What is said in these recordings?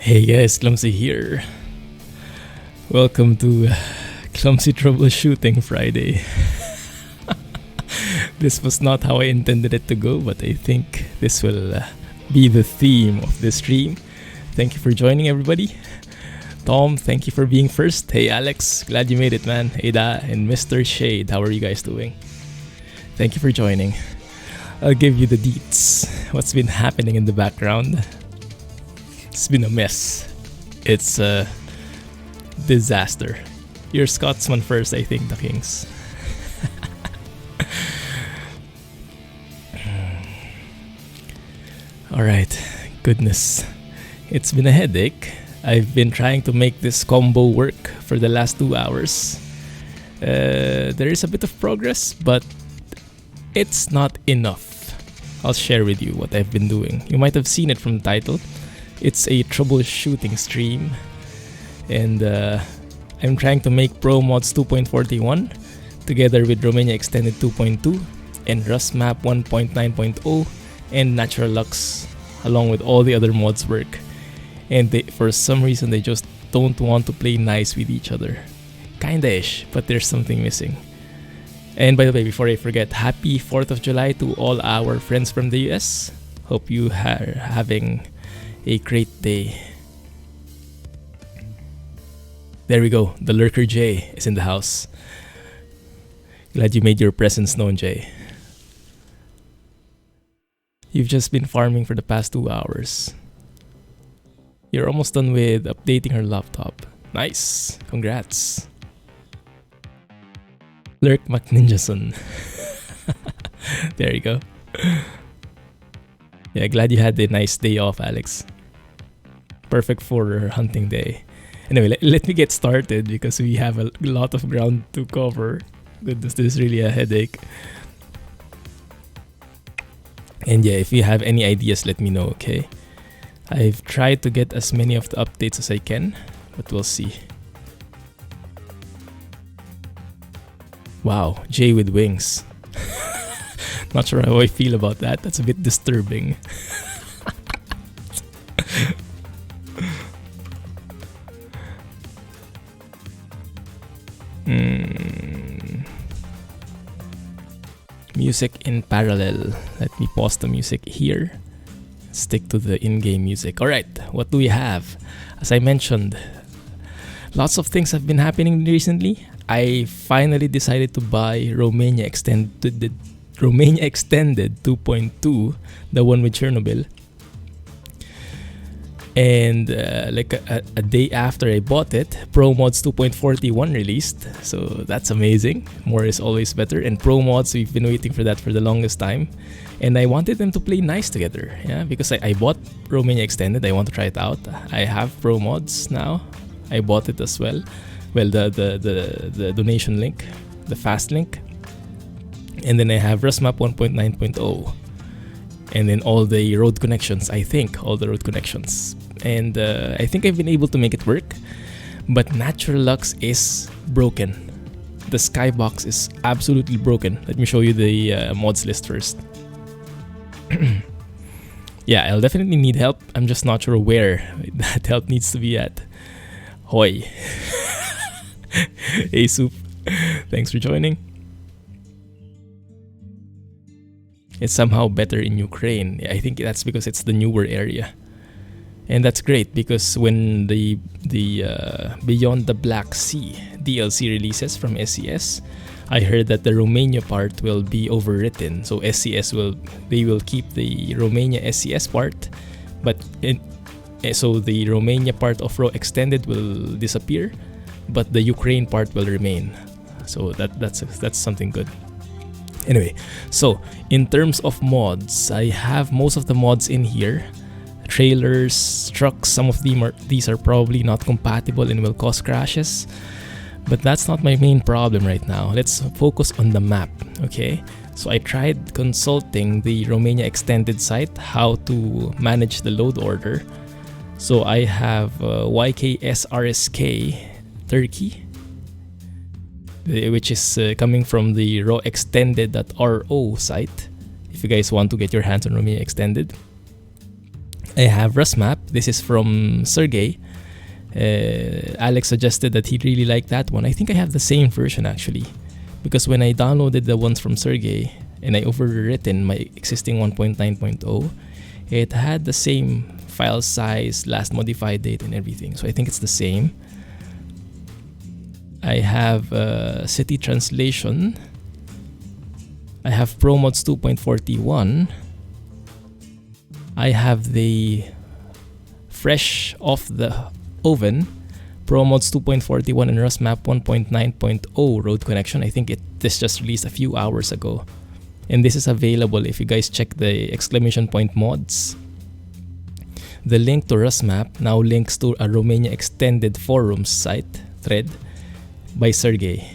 Hey guys, Clumsy here. Welcome to Clumsy Troubleshooting Friday. This was not how I intended it to go, but I think this will be the theme of this stream. Thank you for joining, everybody. Tom, thank you for being first. Hey Alex, glad you made it, man. Ada and Mr. Shade, how are you guys doing? Thank you for joining. I'll give you the deets. What's been happening in the background? It's been a mess. It's a disaster. You're Scotsman first, I think, the Kings. Alright, goodness. It's been a headache. I've been trying to make this combo work for the last 2 hours. There is a bit of progress, but it's not enough. I'll share with you what I've been doing. You might have seen it from the title. It's a troubleshooting stream, and I'm trying to make ProMods 2.41 together with RoExtended 2.2 and RusMap 1.9.0 and NaturaLux, along with all the other mods work. And for some reason they just don't want to play nice with each other. Kinda-ish, but there's something missing. And by the way, before I forget, happy 4th of July to all our friends from the US. Hope you are having a great day. There we go. The Lurker J is in the house. Glad you made your presence known, Jay. You've just been farming for the past 2 hours. You're almost done with updating her laptop. Nice. Congrats. Lurk McNinjason. There you go. Yeah, glad you had a nice day off, Alex. Perfect for hunting day. Anyway, let me get started because we have a lot of ground to cover. Goodness, this is really a headache. And yeah, if you have any ideas, let me know, okay? I've tried to get as many of the updates as I can, but we'll see. Wow, Jay with wings. Not sure how I feel about that. That's a bit disturbing. Music in parallel. Let me pause the music here. Stick to the in-game music. Alright, what do we have? As I mentioned, lots of things have been happening recently. I finally decided to buy RoExtended 2.2, the one with Chernobyl. And like a day after I bought it, ProMods 2.41 released. So that's amazing. More is always better. And ProMods, we've been waiting for that for the longest time. And I wanted them to play nice together. Yeah, because I bought RoExtended. I want to try it out. I have ProMods now. I bought it as well. Well, the donation link, the fast link. And then I have RusMap 1.9.0. And then all the road connections, I think, all the road connections. And I think I've been able to make it work. But NaturaLux is broken. The skybox is absolutely broken. Let me show you the mods list first. Yeah, I'll definitely need help. I'm just not sure where that help needs to be at. Hoy. Hey, Soup. Thanks for joining. It's somehow better in Ukraine. I think that's because it's the newer area. And that's great because when the Beyond the Black Sea DLC releases from SCS, I heard that the Romania part will be overwritten. So SCS will keep the Romania SCS part, but so the Romania part of RoExtended will disappear, but the Ukraine part will remain. So that's something good. Anyway, so in terms of mods, I have most of the mods in here. Trailers, trucks, some of these are probably not compatible and will cause crashes. But that's not my main problem right now. Let's focus on the map, okay? So I tried consulting the RoExtended site how to manage the load order. So I have YKSRSK Turkey, which is coming from the RoExtended.ro site, if you guys want to get your hands on RoExtended. I have RusMap. This is from Sergey. Alex suggested that he really liked that one. I think I have the same version actually, because when I downloaded the ones from Sergey and I overwritten my existing 1.9.0, it had the same file size, last modified date, and everything. So I think it's the same. I have city translation. I have ProMods 2.41. I have the fresh off the oven ProMods 2.41 and RusMap 1.9.0 road connection. I think this just released a few hours ago. And this is available if you guys check the exclamation point mods. The link to RusMap now links to a Romania Extended forums site thread by Sergey.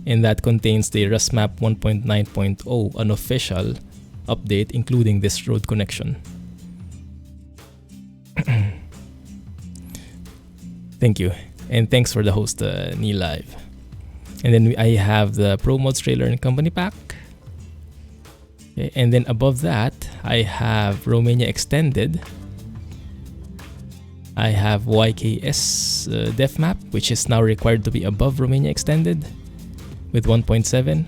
And that contains the RusMap 1.9.0 unofficial update, including this road connection. Thank you. And thanks for the host, Neil Live. And then I have the ProMods trailer and company pack. Okay, and then above that, I have Romania Extended. I have YKS def map, which is now required to be above Romania Extended with 1.7.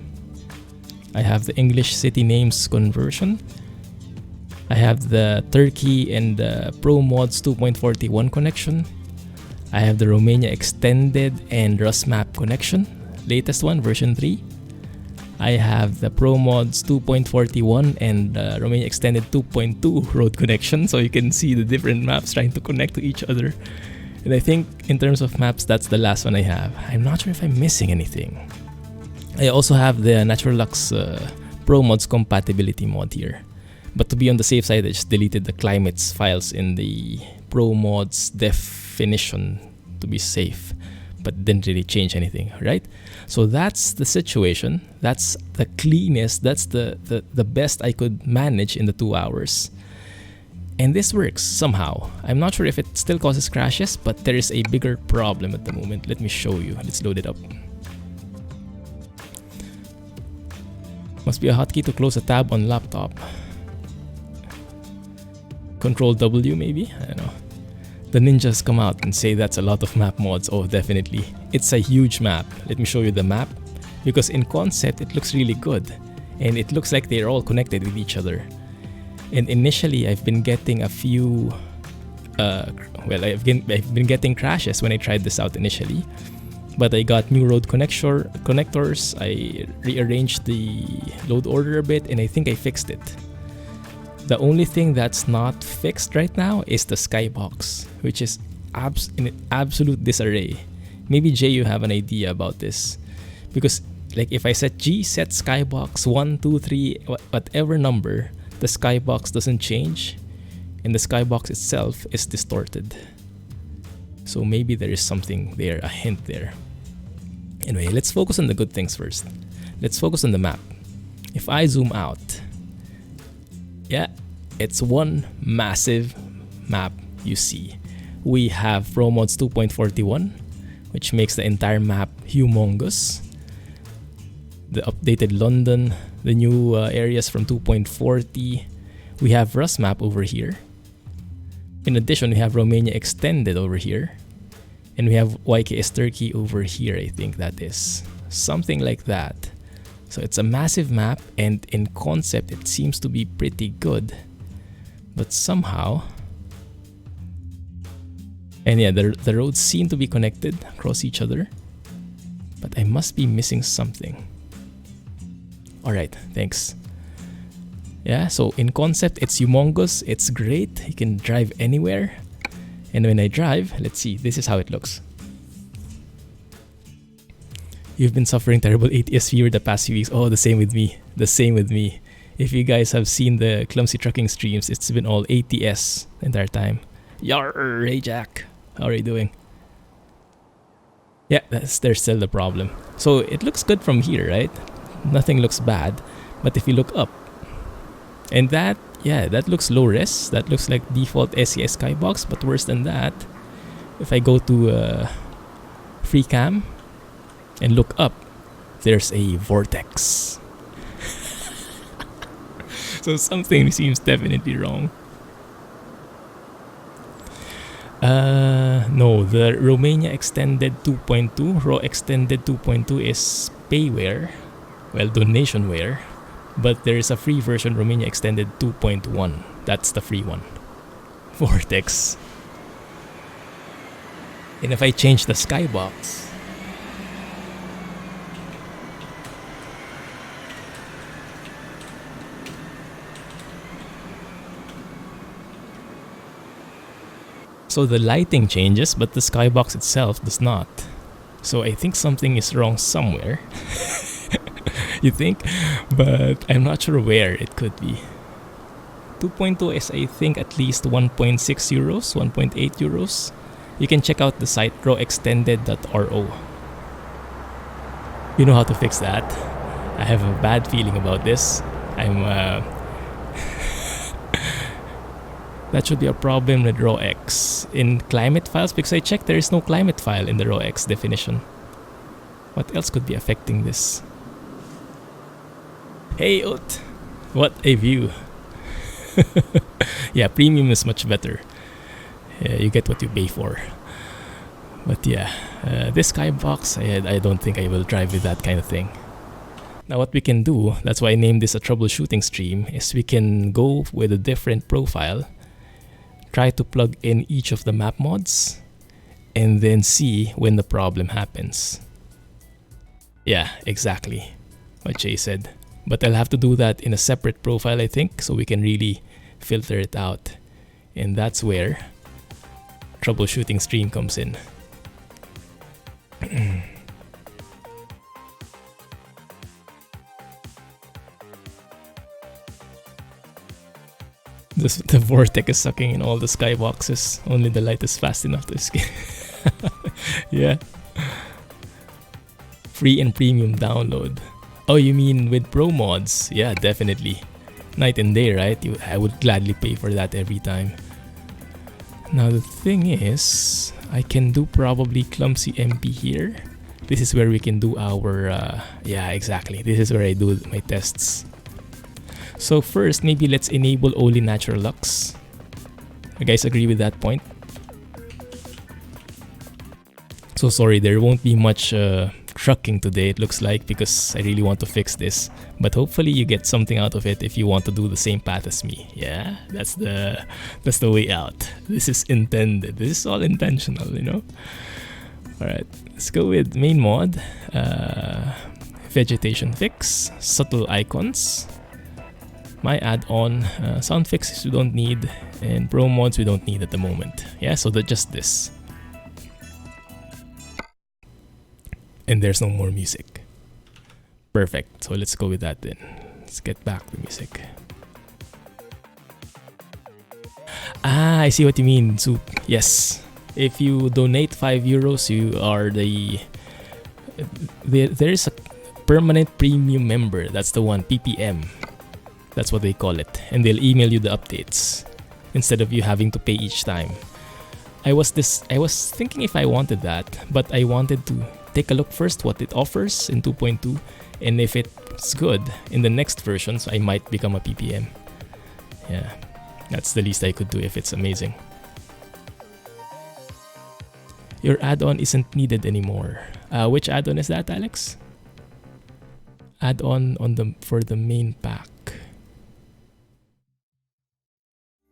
I have the English city names conversion. I have the Turkey and ProMods 2.41 connection. I have the Romania Extended and RusMap connection, latest one, version 3. I have the ProMods 2.41 and Romania Extended 2.2 road connection, so you can see the different maps trying to connect to each other. And I think in terms of maps, that's the last one I have. I'm not sure if I'm missing anything. I also have the NaturaLux ProMods compatibility mod here. But to be on the safe side, I just deleted the climates files in the ProMods definition to be safe, but didn't really change anything, right? So that's the situation. That's the cleanest, that's the best I could manage in the 2 hours. And this works somehow. I'm not sure if it still causes crashes, but there is a bigger problem at the moment. Let me show you. Let's load it up. Must be a hotkey to close a tab on laptop. Control W maybe? I don't know. The ninjas come out and say that's a lot of map mods. Oh, definitely. It's a huge map. Let me show you the map. Because in concept, it looks really good. And it looks like they're all connected with each other. And initially, I've been getting a few... I've been getting crashes when I tried this out initially. But I got new road connectors. I rearranged the load order a bit, and I think I fixed it. The only thing that's not fixed right now is the skybox, which is in absolute disarray. Maybe Jay, you have an idea about this, because like if I set set skybox 1, 2, 3, whatever number, the skybox doesn't change, and the skybox itself is distorted. So maybe there is something there, a hint there. Anyway, let's focus on the good things first. Let's focus on the map. If I zoom out, yeah, it's one massive map you see. We have ProMods 2.41, which makes the entire map humongous. The updated London, the new areas from 2.40. We have RusMap over here. In addition, we have Romania Extended over here. And we have YKS Turkey over here, I think that is. Something like that. So it's a massive map, and in concept, it seems to be pretty good. But somehow... And yeah, the roads seem to be connected across each other. But I must be missing something. Alright, thanks. Yeah, so in concept, it's humongous, it's great, you can drive anywhere. And when I drive, let's see, this is how it looks. You've been suffering terrible ATS fever the past few weeks. Oh, the same with me. The same with me. If you guys have seen the Clumsy trucking streams, it's been all ATS the entire time. Yarr, hey Jack. How are you doing? Yeah, there's still the problem. So it looks good from here, right? Nothing looks bad. But if you look up, and that, yeah, that looks low res. That looks like default SES skybox, but worse than that, if I go to free cam and look up, there's a vortex. So something seems definitely wrong. No, the Romania Extended 2.2, RoExtended 2.2 is payware, well, donationware, but there is a free version, Romania Extended 2.1. That's the free one. Vortex. And if I change the skybox, so the lighting changes, but the skybox itself does not. So I think something is wrong somewhere. You think? But I'm not sure where it could be. 2.2 is, I think, at least 1.6 euros, 1.8 euros. You can check out the site RoExtended.ro. You know how to fix that. I have a bad feeling about this. That should be a problem with RoEx. In climate files, because I checked, there is no climate file in the RoEx definition. What else could be affecting this? Hey, Ut! What a view! Yeah, premium is much better. You get what you pay for. But yeah, this skybox, I don't think I will drive with that kind of thing. Now what we can do, that's why I named this a troubleshooting stream, is we can go with a different profile, try to plug in each of the map mods, and then see when the problem happens. Yeah, exactly what Jay said. But I'll have to do that in a separate profile, I think, so we can really filter it out. And that's where troubleshooting stream comes in. The vortex is sucking in all the skyboxes. Only the light is fast enough to escape. Yeah. Free and premium download. Oh, you mean with ProMods? Yeah, definitely. Night and day, right? I would gladly pay for that every time. Now the thing is, I can do probably Clumsy MP here. This is where we can do our... yeah, exactly. This is where I do my tests. So first, maybe let's enable only NaturaLux. You guys agree with that point? So sorry, there won't be much trucking today, it looks like, because I really want to fix this. But hopefully you get something out of it if you want to do the same path as me. Yeah, that's the way out. This is intended. This is all intentional, you know? Alright, let's go with main mod. Vegetation fix, subtle icons. My add-on, sound fixes we don't need, and ProMods we don't need at the moment. Yeah, so just this. And there's no more music. Perfect, so let's go with that then. Let's get back to music. Ah, I see what you mean, Soup. Yes, if you donate 5 euros, you are there is a permanent premium member. That's the one, PPM. That's what they call it. And they'll email you the updates instead of you having to pay each time. I was thinking if I wanted that, but I wanted to take a look first what it offers in 2.2, and if it's good in the next versions, I might become a PPM. Yeah, that's the least I could do if it's amazing. Your add-on isn't needed anymore. Which add-on is that, Alex? Add-on for the main pack.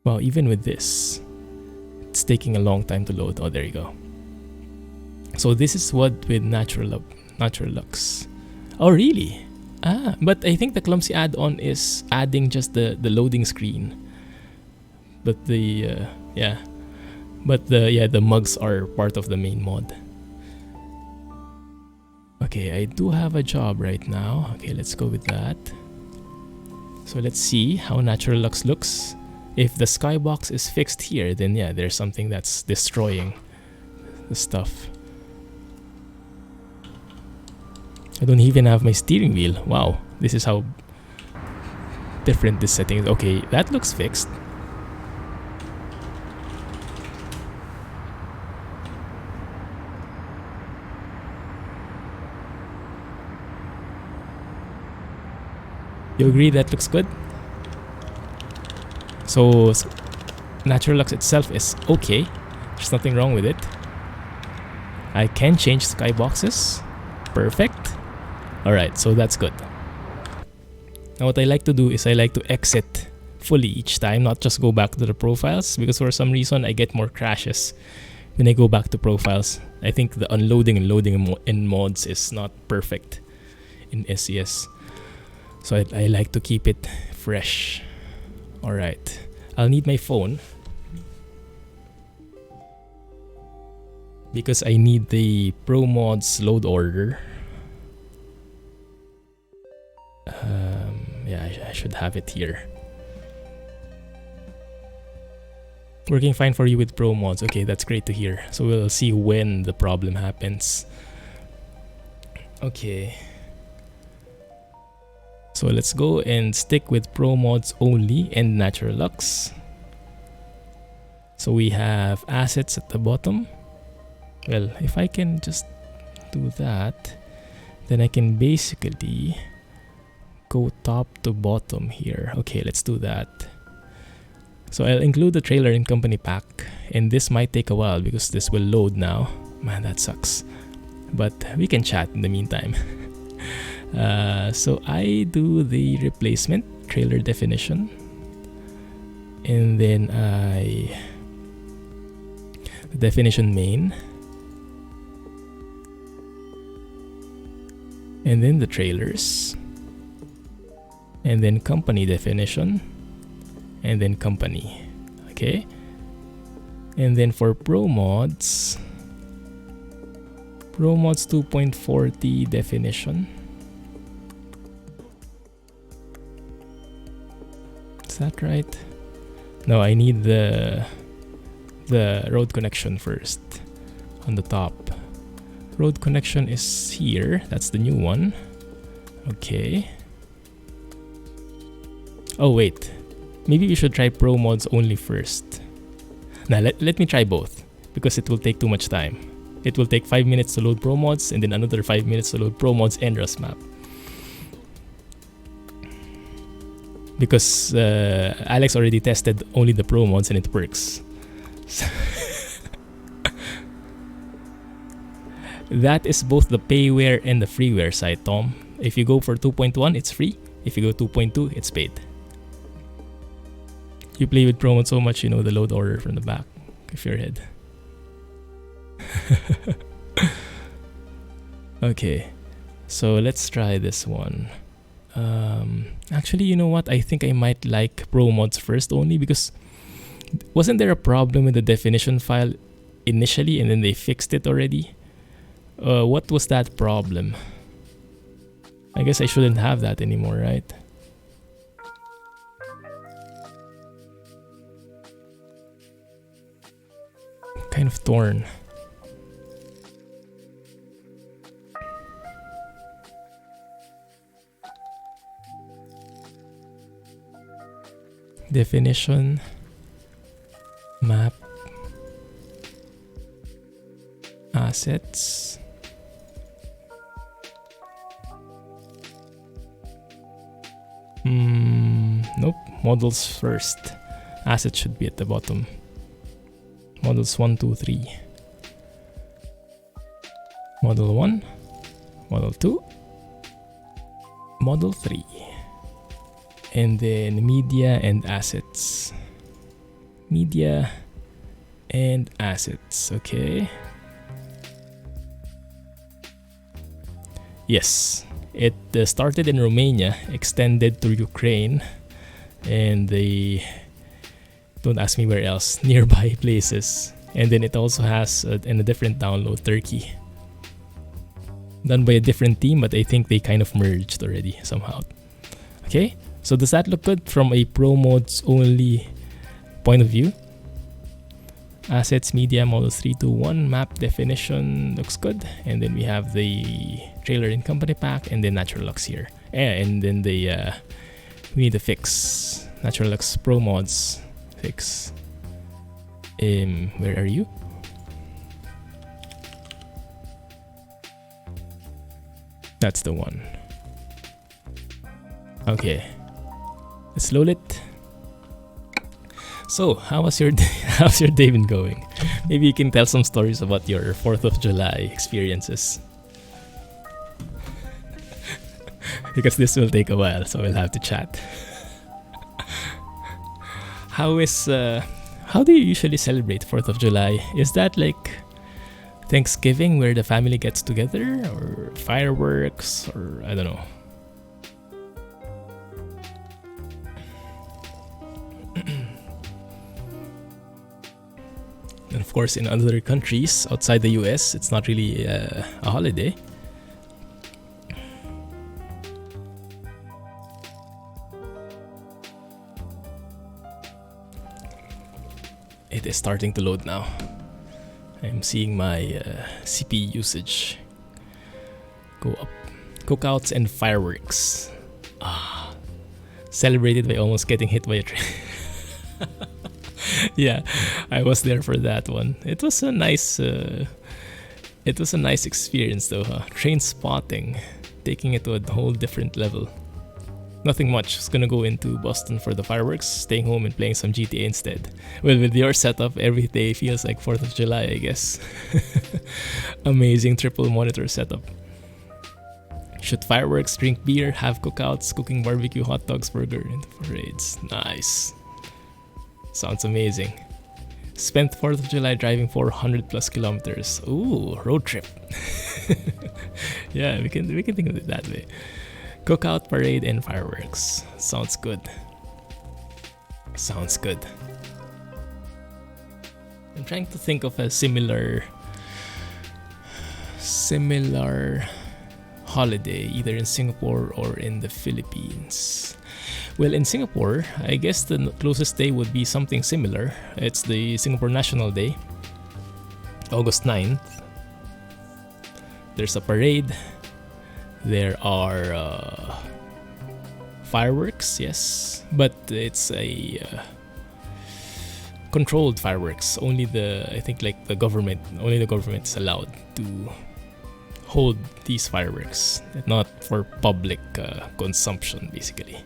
Wow, even with this, it's taking a long time to load. Oh, there you go. So this is what with NaturaLux. Oh, really? Ah, but I think the Clumsy add-on is adding just the loading screen. But the mugs are part of the main mod. Okay, I do have a job right now. Okay, let's go with that. So let's see how NaturaLux looks. If the skybox is fixed here, then yeah, there's something that's destroying the stuff. I don't even have my steering wheel. Wow, this is how different this setting is. Okay, that looks fixed. You agree that looks good? So NaturaLux itself is okay. There's nothing wrong with it. I can change skyboxes. Perfect. Alright, so that's good. Now what I like to do is I like to exit fully each time, not just go back to the profiles, because for some reason I get more crashes when I go back to profiles. I think the unloading and loading in mods is not perfect in SES. So I like to keep it fresh. Alright, I'll need my phone because I need the ProMods load order. Yeah, I should have it here. Working fine for you with ProMods. Okay, that's great to hear. So we'll see when the problem happens. Okay. So let's go and stick with ProMods only and NaturaLux. So we have assets at the bottom. Well, if I can just do that, then I can basically go top to bottom here. Okay, let's do that. So I'll include the trailer in company pack, and this might take a while because this will load now. Man, that sucks. But we can chat in the meantime. So I do the replacement trailer definition, and then the definition main, and then the trailers, and then company definition, and then company. Okay, and then for ProMods 2.40 definition. Is that right? No, I need the road connection first on the top. Road connection is here. That's the new one. Okay. Oh wait, maybe we should try ProMods only first. Now let me try both because it will take too much time. It will take 5 minutes to load ProMods and then another 5 minutes to load ProMods and RusMap. Because Alex already tested only the ProMods and it works. That is both the payware and the freeware side, Tom. If you go for 2.1, it's free. If you go 2.2, it's paid. You play with ProMods so much, you know the load order from the back of your head. Okay, so let's try this one. Actually, you know what? I think I might like ProMods first only because wasn't there a problem with the definition file initially and then they fixed it already? What was that problem? I guess I shouldn't have that anymore, right? Kind of torn. Definition, map, assets, nope, models first. Assets should be at the bottom. Models 1, 2, 3. Model 1, Model 2, Model 3. And then media and assets. Media and assets, okay. Yes, it started in Romania, extended to Ukraine, and they don't ask me where else, nearby places. And then it also has in a different download, Turkey. Done by a different team, but I think they kind of merged already somehow. Okay. So does that look good from a ProMods only point of view? Assets, media, models 3, 2, 1, map definition looks good. And then we have the trailer in company pack and then NaturaLux here. And then the we need to fix NaturaLux ProMods fix. Where are you? That's the one. Okay. Let's load it. So, how's your day been going? Maybe you can tell some stories about your 4th of July experiences. Because this will take a while, so we'll have to chat. How do you usually celebrate 4th of July? Is that like Thanksgiving where the family gets together, or fireworks, or I don't know? And of course, in other countries outside the US, it's not really a holiday. It is starting to load now. I'm seeing my CPU usage go up. Cookouts and fireworks. Celebrated by almost getting hit by a train. Yeah, I was there for that one. It was a nice experience though, huh? Train spotting, taking it to a whole different level. Nothing much. Just gonna go into Boston for the fireworks, staying home and playing some GTA instead. Well, with your setup, every day feels like 4th of July, I guess. Amazing triple monitor setup. Shoot fireworks, drink beer, have cookouts, cooking barbecue, hot dogs, burger, and parades. Nice. Sounds amazing. Spent 4th of July driving 400 plus kilometers. Ooh, road trip. Yeah, we can think of it that way. Cookout, parade, and fireworks. Sounds good. Sounds good. I'm trying to think of a similar holiday, either in Singapore or in the Philippines. Well, in Singapore, I guess the closest day would be something similar. It's the Singapore National Day, August 9th. There's a parade. There are fireworks, yes, but it's a controlled fireworks. Only the government is allowed to hold these fireworks, not for public consumption, basically.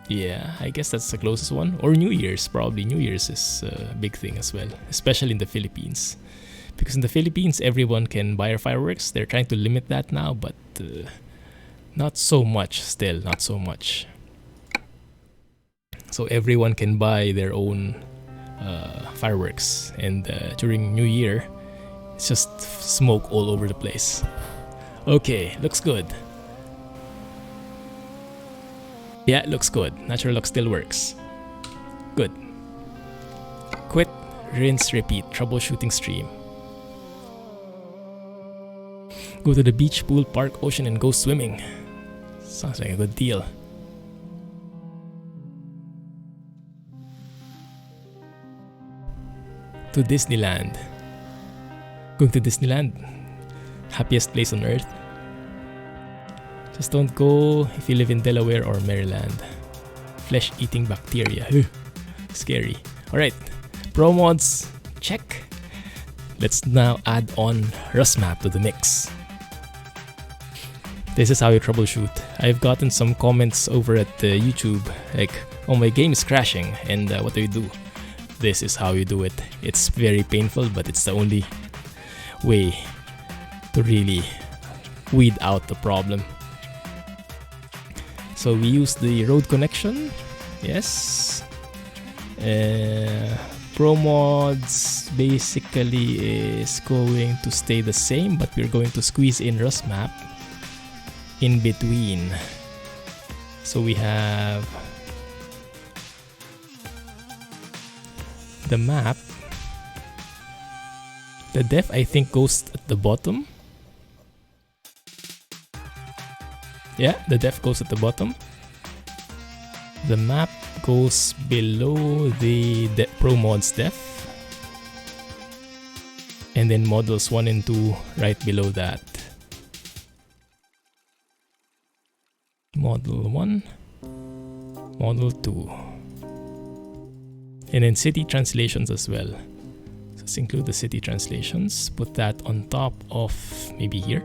Yeah, I guess that's the closest one. Or New Year's, probably. New Year's is a big thing as well, especially in the Philippines. Because in the Philippines, everyone can buy fireworks. They're trying to limit that now, but not so much still, not so much. So everyone can buy their own fireworks. And during New Year, it's just smoke all over the place. Okay, looks good. Yeah, it looks good. NaturaLux still works. Good. Quit, rinse, repeat. Troubleshooting stream. Go to the beach, pool, park, ocean, and go swimming. Sounds like a good deal. To Disneyland. Going to Disneyland? Happiest place on earth? Just don't go if you live in Delaware or Maryland. Flesh-eating bacteria. Scary. Alright, ProMods, check. Let's now add on RusMap to the mix. This is how you troubleshoot. I've gotten some comments over at YouTube like, oh, my game is crashing, and what do you do? This is how you do it. It's very painful, but it's the only way to really weed out the problem. So we use the road connection, yes. ProMods basically is going to stay the same, but we're going to squeeze in RusMap in between. So we have the map. The def I think goes at the bottom. Yeah, the def goes at the bottom. The map goes below the ProMods def. And then models 1 and 2 right below that. Model 1, Model 2. And then city translations as well. So let's include the city translations. Put that on top of maybe here.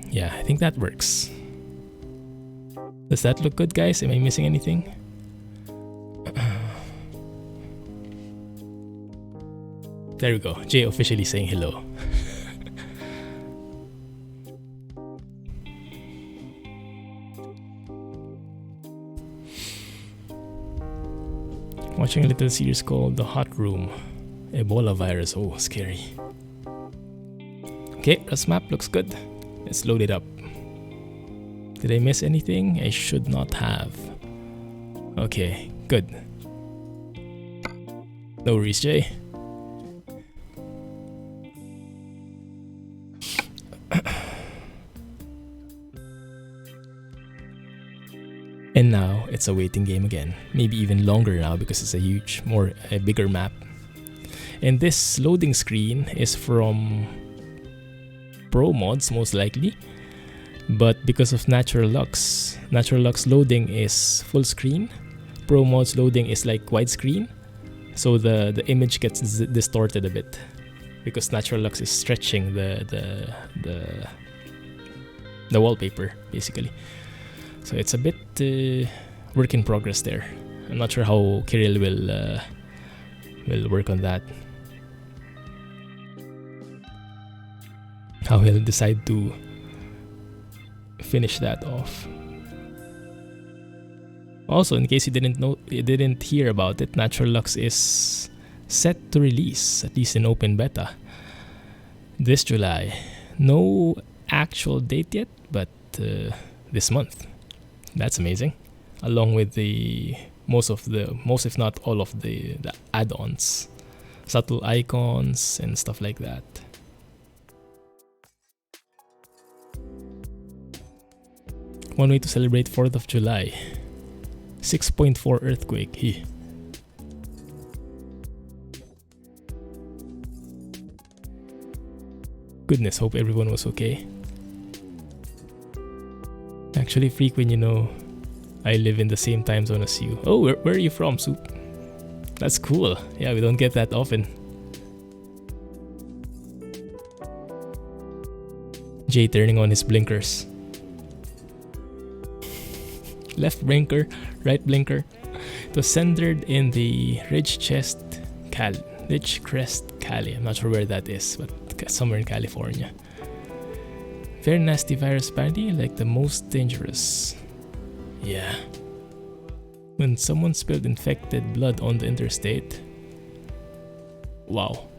Yeah, I think that works. Does that look good, guys? Am I missing anything? There we go. Jay officially saying hello. Watching a little series called The Hot Room. Ebola virus. Oh, scary. Okay, RusMap looks good. Let's load it up. Did I miss anything? I should not have. Okay, good. No worries, Jay. And now it's a waiting game again. Maybe even longer now because it's a bigger map. And this loading screen is from ProMods most likely. But because of NaturaLux loading is full screen. ProMods loading is like widescreen. So the image gets distorted a bit. Because NaturaLux is stretching the wallpaper basically. So it's a bit work in progress there. I'm not sure how Kirill will work on that. How he'll decide to finish that off. Also, in case you didn't hear about it, NaturaLux is set to release, at least in open beta, this July. No actual date yet, but this month. That's amazing. Along with most if not all of the add-ons, subtle icons and stuff like that. One way to celebrate 4th of July. 6.4 earthquake. Goodness, hope everyone was okay. Actually, Frequent, I live in the same time zone as you. Oh, where are you from, Soup? That's cool. Yeah, we don't get that often. Jay turning on his blinkers. Left blinker, right blinker. It was centered in the Ridgecrest Cali. I'm not sure where that is, but somewhere in California. Very nasty virus, apparently, like the most dangerous. Yeah. When someone spilled infected blood on the interstate. Wow.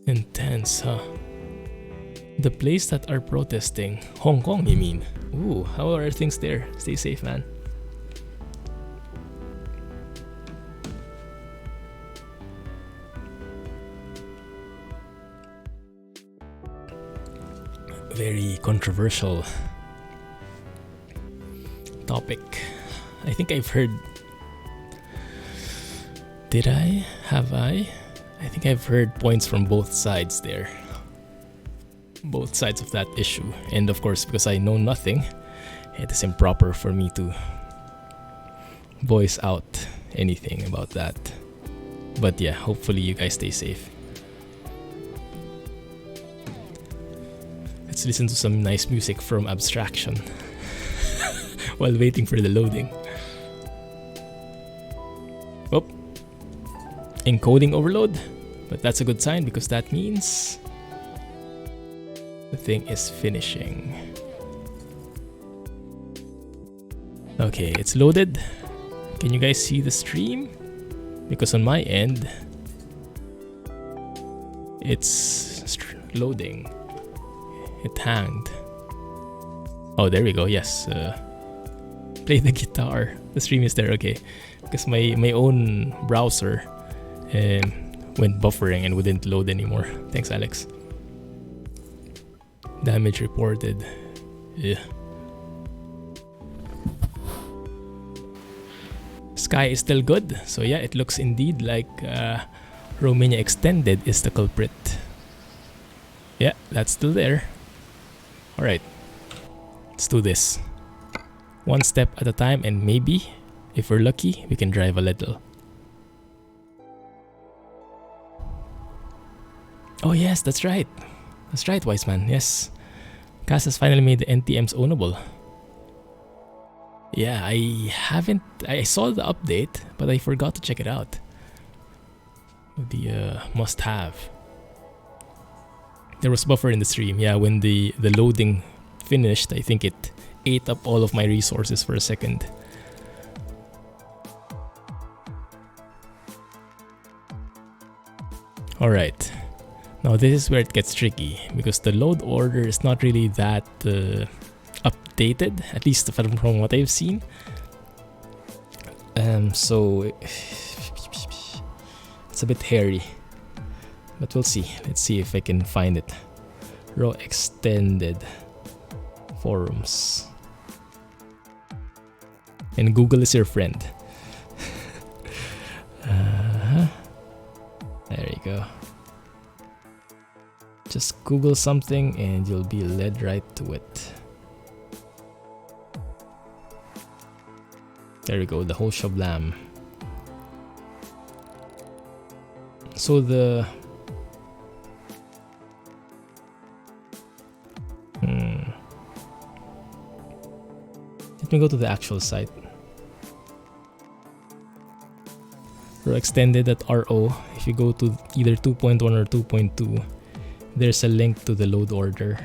Intense, huh? The place that are protesting. Hong Kong, you mean? Ooh, how are things there? Stay safe, man. Very controversial topic. I think I've heard. Did I? Have I? I think I've heard points from both sides there. Both sides of that issue. And of course, because I know nothing, it is improper for me to voice out anything about that. But yeah, hopefully you guys stay safe. Let's listen to some nice music from Abstraction while waiting for the loading. Oh, encoding overload, but that's a good sign because that means the thing is finishing. Okay, it's loaded. Can you guys see the stream? Because on my end, it's loading. It hanged. Oh, there we go. Yes. Play the guitar. The stream is there. Okay. Because my own browser went buffering and wouldn't load anymore. Thanks, Alex. Damage reported. Yeah. Sky is still good. So yeah, it looks indeed like RoExtended is the culprit. Yeah, that's still there. Alright, let's do this. One step at a time, and maybe, if we're lucky, we can drive a little. Oh yes, that's right. That's right, Wise Man, yes. CAS has finally made the NTMs ownable. Yeah, I saw the update, but I forgot to check it out. The must have. There was buffer in the stream. Yeah, when the loading finished, I think it ate up all of my resources for a second. Alright, now this is where it gets tricky, because the load order is not really that updated, at least from what I've seen. So it's a bit hairy, but we'll see. Let's see if I can find it. RoExtended forums. And Google is your friend. There you go. Just Google something and you'll be led right to it. There we go, the whole shablam. So the let me go to the actual site. RoExtended.ro. If you go to either 2.1 or 2.2, there's a link to the load order.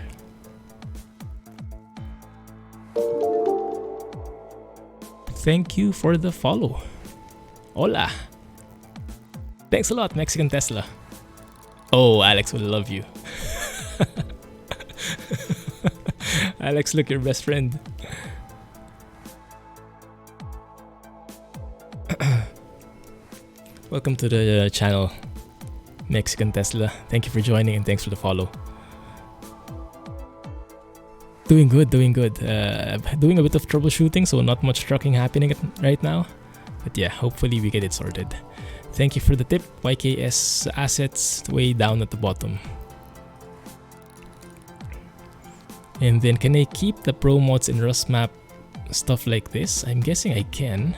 Thank you for the follow. Hola. Thanks a lot, Mexican Tesla. Oh, Alex will love you. Alex, look, your best friend. Welcome to the channel, Mexican Tesla. Thank you for joining and thanks for the follow. Doing good, doing good. Doing a bit of troubleshooting, so not much trucking happening right now. But yeah, hopefully we get it sorted. Thank you for the tip. YKS assets way down at the bottom. And then can I keep the ProMods and RusMap stuff like this? I'm guessing I can.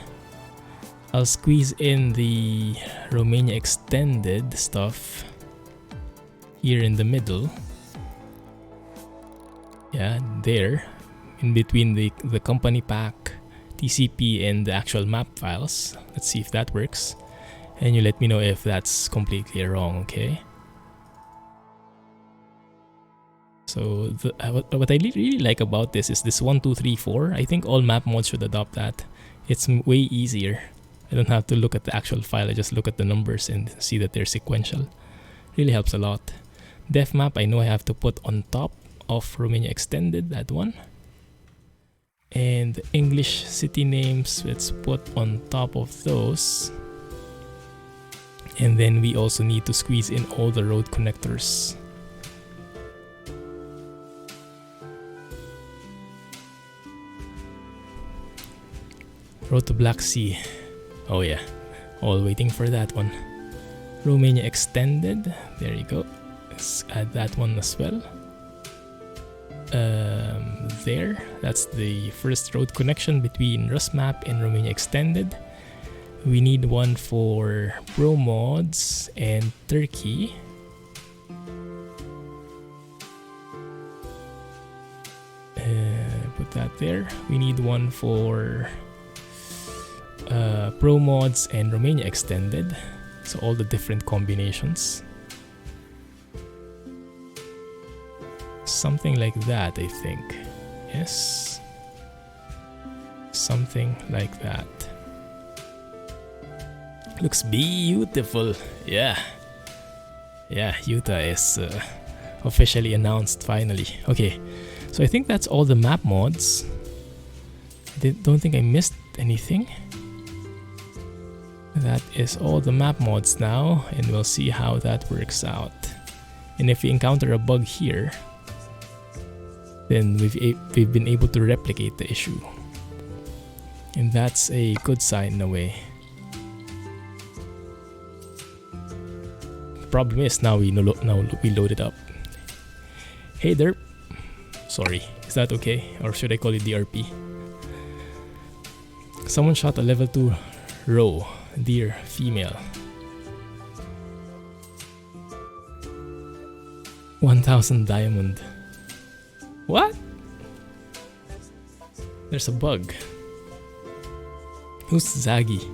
I'll squeeze in the Romania extended stuff here in the middle. Yeah, there. In between the company pack, TCP, and the actual map files. Let's see if that works. And you let me know if that's completely wrong, okay? So what I really like about this is this 1, 2, 3, 4. I think all map mods should adopt that. It's way easier. I don't have to look at the actual file, I just look at the numbers and see that they're sequential. Really helps a lot. Def map, I know I have to put on top of Romania extended, that one. And English city names, let's put on top of those. And then we also need to squeeze in all the road connectors. Road to Black Sea. Oh yeah, all waiting for that one. Romania extended, there you go. Let's add that one as well. There, that's the first road connection between RusMap and Romania extended. We need one for ProMods and Turkey. Put that there. We need one for ProMods and Romania extended. So all the different combinations. Something like that, I think. Yes. Something like that. Looks beautiful. Yeah. Yeah, Utah is officially announced finally. Okay, so I think that's all the map mods. Don't think I missed anything. That is all the map mods now, and we'll see how that works out. And if we encounter a bug here, then we've been able to replicate the issue. And that's a good sign in a way. The problem is now we load it up. Hey derp. Sorry, is that okay? Or should I call it DRP? Someone shot a level 2 roe deer female. 1000 diamond. What? There's a bug. Who's Zaggy?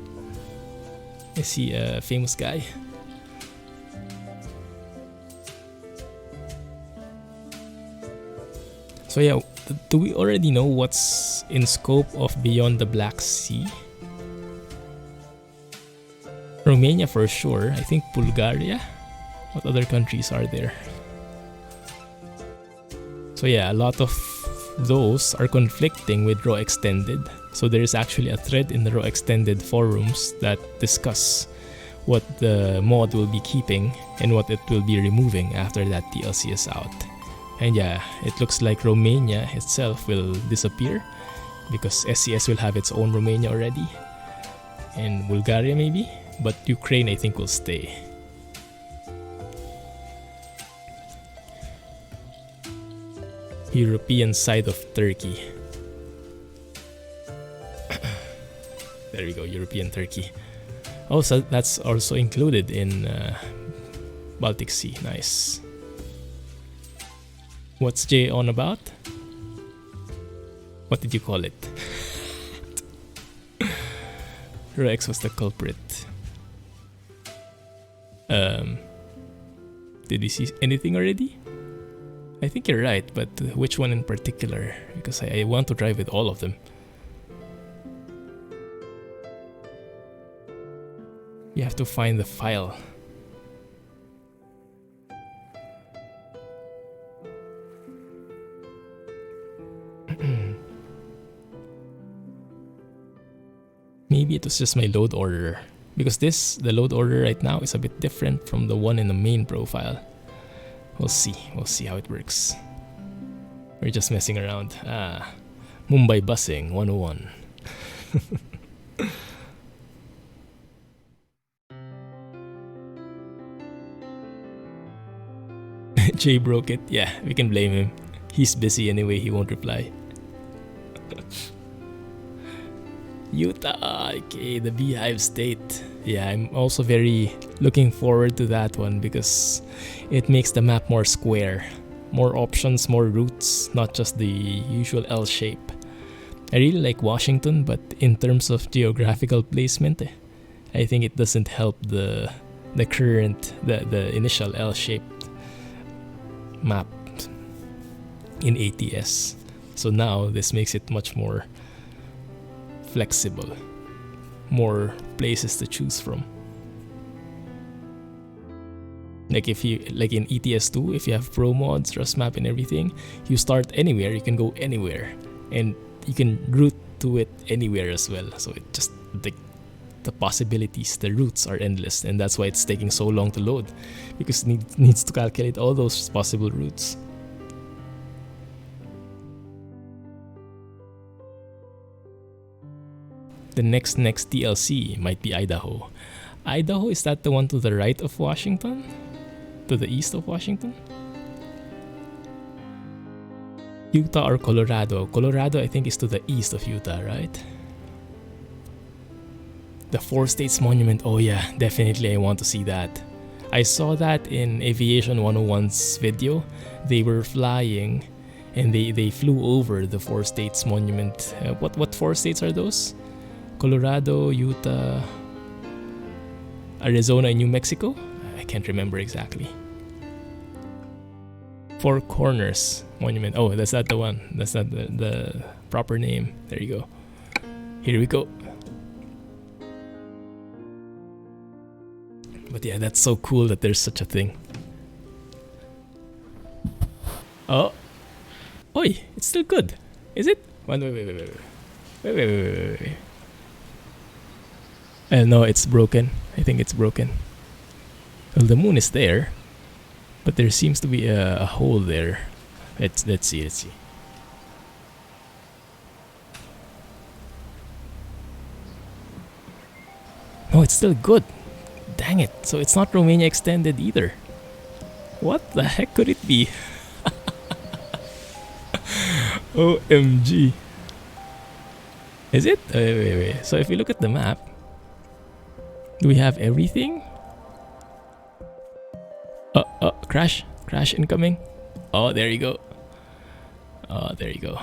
Is he a famous guy? So yeah, do we already know what's in scope of Beyond the Black Sea? Romania for sure. I think Bulgaria. What other countries are there? So yeah, a lot of those are conflicting with RoExtended. So there is actually a thread in the RoExtended forums that discuss what the mod will be keeping and what it will be removing after that DLC is out. And yeah, it looks like Romania itself will disappear because SCS will have its own Romania already. And Bulgaria maybe, but Ukraine I think will stay. European side of Turkey. There we go, European Turkey. Oh, so that's also included in Baltic Sea. Nice. What's Jay on about? What did you call it? Rex was the culprit. Did you see anything already? I think you're right, but which one in particular? Because I want to drive with all of them. You have to find the file. Maybe it was just my load order. Because the load order right now is a bit different from the one in the main profile. We'll see how it works. We're just messing around. Mumbai busing 101. Jay broke it. Yeah, we can blame him. He's busy anyway, he won't reply. Utah, okay, the Beehive State. Yeah, I'm also very looking forward to that one because it makes the map more square. More options, more routes, not just the usual L shape. I really like Washington, but in terms of geographical placement, I think it doesn't help the initial L-shaped map in ATS. So now this makes it much more flexible, more places to choose from. Like in ETS2, if you have ProMods, RusMap and everything, you start anywhere, you can go anywhere, and you can route to it anywhere as well. So it just the possibilities, the routes are endless, and that's why it's taking so long to load, because it needs to calculate all those possible routes. The next DLC might be Idaho. Idaho, is that the one to the right of Washington? To the east of Washington? Utah or Colorado? Colorado I think is to the east of Utah, right? The Four States Monument, oh yeah, definitely I want to see that. I saw that in Aviation 101's video. They were flying and they flew over the Four States Monument. What four states are those? Colorado, Utah, Arizona, and New Mexico? I can't remember exactly. Four Corners Monument. Oh, that's not the one. That's not the proper name. There you go. Here we go. But yeah, that's so cool that there's such a thing. Oh. Oi, it's still good. Is it? Wait. No, it's broken. I think it's broken. Well, the moon is there, but there seems to be a hole there. Let's see. No, it's still good. Dang it. So it's not Romania extended either. What the heck could it be? OMG. Is it? Wait. So if you look at the map, do we have everything? Crash incoming. Oh, there you go. There you go.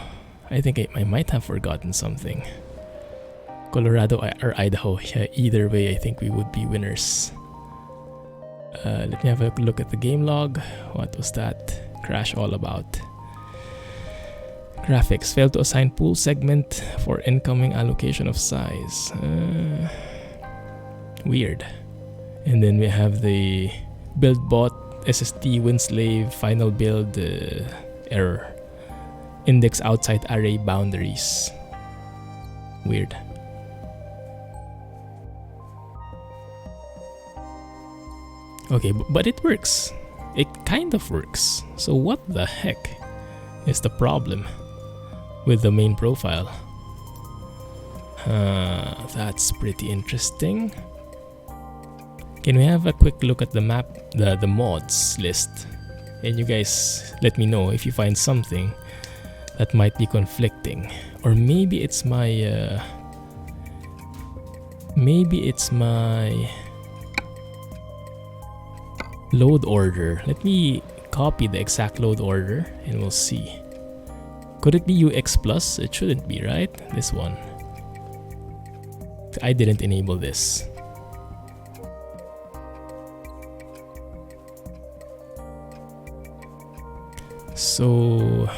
I think I might have forgotten something. Colorado or Idaho. Yeah, either way, I think we would be winners. Let me have a look at the game log. What was that crash all about? Graphics. Failed to assign pool segment for incoming allocation of size. Weird. And then we have the build bot SSD Winslave final build error. Index outside array boundaries. Weird. Okay, but it works. It kind of works. So what the heck is the problem with the main profile? That's pretty interesting. Can we have a quick look at the map, the mods list? And you guys let me know if you find something that might be conflicting. Or maybe it's my load order. Let me copy the exact load order and we'll see. Could it be UX plus? It shouldn't be, right? This one. I didn't enable this. So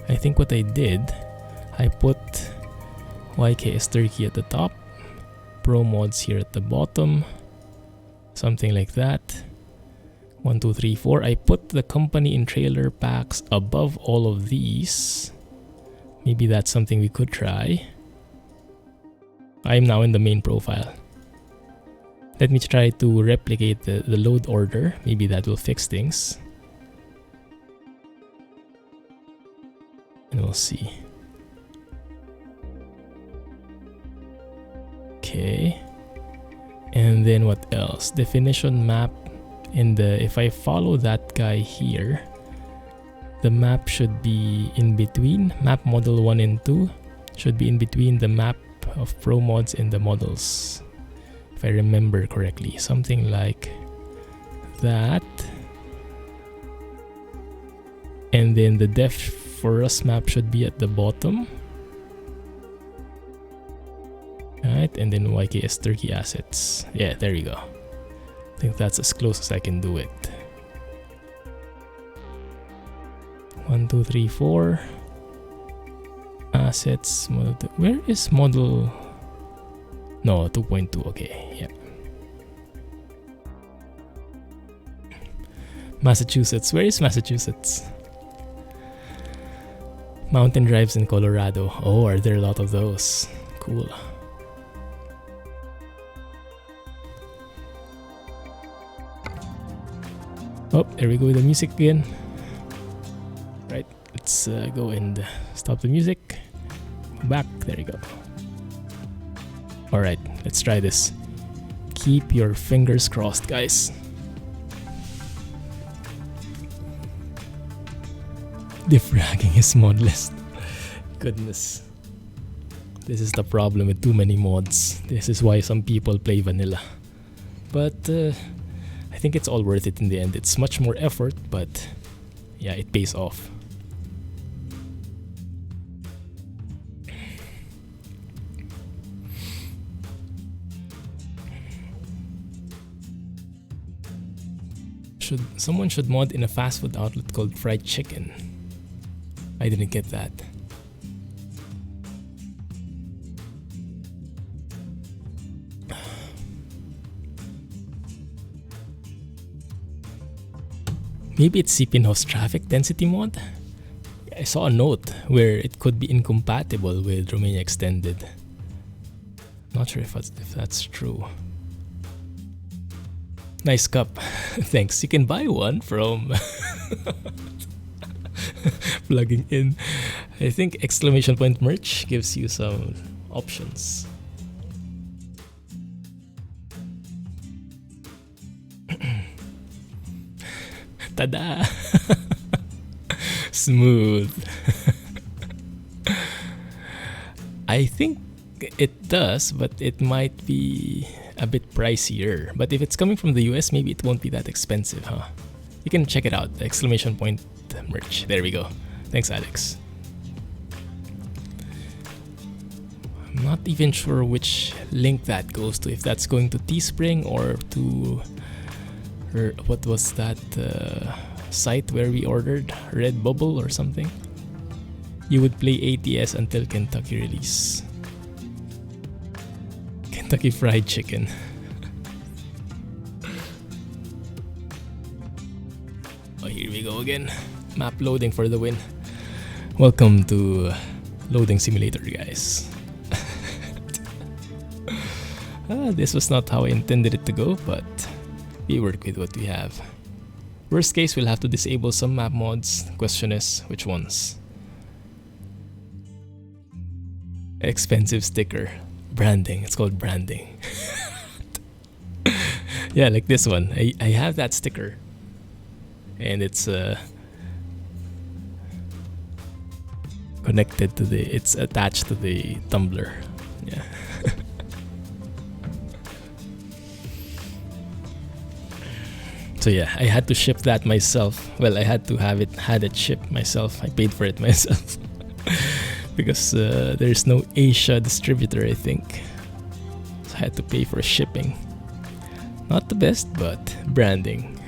I think what I did, I put YKS Turkey at the top, ProMods here at the bottom, something like that. 1, 2, 3, 4. I put the company in trailer packs above all of these. Maybe that's something we could try. I'm now in the main profile. Let me try to replicate the load order. Maybe that will fix things. And we'll see. Okay. And then what else? Definition map. And if I follow that guy here, the map should be in between. Map model 1 and 2 should be in between the map of ProMods and the models. If I remember correctly. Something like that. And then the def for RusMap should be at the bottom. Alright, and then YKS Turkey assets. Yeah, there you go. I think that's as close as I can do it. 1, 2, 3, 4. Assets. Model 2. Where is model? No, 2.2. Okay, yeah. Massachusetts. Where is Massachusetts? Mountain drives in Colorado. Oh, are there a lot of those? Cool. Oh, there we go with the music again. Right, let's go and stop the music. Back, there you go. Alright, let's try this. Keep your fingers crossed, guys. Defragging is mod list. Goodness. This is the problem with too many mods. This is why some people play vanilla. But I think it's all worth it in the end. It's much more effort, but yeah, it pays off. Someone should mod in a fast food outlet called Fried Chicken. I didn't get that. Maybe it's CP host traffic density mod? I saw a note where it could be incompatible with Romania Extended. Not sure if that's true. Nice cup. Thanks. You can buy one from plugging in. I think exclamation point merch gives you some options. Tada! Smooth. I think it does, but it might be a bit pricier. But if it's coming from the US, maybe it won't be that expensive, huh? You can check it out. The exclamation point merch. There we go. Thanks, Alex. I'm not even sure which link that goes to, if that's going to Teespring or to, or what was that site where we ordered Redbubble or something. You would play ATS until Kentucky release. Kentucky Fried Chicken. Oh, here we go again. Map loading for the win. Welcome to Loading Simulator, guys. This was not how I intended it to go, but we work with what we have. Worst case, we'll have to disable some map mods. The question is, which ones? Expensive sticker. Branding. It's called branding. Yeah, like this one. I have that sticker. And it's connected to the, it's attached to the tumbler. Yeah. So yeah, I had to ship that myself. Well, I had to have it shipped myself. I paid for it myself. Because there's no Asia distributor, I think. So I had to pay for shipping. Not the best, but branding.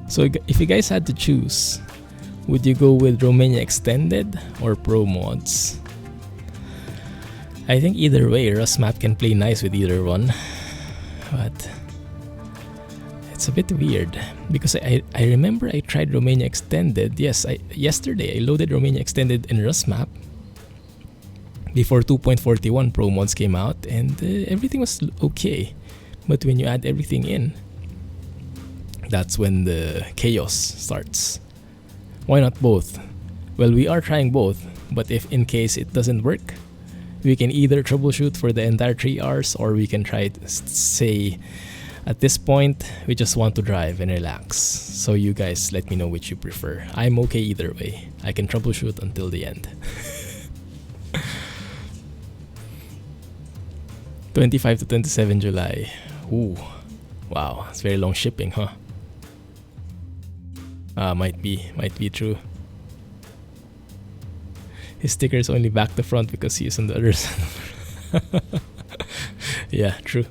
So if you guys had to choose, would you go with Romania Extended or ProMods? I think either way, RusMap can play nice with either one. But it's a bit weird because I remember I tried Romania Extended. Yes, yesterday I loaded Romania Extended in RusMap before 2.41 ProMods came out, and everything was okay. But when you add everything in, that's when the chaos starts. Why not both? Well, we are trying both, but if in case it doesn't work, we can either troubleshoot for the entire 3 hours, or we can try to say, at this point, we just want to drive and relax. So you guys let me know which you prefer. I'm okay either way. I can troubleshoot until the end. 25 to 27 July. Ooh, wow, it's very long shipping, huh? Might be true. His sticker is only back to front because he is on the other side. Yeah, true.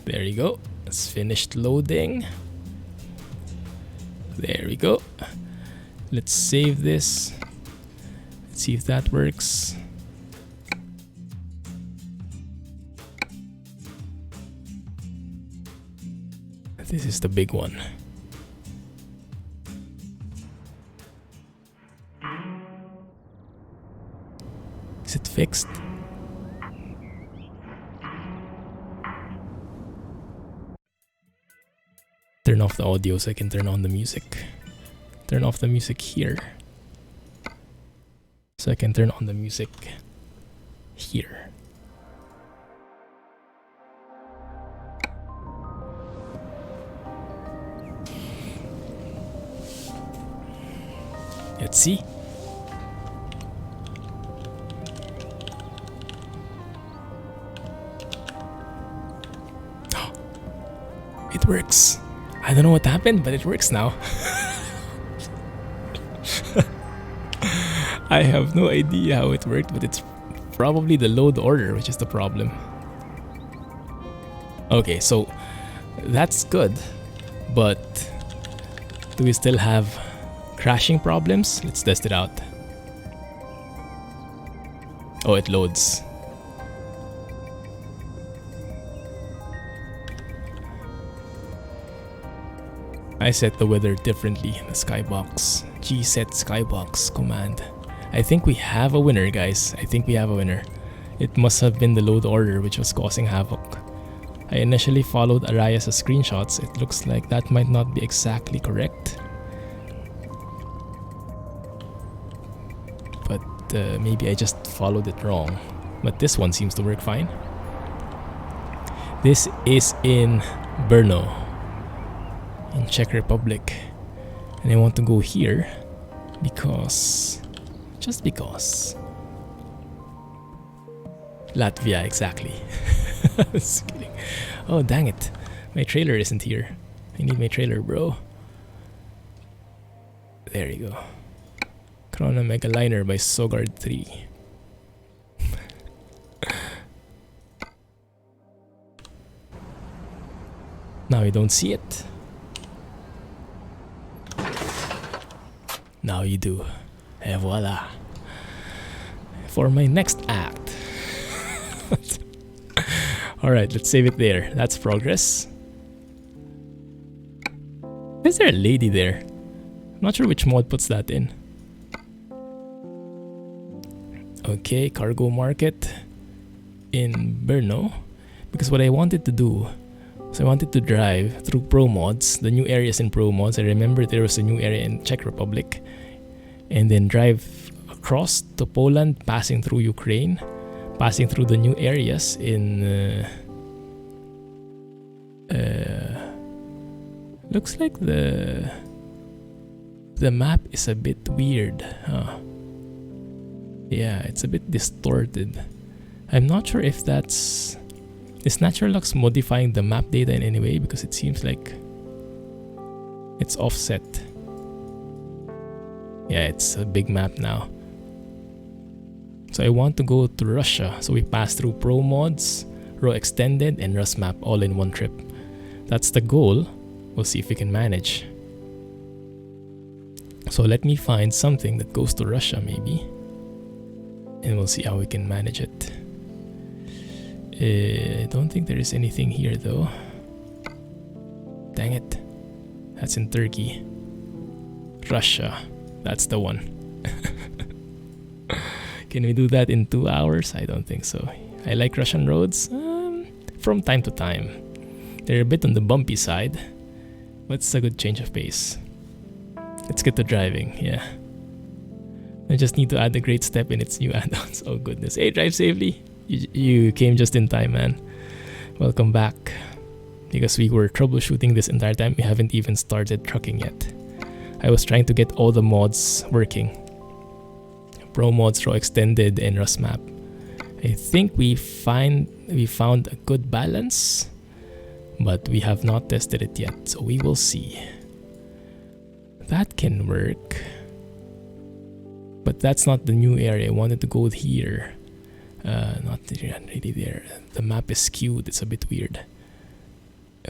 There you go. It's finished loading. There we go. Let's save this. Let's see if that works. This is the big one. Is it fixed? Turn off the audio so I can turn on the music. Turn off the music here. So I can turn on the music here. Let's see. It works. I don't know what happened, but it works now. I have no idea how it worked, but it's probably the load order which is the problem. Okay, so that's good, but do we still have crashing problems? Let's test it out. Oh, it loads. I set the weather differently in the skybox. G-set skybox command. I think we have a winner, guys. I think we have a winner. It must have been the load order which was causing havoc. I initially followed Araya's screenshots. It looks like that might not be exactly correct. But maybe I just followed it wrong. But this one seems to work fine. This is in Brno, in Czech Republic, and I want to go here because, just because. Latvia, exactly. Just kidding. Oh, dang it. My trailer isn't here. I need my trailer, bro. There you go. Chrono Mega Liner by Sogard 3. Now you don't see it. Now you do. Et voila. For my next act. Alright, let's save it there. That's progress. Is there a lady there? I'm not sure which mod puts that in. Okay, cargo market in Brno. Because what I wanted to do, so I wanted to drive through ProMods, the new areas in ProMods. I remember there was a new area in Czech Republic. And then drive across to Poland, passing through Ukraine, passing through the new areas in... looks like the map is a bit weird, huh? Yeah, it's a bit distorted. I'm not sure if that's... Is NaturaLux modifying the map data in any way? Because it seems like it's offset. Yeah, it's a big map now. So I want to go to Russia. So we pass through ProMods, RoExtended, and RusMap all in one trip. That's the goal. We'll see if we can manage. So let me find something that goes to Russia maybe. And we'll see how we can manage it. I don't think there is anything here though. Dang it. That's in Turkey. Russia. That's the one. Can we do that in 2 hours? I don't think so. I like Russian roads from time to time. They're a bit on the bumpy side, but it's a good change of pace. Let's get to driving, yeah. I just need to add a great step in its new add-ons. Oh goodness. Hey, drive safely. You came just in time, man. Welcome back. Because we were troubleshooting this entire time, we haven't even started trucking yet. I was trying to get all the mods working. ProMods, RoExtended, and RusMap. I think we found a good balance, but we have not tested it yet, so we will see. That can work. But that's not the new area. I wanted to go here. Not really there. The map is skewed. It's a bit weird.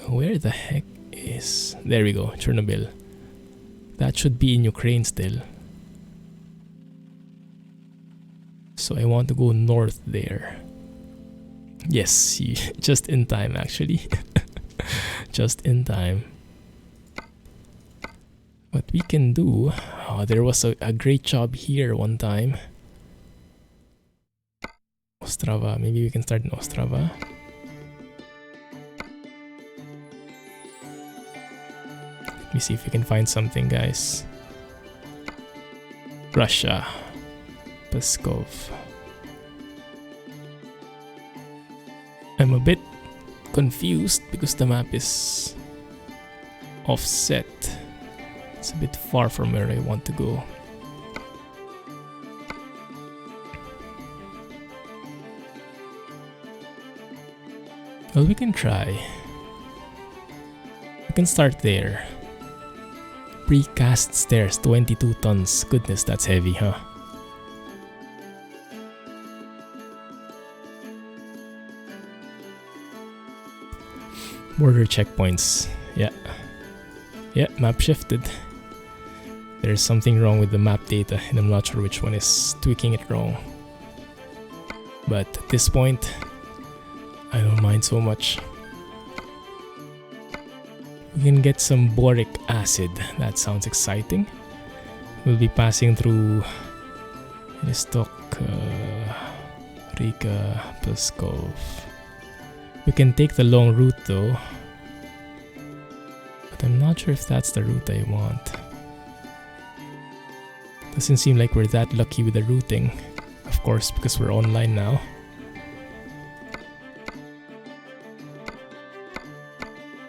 Where the heck is... There we go. Chernobyl. That should be in Ukraine still. So I want to go north there. Yes, just in time actually. Just in time. What we can do... Oh, there was a great job here one time. Ostrava. Maybe we can start in Ostrava. Let me see if we can find something, guys. Russia. Peskov. I'm a bit confused because the map is offset. It's a bit far from where I want to go. Well, we can try. We can start there. Precast stairs, 22 tons. Goodness, that's heavy, huh? Border checkpoints. Yeah. Yeah, map shifted. There's something wrong with the map data, and I'm not sure which one is tweaking it wrong. But at this point, I don't mind so much. We can get some boric acid. That sounds exciting. We'll be passing through Ristok, Riga, Pskov. We can take the long route though. But I'm not sure if that's the route I want. Doesn't seem like we're that lucky with the routing. Of course, because we're online now.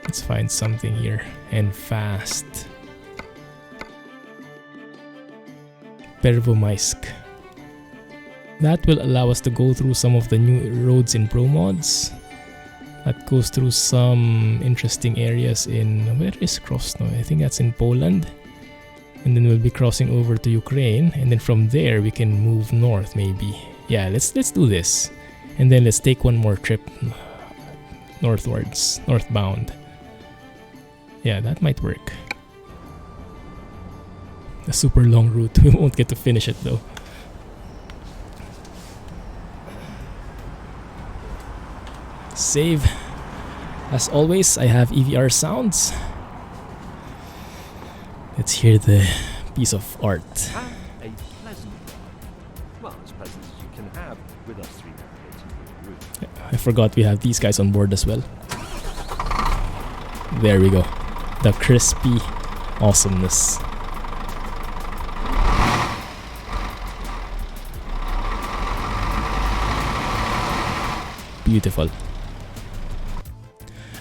Let's find something here, and fast. Pervomaisk. That will allow us to go through some of the new roads in ProMods. That goes through some interesting areas in, where is Krosno? I think that's in Poland. And then we'll be crossing over to Ukraine, and then from there we can move north maybe. Yeah, let's do this. And then let's take one more trip northwards, northbound. Yeah, that might work. A super long route. We won't get to finish it though. Save. As always, I have EVR sounds. Let's hear the piece of art. Have a pleasant ride. Well, as pleasant as you can have with us three navigating the route. I forgot we have these guys on board as well. There we go. The crispy awesomeness. Beautiful.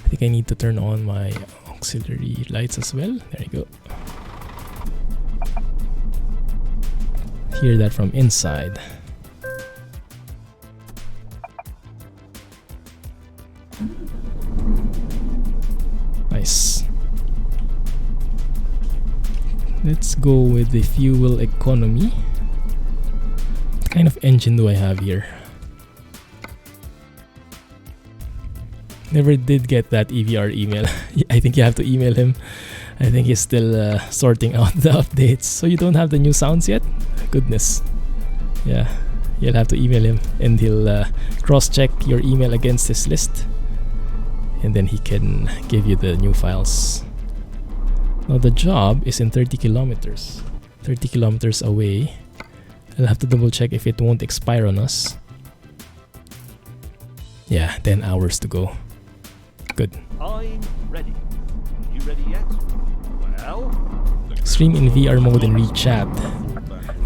I think I need to turn on my auxiliary lights as well. There you go. Hear that from inside. Nice. Let's go with the fuel economy. What kind of engine do I have here? Never did get that EVR email. I think you have to email him. I think he's still sorting out the updates. So you don't have the new sounds yet? Goodness. Yeah, you'll have to email him and he'll cross-check your email against his list. And then he can give you the new files. Now the job is in 30 kilometers. 30 kilometers away. I'll have to double check if it won't expire on us. Yeah, 10 hours to go. Good. I'm ready. You ready yet? Well, Stream in VR mode and read chat.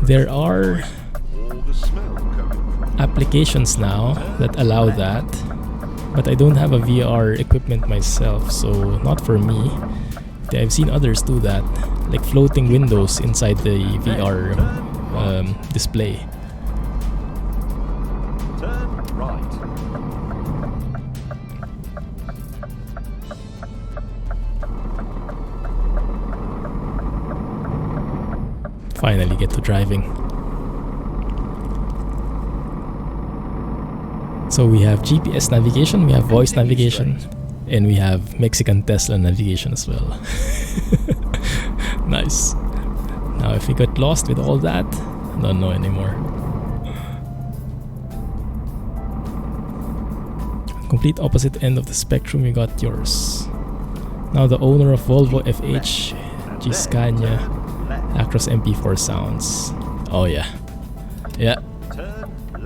There are applications now that allow that, but I don't have a VR equipment myself, so not for me. I've seen others do that, like floating windows inside the VR display. turn right. Finally get to driving. So we have GPS navigation, we have voice navigation, and we have Mexican Tesla navigation as well. Nice. Now if we got lost with all that, I don't know anymore. Complete opposite end of the spectrum, you got yours. Now the owner of Volvo FH, G Scania, Actros MP4 sounds. Oh yeah. Yeah.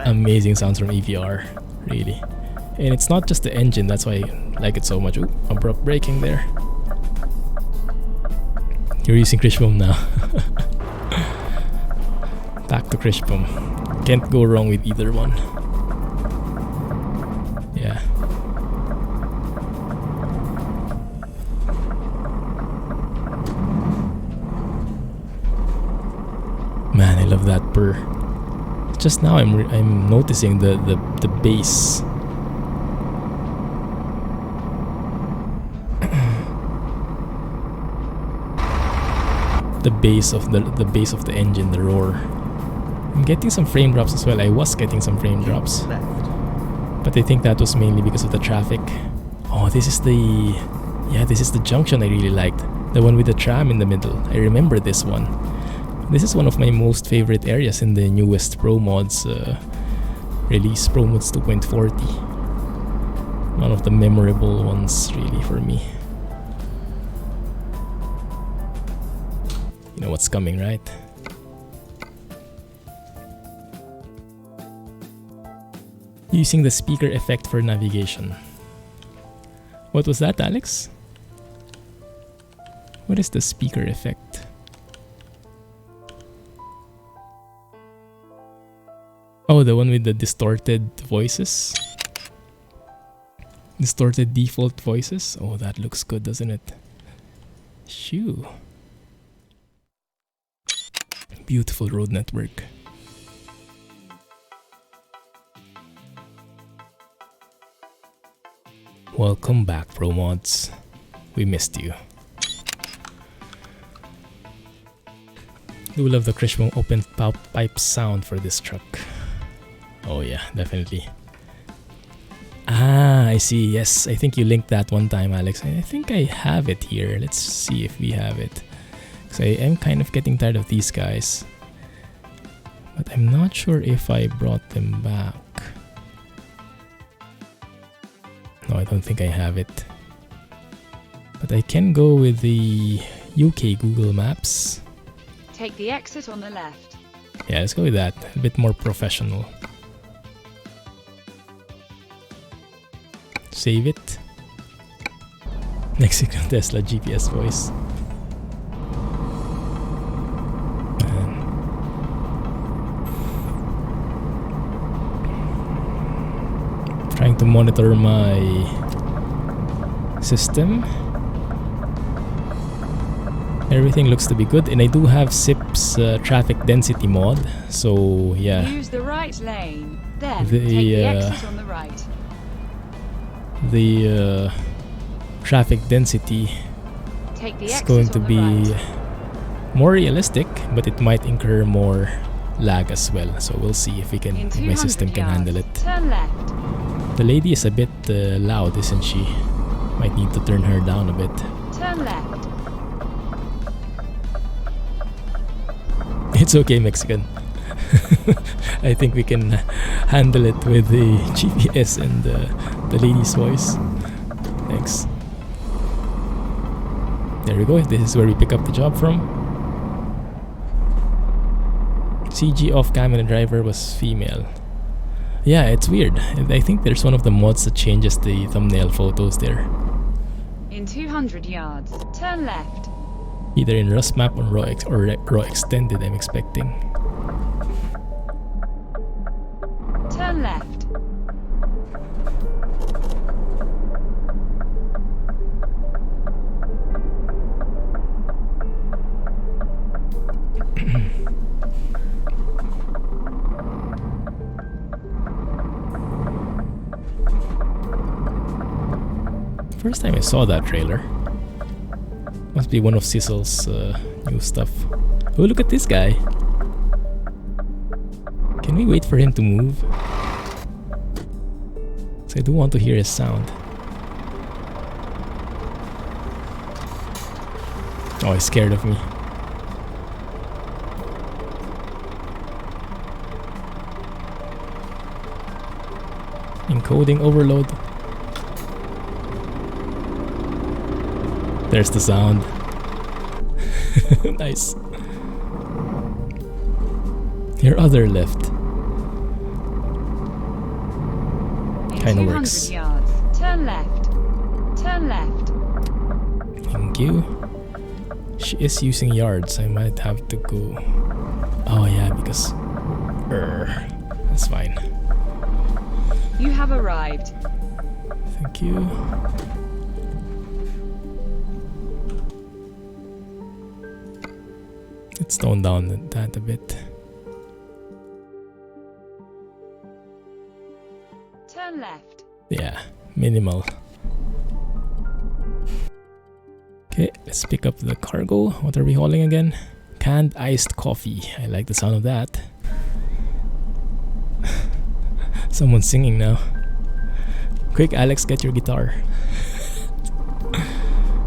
Amazing sounds from EVR. Really. And it's not just the engine, that's why I like it so much. Ooh, abrupt braking there. You're using Krishbom now. Back to Krishbom. Can't go wrong with either one. Yeah. Man, I love that purr. Just now I'm noticing the bass. The bass of the engine, the roar. I'm getting some frame drops as well. I was getting some frame drops, but I think that was mainly because of the traffic. Oh, this is the junction I really liked. The one with the tram in the middle. I remember this one. This is one of my most favorite areas in the newest ProMods release, ProMods 2.40. One of the memorable ones really for me. You know what's coming, right? Using the speaker effect for navigation. What was that, Alex? What is the speaker effect? Oh, the one with the distorted voices? Distorted default voices? Oh, that looks good, doesn't it? Shoo. Beautiful road network. Welcome back, ProMods. We missed you. Do love the crisp open pipe sound for this truck. Oh yeah, definitely. Ah, I see. Yes, I think you linked that one time, Alex. I think I have it here. Let's see if we have it. Because I am kind of getting tired of these guys. But I'm not sure if I brought them back. No, I don't think I have it. But I can go with the UK Google Maps. Take the exit on the left. Yeah, let's go with that. A bit more professional. Save it. Mexican Tesla GPS voice. Trying to monitor my system. Everything looks to be good, and I do have SIP's traffic density mod, so yeah. Use the right lane, then take the exit on the right. The traffic density is going to be more realistic, but it might incur more lag as well. So we'll see if we can, if my system can handle it. Turn left. The lady is a bit loud, isn't she? Might need to turn her down a bit. Turn left. It's okay, Mexican. I think we can handle it with the GPS and the lady's voice. Thanks. There we go. This is where we pick up the job from. CG off cam and the driver was female. Yeah, it's weird. I think there's one of the mods that changes the thumbnail photos there. In 200 yards, turn left. Either in RusMap or RoExtended, I'm expecting. Turn left. First time I saw that trailer. Must be one of Sizzle's new stuff. Oh, look at this guy. Can we wait for him to move? So I do want to hear his sound. Oh, he's scared of me. Encoding overload. There's the sound. Nice. Your other left. Kinda works. Yards. Turn left. Turn left. Thank you. She is using yards. I might have to go. Oh yeah, because that's fine. You have arrived. Thank you. Let's tone down that a bit. Turn left. Yeah, minimal. Okay, let's pick up the cargo. What are we hauling again? Canned iced coffee. I like the sound of that. Someone's singing now. Quick, Alex, get your guitar.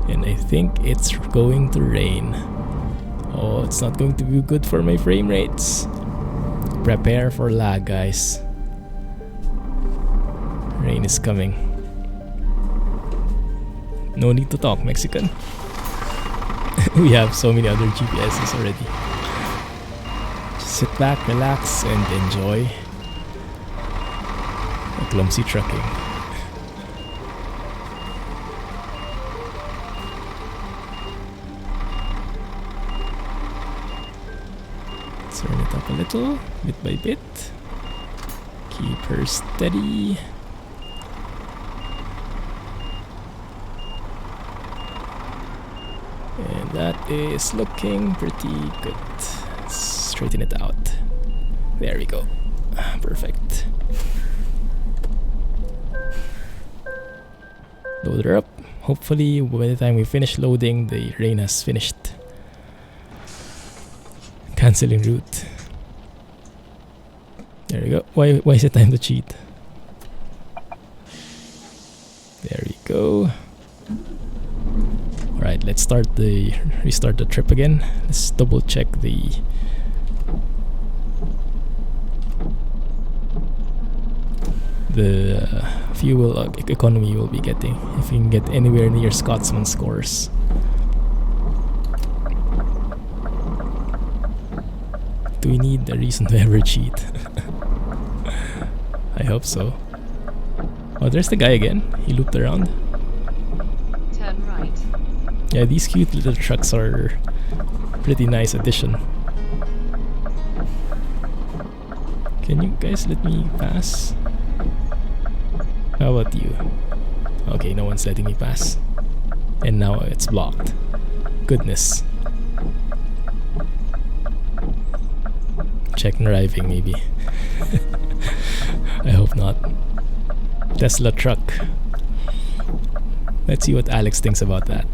And I think it's going to rain. Oh, it's not going to be good for my frame rates. Prepare for lag, guys. Rain is coming. No need to talk, Mexican. We have so many other GPSs already. Just sit back, relax, and enjoy the Clumsy trucking. Turn it up a little, bit by bit. Keep her steady. And that is looking pretty good. Let's straighten it out. There we go. Perfect. load her up. Hopefully, by the time we finish loading, the rain has finished. Canceling route. There we go. Why is it time to cheat? There we go. Alright, let's restart the trip again. Let's double check the fuel economy we'll be getting, if we can get anywhere near Scotsman scores. Do we need a reason to ever cheat? I hope so. Oh, there's the guy again. He looped around. Turn right. Yeah, these cute little trucks are pretty nice addition. Can you guys let me pass? How about you? Okay, no one's letting me pass. And now it's blocked. Goodness. Check driving maybe. I hope not. Tesla truck. Let's see what Alex thinks about that.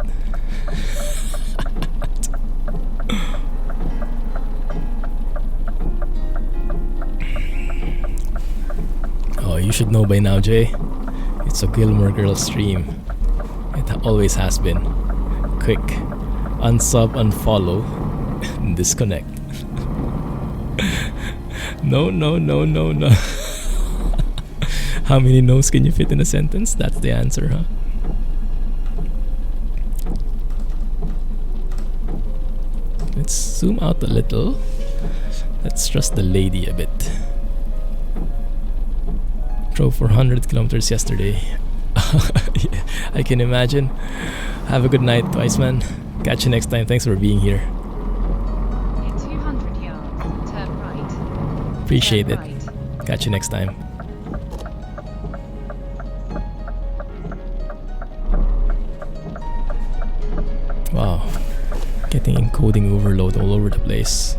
Oh, you should know by now, Jay. It's a Gilmore Girls stream. It always has been. Quick. Unsub, unfollow, disconnect. No. How many no's can you fit in a sentence? That's the answer, huh? Let's zoom out a little. Let's trust the lady a bit. Drove 400 kilometers yesterday. Yeah, I can imagine. Have a good night, Weissman. Catch you next time. Thanks for being here. In 200 yards, turn right. Appreciate Turn it. right. Catch you next time. Wow. Getting encoding overload all over the place.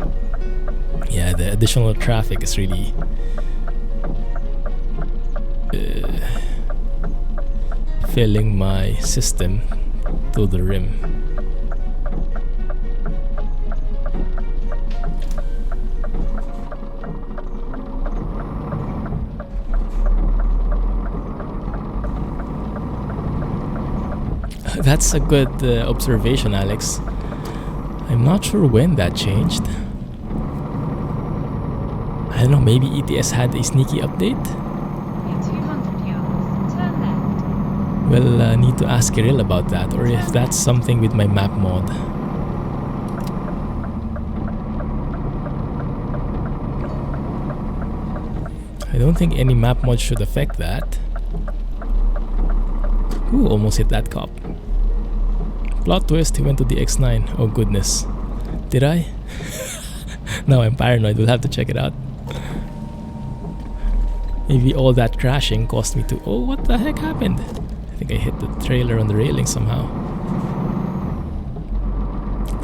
Yeah, the additional traffic is really filling my system to the rim. That's a good observation, Alex. I'm not sure when that changed. I don't know, maybe ETS had a sneaky update? In 200 yards, turn left. Well, need to ask Kirill about that, or if that's something with my map mod. I don't think any map mod should affect that. Ooh, almost hit that cop. Plot twist, he went to the X9. Oh goodness. Did I? Now I'm paranoid, we'll have to check it out. Maybe all that crashing caused me to... Oh, what the heck happened? I think I hit the trailer on the railing somehow.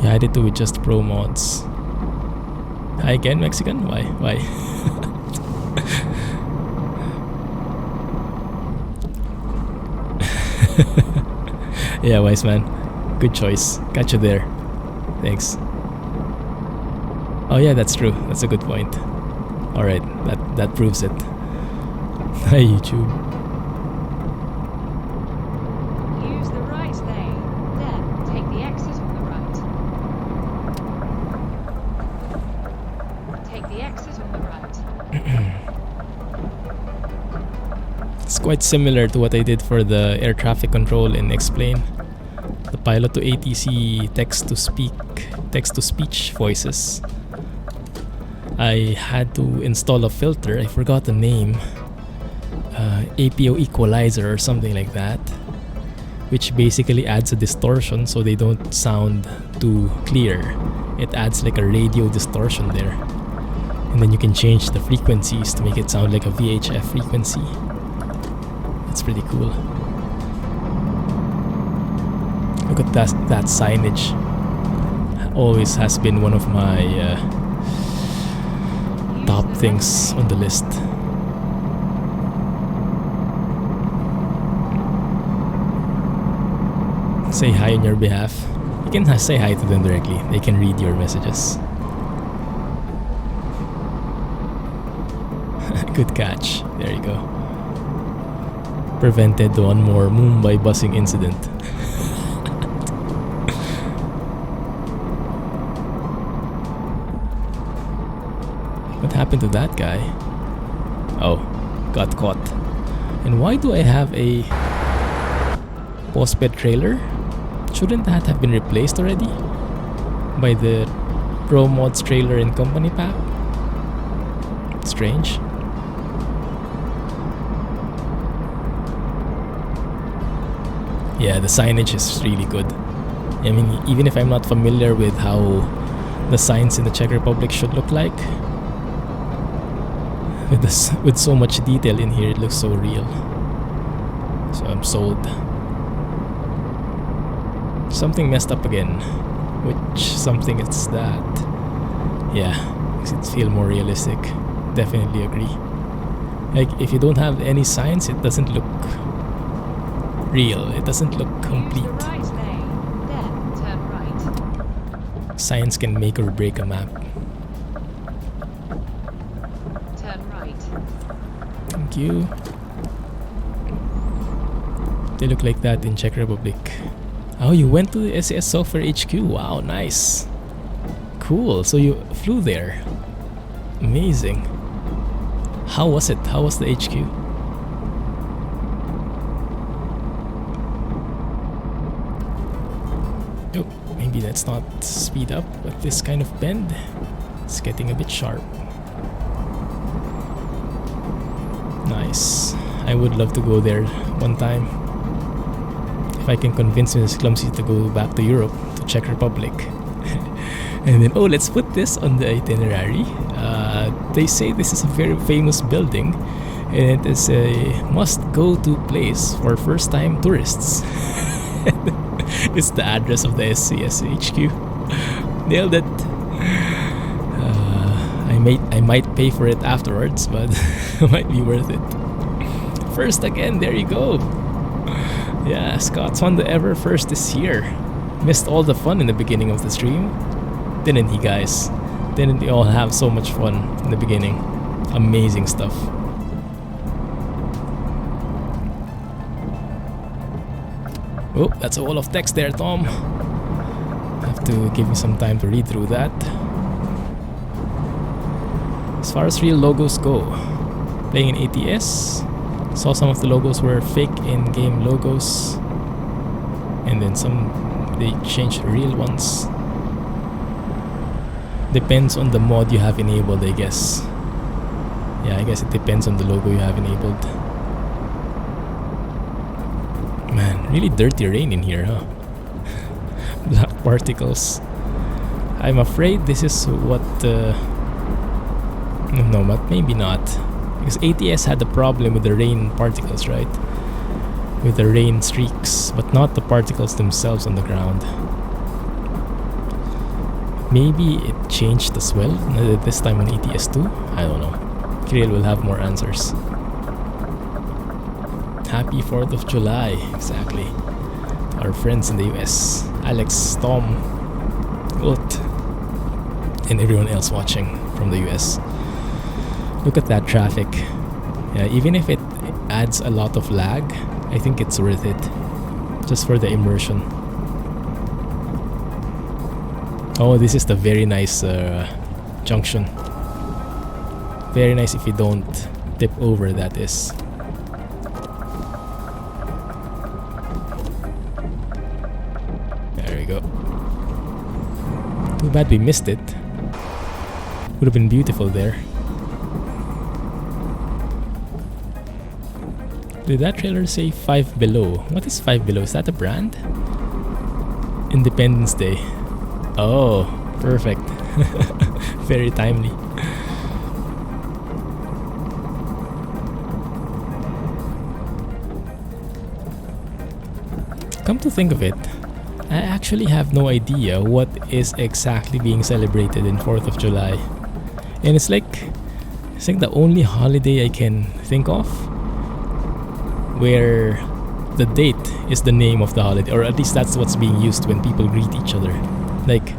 Yeah, I did too with just ProMods. Hi again, Mexican? Why? Yeah, wise man. Good choice. Catch you there. Thanks. Oh yeah, that's true. That's a good point. Alright, that proves it. Hi YouTube. Use the right lane. Then take the exit on the right. Take the exit on the right. It's quite similar to what I did for the air traffic control in Explain. The pilot to ATC text-to-speech voices. I had to install a filter, I forgot the name. APO equalizer or something like that, which basically adds a distortion so they don't sound too clear. It adds like a radio distortion there, and then you can change the frequencies to make it sound like a VHF frequency. It's pretty cool. Look at that signage. Always has been one of my top things on the list. say hi on your behalf. You can say hi to them directly. They can read your messages. Good catch. There you go. Prevented one more Mumbai busing incident. What happened to that guy? Oh, got caught. And why do I have a postbed trailer? Shouldn't that have been replaced already by the ProMods trailer and company pack? Strange. Yeah, the signage is really good. I mean, even if I'm not familiar with how the signs in the Czech Republic should look like, with so much detail in here, it looks so real. So I'm sold. Something messed up again. Which something is that? Yeah, makes it feel more realistic. Definitely agree. Like, if you don't have any signs, it doesn't look real. It doesn't look complete. Use the right lane, then turn right. Signs can make or break a map. Turn right. Thank you. They look like that in Czech Republic. Oh, you went to the SAS Software HQ. Wow, nice. Cool. So you flew there. Amazing. How was it? How was the HQ? Oh, maybe let's not speed up at this kind of bend. It's getting a bit sharp. Nice. I would love to go there one time. If I can convince Mrs. Clumsy to go back to Europe, to Czech Republic. And then, oh, let's put this on the itinerary. They say this is a very famous building, and it is a must-go-to place for first-time tourists. It's the address of the SCS HQ. Nailed it. I might pay for it afterwards, but it might be worth it. First again, there you go. Yeah, Scott's on the ever first this year. Missed all the fun in the beginning of the stream. Didn't he, guys? Didn't we all have so much fun in the beginning? Amazing stuff. Oh, that's a wall of text there, Tom. Have to give me some time to read through that. As far as real logos go, playing in ATS, saw some of the logos were fake in-game logos, and then some they changed real ones. Depends on the mod you have enabled, I guess. Yeah, I guess it depends on the logo you have enabled. Man, really dirty rain in here, huh? Black particles. I'm afraid this is what... no, but maybe not. Because ATS had the problem with the rain particles, right? With the rain streaks, but not the particles themselves on the ground. Maybe it changed as well this time on ETS2? I don't know. Kirill will have more answers. Happy 4th of July, exactly. To our friends in the US. Alex, Tom, Ut, and everyone else watching from the US. Look at that traffic. Yeah, even if it adds a lot of lag, I think it's worth it. Just for the immersion. Oh, this is the very nice junction. Very nice if you don't tip over, that is. There we go. Too bad we missed it. Would have been beautiful there. Did that trailer say 5 Below? What is 5 Below? Is that a brand? Independence Day. Oh, perfect. Very timely. Come to think of it, I actually have no idea what is exactly being celebrated in 4th of July. And it's like the only holiday I can think of where the date is the name of the holiday, or at least that's what's being used when people greet each other. Like,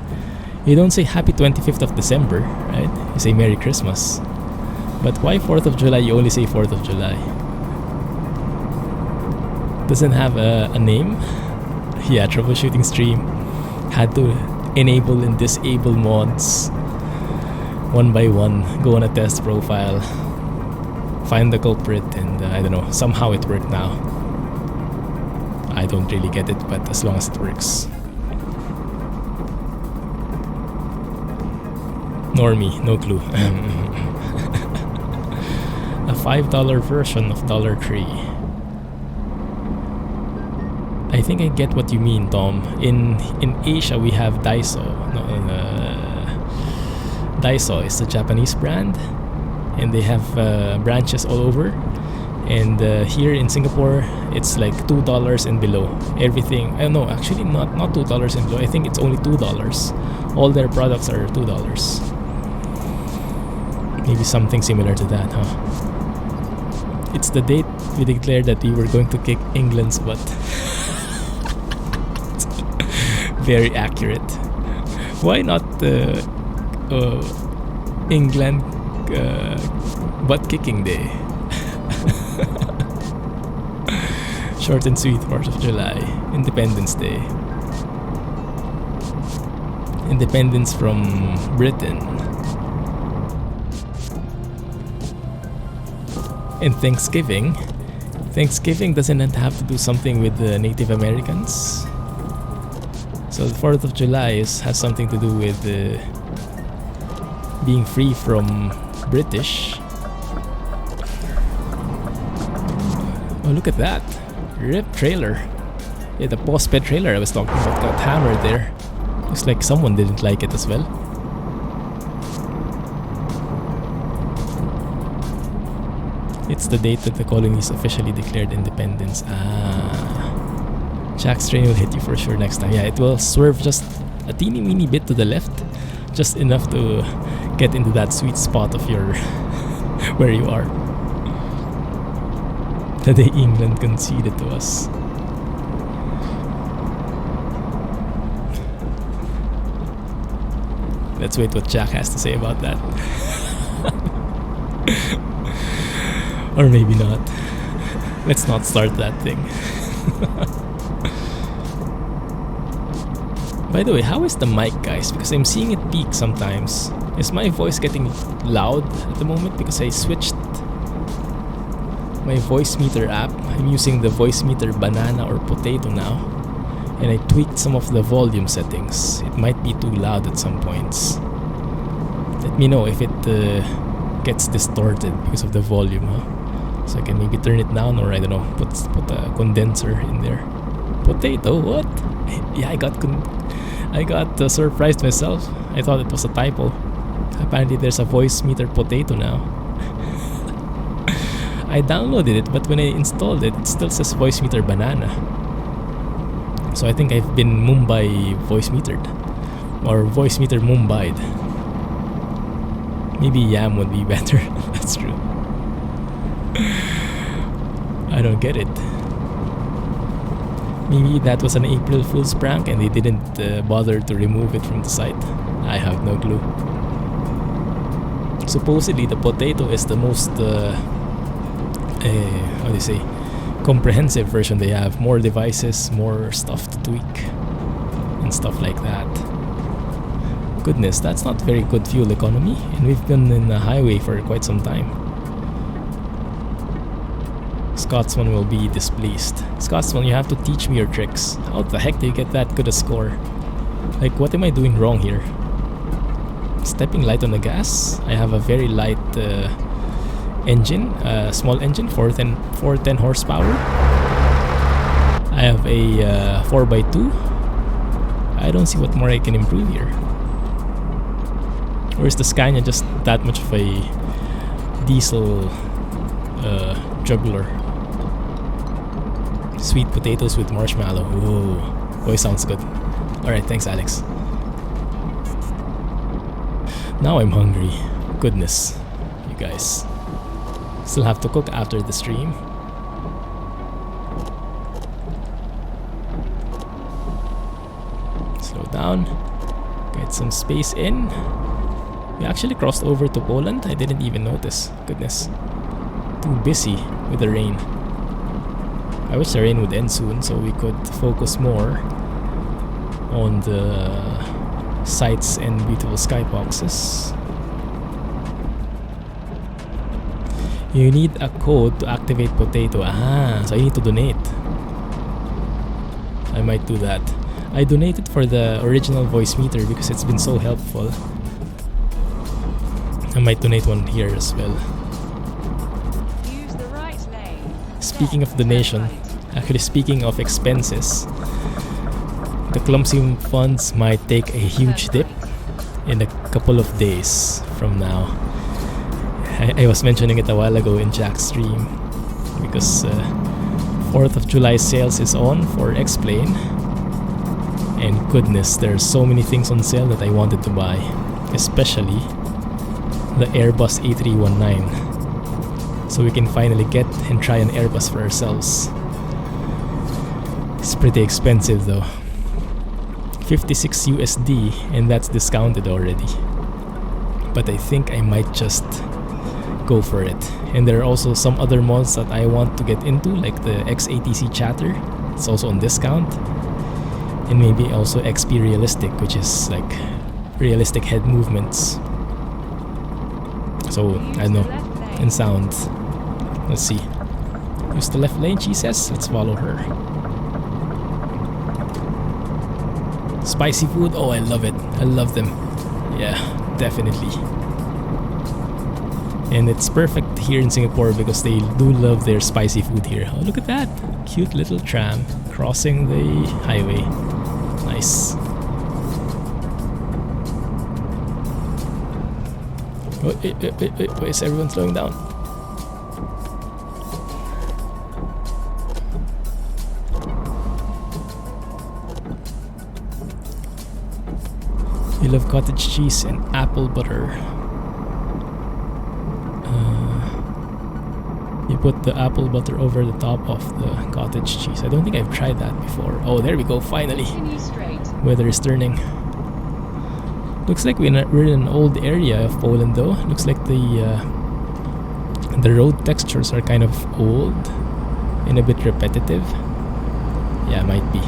you don't say Happy 25th of December, right? You say Merry Christmas. But why 4th of July? You only say 4th of July. Doesn't have a name. Yeah, troubleshooting stream had to enable and disable mods one by one, go on a test profile, find the culprit, and I don't know, somehow it worked now. I don't really get it, but as long as it works. Nor me, no clue. A $5 version of Dollar Tree. I think I get what you mean, Tom. In Asia, we have Daiso. Daiso is the Japanese brand, and they have branches all over. And here in Singapore, it's like $2 and below. Everything. No, actually not $2 and below. I think it's only $2. All their products are $2. Maybe something similar to that, huh? It's the date we declared that we were going to kick England's butt. Very accurate. Why not England butt kicking day? Short and sweet, 4th of July, Independence Day. Independence from Britain. And Thanksgiving. Thanksgiving doesn't have to do something with the Native Americans. So the 4th of July has something to do with being free from British. Oh, look at that. Rip trailer. Yeah, the postbed trailer I was talking about got hammered there. Looks like someone didn't like it as well. It's the date that the colonies officially declared independence. Jack's train will hit you for sure next time. Yeah, it will swerve just a teeny weeny bit to the left, just enough to get into that sweet spot of your where you are. The day England conceded to us. Let's wait what Jack has to say about that. Or maybe not. Let's not start that thing. By the way, how is the mic, guys? Because I'm seeing it peak sometimes. Is my voice getting loud at the moment? Because I switched my voice meter app. I'm using the voice meter banana or potato now. And I tweaked some of the volume settings. It might be too loud at some points. Let me know if it gets distorted because of the volume, huh? So I can maybe turn it down, or I don't know, put a condenser in there. Potato? What? Yeah, I got surprised myself. I thought it was a typo. Apparently there's a voice meter potato now. I downloaded it, but when I installed it, it still says voice meter banana. So I think I've been Mumbai voice metered, or voice meter Mumbai'd. Maybe Yam would be better. That's true. I don't get it. Maybe that was an April Fool's prank and they didn't bother to remove it from the site. I have no clue. Supposedly the potato is the most how do you say, comprehensive version they have. More devices, more stuff to tweak and stuff like that. Goodness, that's not very good fuel economy, and we've been in a highway for quite some time. Scotsman will be displeased. Scotsman, you have to teach me your tricks. How the heck do you get that good a score? Like, what am I doing wrong here? Stepping light on the gas. I have a very light engine, small engine, 410 horsepower. I have a 4x2. I don't see what more I can improve here. Or is the Scania just that much of a diesel juggler? Sweet potatoes with marshmallow. Whoa, boy, sounds good. Alright, thanks, Alex. Now I'm hungry. Goodness, you guys. Still have to cook after the stream. down. Get some space in. We actually crossed over to Poland. I didn't even notice. Goodness. Too busy with the rain. I wish the rain would end soon so we could focus more on the sights and beautiful skyboxes. You need a code to activate Potato. Ah, so I need to donate. I might do that. I donated for the original voice meter because it's been so helpful. I might donate one here as well. Use the right lane. Speaking of donation, actually speaking of expenses, the Clumsy funds might take a huge dip in a couple of days from now. I was mentioning it a while ago in Jack's stream because 4th of July sales is on for X-Plane, and goodness, there's so many things on sale that I wanted to buy, especially the Airbus A319, so we can finally get and try an Airbus for ourselves. It's pretty expensive though, 56 USD, and that's discounted already, but I think I might just go for it. And there are also some other mods that I want to get into, like the XATC Chatter, it's also on discount, and maybe also XP Realistic, which is like realistic head movements. So I don't know, and sound. Let's see. Use the left lane, she says. Let's follow her. Spicy food, oh I love it. I love them. Yeah, definitely. And it's perfect here in Singapore because they do love their spicy food here. Oh, look at that! Cute little tram crossing the highway. Nice. Why is everyone slowing down? You love cottage cheese and apple butter. You put the apple butter over the top of the cottage cheese. I don't think I've tried that before. Oh, there we go, finally. Continue straight. Weather is turning. Looks like we're in an old area of Poland though. Looks like the road textures are kind of old and a bit repetitive. Yeah, might be.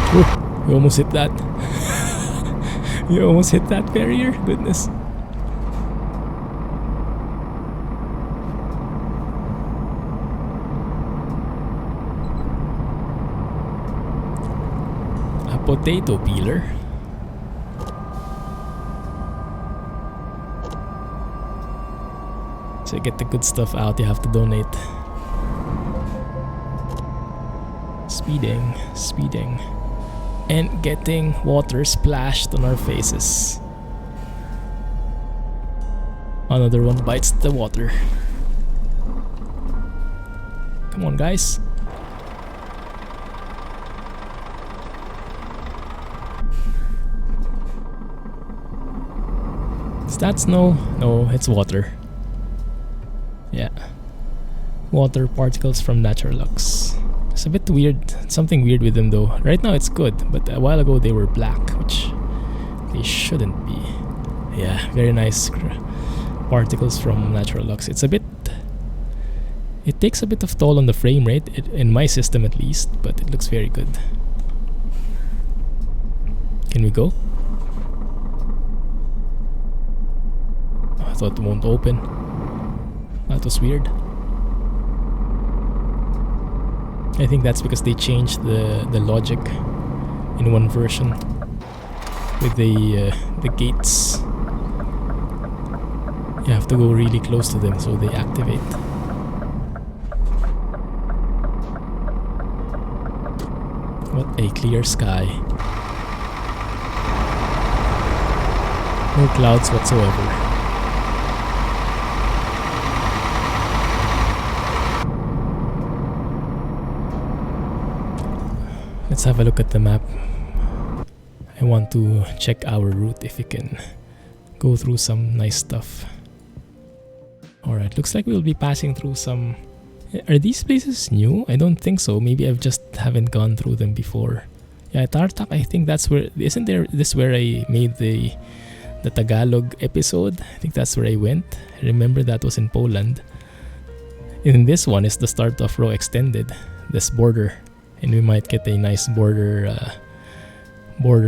Oh, you almost hit that. You almost hit that barrier. Goodness. A potato peeler. To get the good stuff out, you have to donate. Speeding, speeding. And getting water splashed on our faces. Another one bites the water. Come on, guys. Is that snow? No, it's water. Yeah. Water particles from NaturaLux. It's a bit weird, something weird with them though. Right now it's good, but a while ago they were black, which they shouldn't be. Yeah, very nice particles from NaturaLux. It's a bit... It takes a bit of toll on the frame rate, in my system at least, but it looks very good. Can we go? Oh, I thought it won't open. That was weird. I think that's because they changed the logic in one version with the gates. You have to go really close to them so they activate. What a clear sky. No clouds whatsoever. Let's have a look at the map. I want to check our route if we can go through some nice stuff. Alright, looks like we'll be passing through some... Are these places new? I don't think so. Maybe I've just haven't gone through them before. Yeah, Tartak, I think that's where... Isn't there this where I made the Tagalog episode? I think that's where I went. I remember that was in Poland. And this one is the start of RoExtended, this border. And we might get a nice border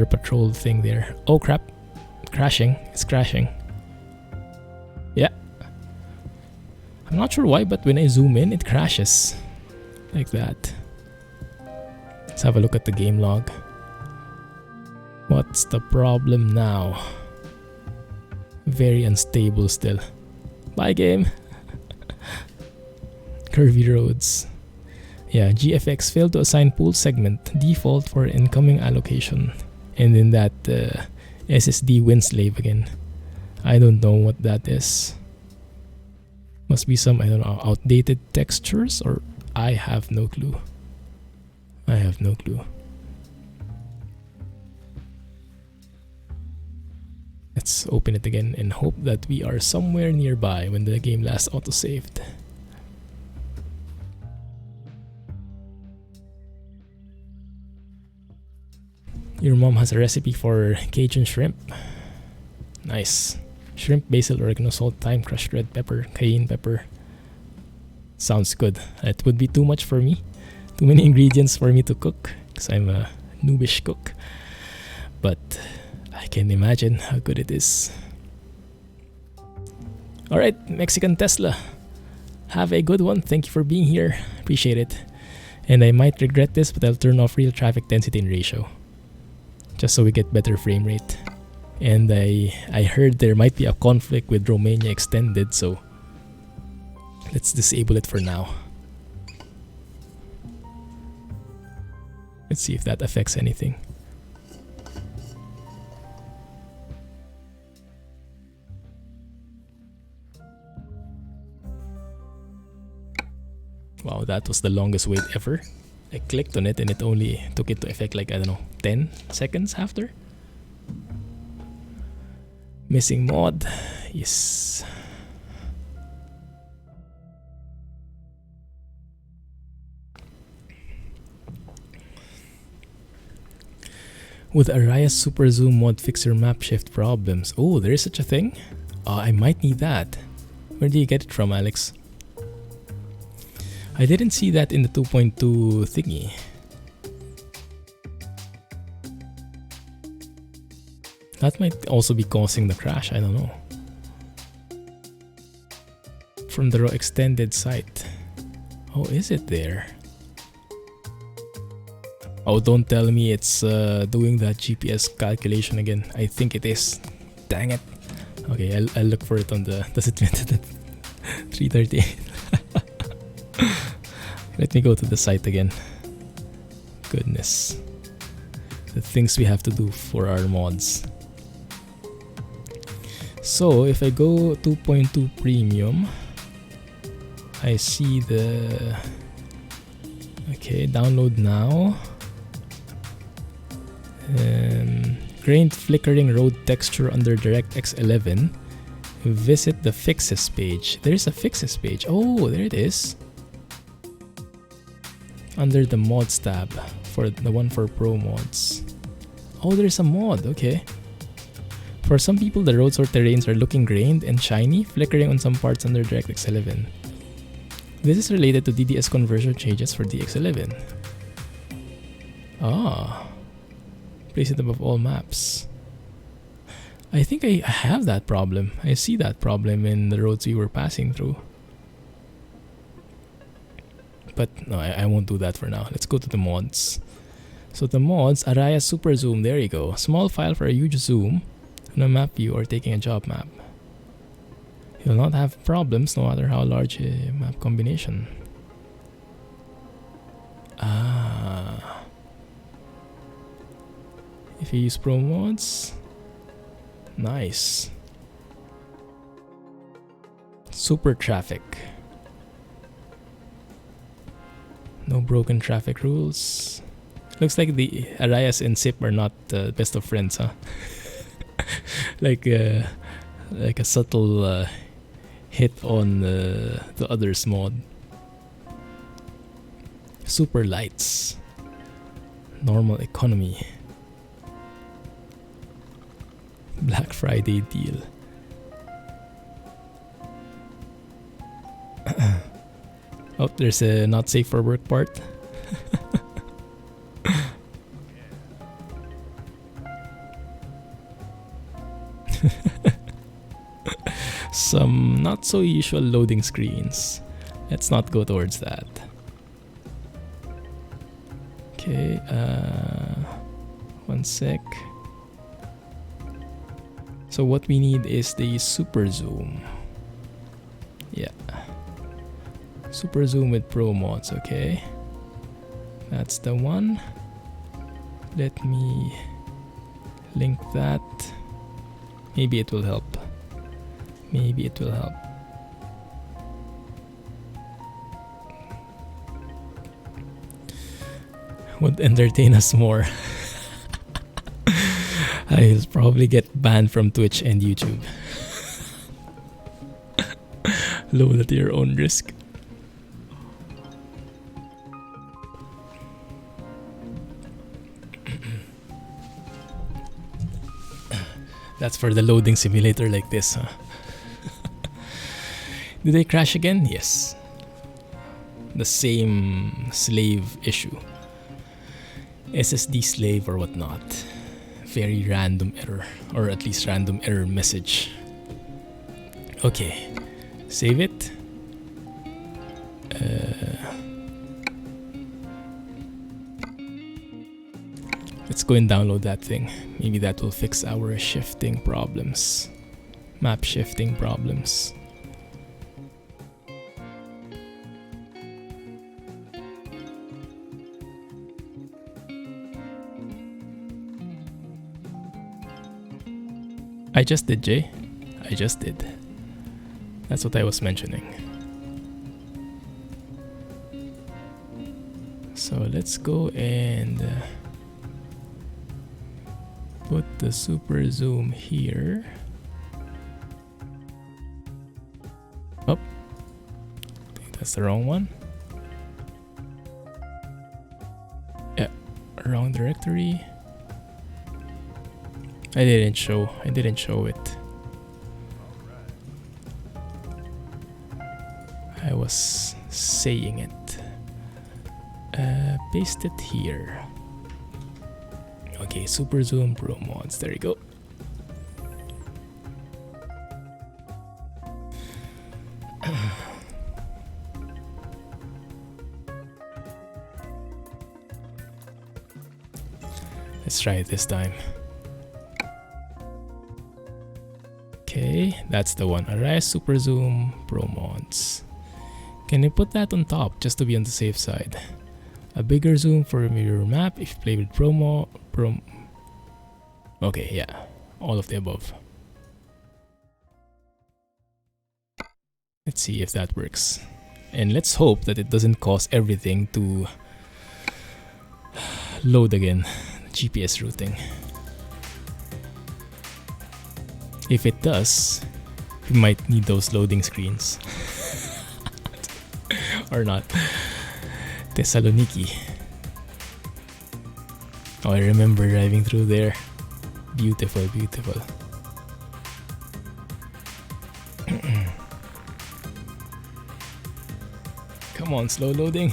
patrol thing there. Oh crap. Crashing. It's crashing. Yeah. I'm not sure why, but when I zoom in, it crashes. Like that. Let's have a look at the game log. What's the problem now? Very unstable still. Bye game. Curvy roads. Yeah, GFX failed to assign pool segment default for incoming allocation. And then that SSD WinSlave again. I don't know what that is. Must be some, I don't know, outdated textures, or I have no clue. I have no clue. Let's open it again and hope that we are somewhere nearby when the game last autosaved. Your mom has a recipe for Cajun shrimp. Nice. Shrimp, basil, oregano, salt, thyme, crushed red pepper, cayenne pepper. Sounds good. It would be too much for me. Too many ingredients for me to cook, because I'm a noobish cook. But I can imagine how good it is. Alright, Mexican Tesla. Have a good one. Thank you for being here. Appreciate it. And I might regret this, but I'll turn off real traffic density and ratio, just so we get better frame rate. And I heard there might be a conflict with Romania Extended, so let's disable it for now. Let's see if that affects anything. Wow, that was the longest wait ever. I clicked on it and it only took it to effect like, I don't know, 10 seconds after. Missing mod. Yes. With Arias Super Zoom mod fix your map shift problems. Oh, there is such a thing? I might need that. Where do you get it from, Alex? I didn't see that in the 2.2 thingy. That might also be causing the crash, I don't know. From the RoExtended site. Oh, is it there? Oh, don't tell me it's doing that GPS calculation again. I think it is. Dang it. Okay, I'll look for it on the... Does it mean that 338? Let me go to the site again. Goodness. The things we have to do for our mods. So if I go 2.2 premium, I see the... Okay, download now. Grained flickering road texture under DirectX 11. Visit the fixes page. There's a fixes page. Oh, there it is. Under the mods tab, for the one for ProMods. Oh, there's a mod. Okay. For some people, the roads or terrains are looking grained and shiny, flickering on some parts under DirectX 11. This is related to DDS conversion changes for DX11. Ah. Place it above all maps. I think I have that problem. I see that problem in the roads we were passing through. But no, I won't do that for now. Let's go to the mods. So the mods, Araya Super Zoom, there you go. Small file for a huge zoom on a map view or taking a job map. You'll not have problems no matter how large a map combination. Ah. If you use ProMods, nice. Super traffic. No broken traffic rules. Looks like the Arias and Sip are not best of friends, huh? like a subtle hit on the others mod. Super lights. Normal economy. Black Friday deal. Oh, there's a not safe for work part. Some not so usual loading screens. Let's not go towards that. Okay, one sec. So what we need is the super zoom. Yeah. Super zoom with ProMods, okay. That's the one. Let me link that. Maybe it will help. Maybe it will help. Would entertain us more. I'll probably get banned from Twitch and YouTube. Load at your own risk. That's for the loading simulator like this, huh? Did they crash again? Yes. The same slave issue. SSD slave or whatnot. Very random error, or at least random error message. Okay, save it. Let's go and download that thing. Maybe that will fix our shifting problems. Map shifting problems. I just did, Jay. I just did. That's what I was mentioning. So let's go and put the super zoom here. Oh, I think that's the wrong one. Yeah, wrong directory. I didn't show it. I was saying it. Paste it here. Okay, super zoom ProMods. There you go. Let's try it this time. Okay, that's the one. Alright, super zoom ProMods. Can you put that on top just to be on the safe side? A bigger zoom for a mirror map if you play with Okay, yeah, all of the above. Let's see if that works. And let's hope that it doesn't cause everything to load again. GPS routing. If it does, we might need those loading screens. Or not. Thessaloniki. Oh, I remember driving through there. Beautiful, beautiful. Come on, slow loading.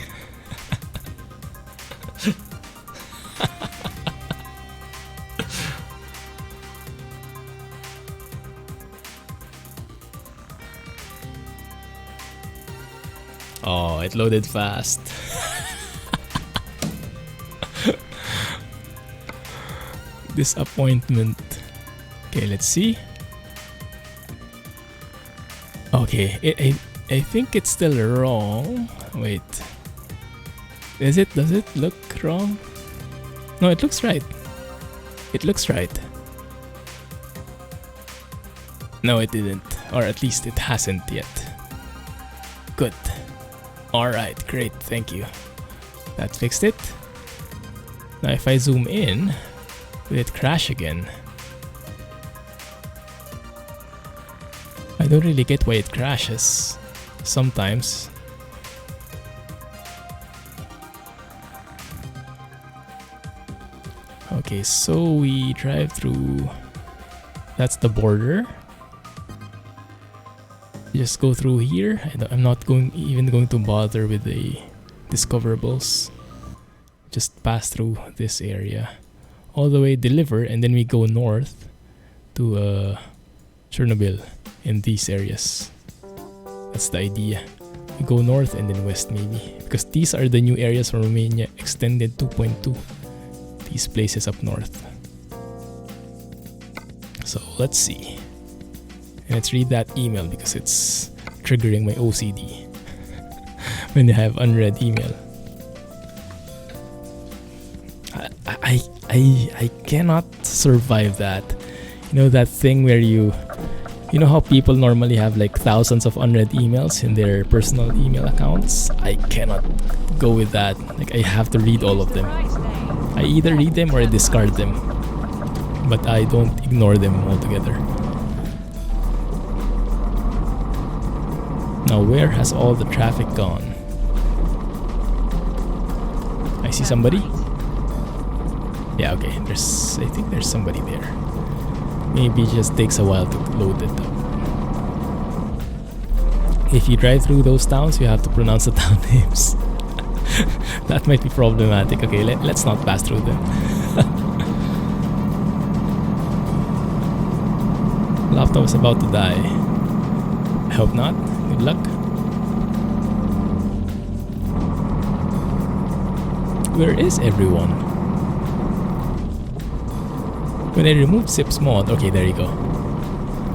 Oh, it loaded fast. Disappointment. Okay, let's see. Okay, I think it's still wrong. Wait. Does it look wrong? No, it looks right. It looks right. No, it didn't. Or at least it hasn't yet. Good. Alright, great, thank you. That fixed it. Now if I zoom in, will it crash again? I I don't really get why it crashes sometimes. Okay, so we drive through. That's the border. Just go through here. I'm not even going to bother with the discoverables. Just pass through this area, all the way deliver, and then we go north to Chernobyl in these areas. That's the idea. We go north and then west maybe, because these are the new areas for Romania Extended 2.2. These places up north. So let's see. And let's read that email because it's triggering my OCD when you have unread email. I cannot survive that. You know that thing where you know how people normally have like thousands of unread emails in their personal email accounts? I cannot go with that. Like I have to read all of them. I either read them or I discard them. But I don't ignore them altogether. Now where has all the traffic gone? I see somebody. Yeah, okay. I think there's somebody there. Maybe it just takes a while to load it up. If you drive through those towns, you have to pronounce the town names. That might be problematic. Okay, let's not pass through them. Laptop is about to die. I hope not. Good luck. Where is everyone? When I remove Zips mod, okay, there you go.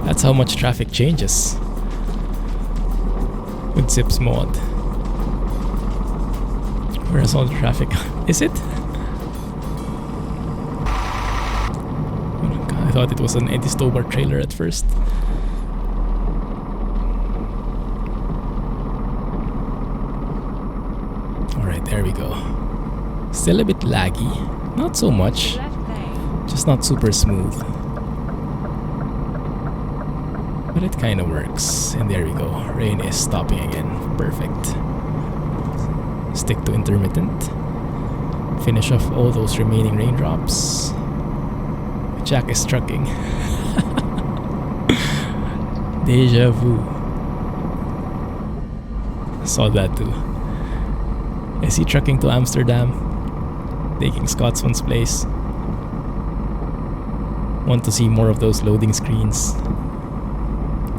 That's how much traffic changes with Zips mod. Where's all the traffic? Is it? Oh my god, I thought it was an Eddie Stobart trailer at first. Alright, there we go. Still a bit laggy. Not so much. Just not super smooth. But it kind of works. And there we go. Rain is stopping again. Perfect. Stick to intermittent. Finish off all those remaining raindrops. Jack is trucking. Deja vu. Saw that too. Is he trucking to Amsterdam? Taking Scotsman's place? Want to see more of those loading screens?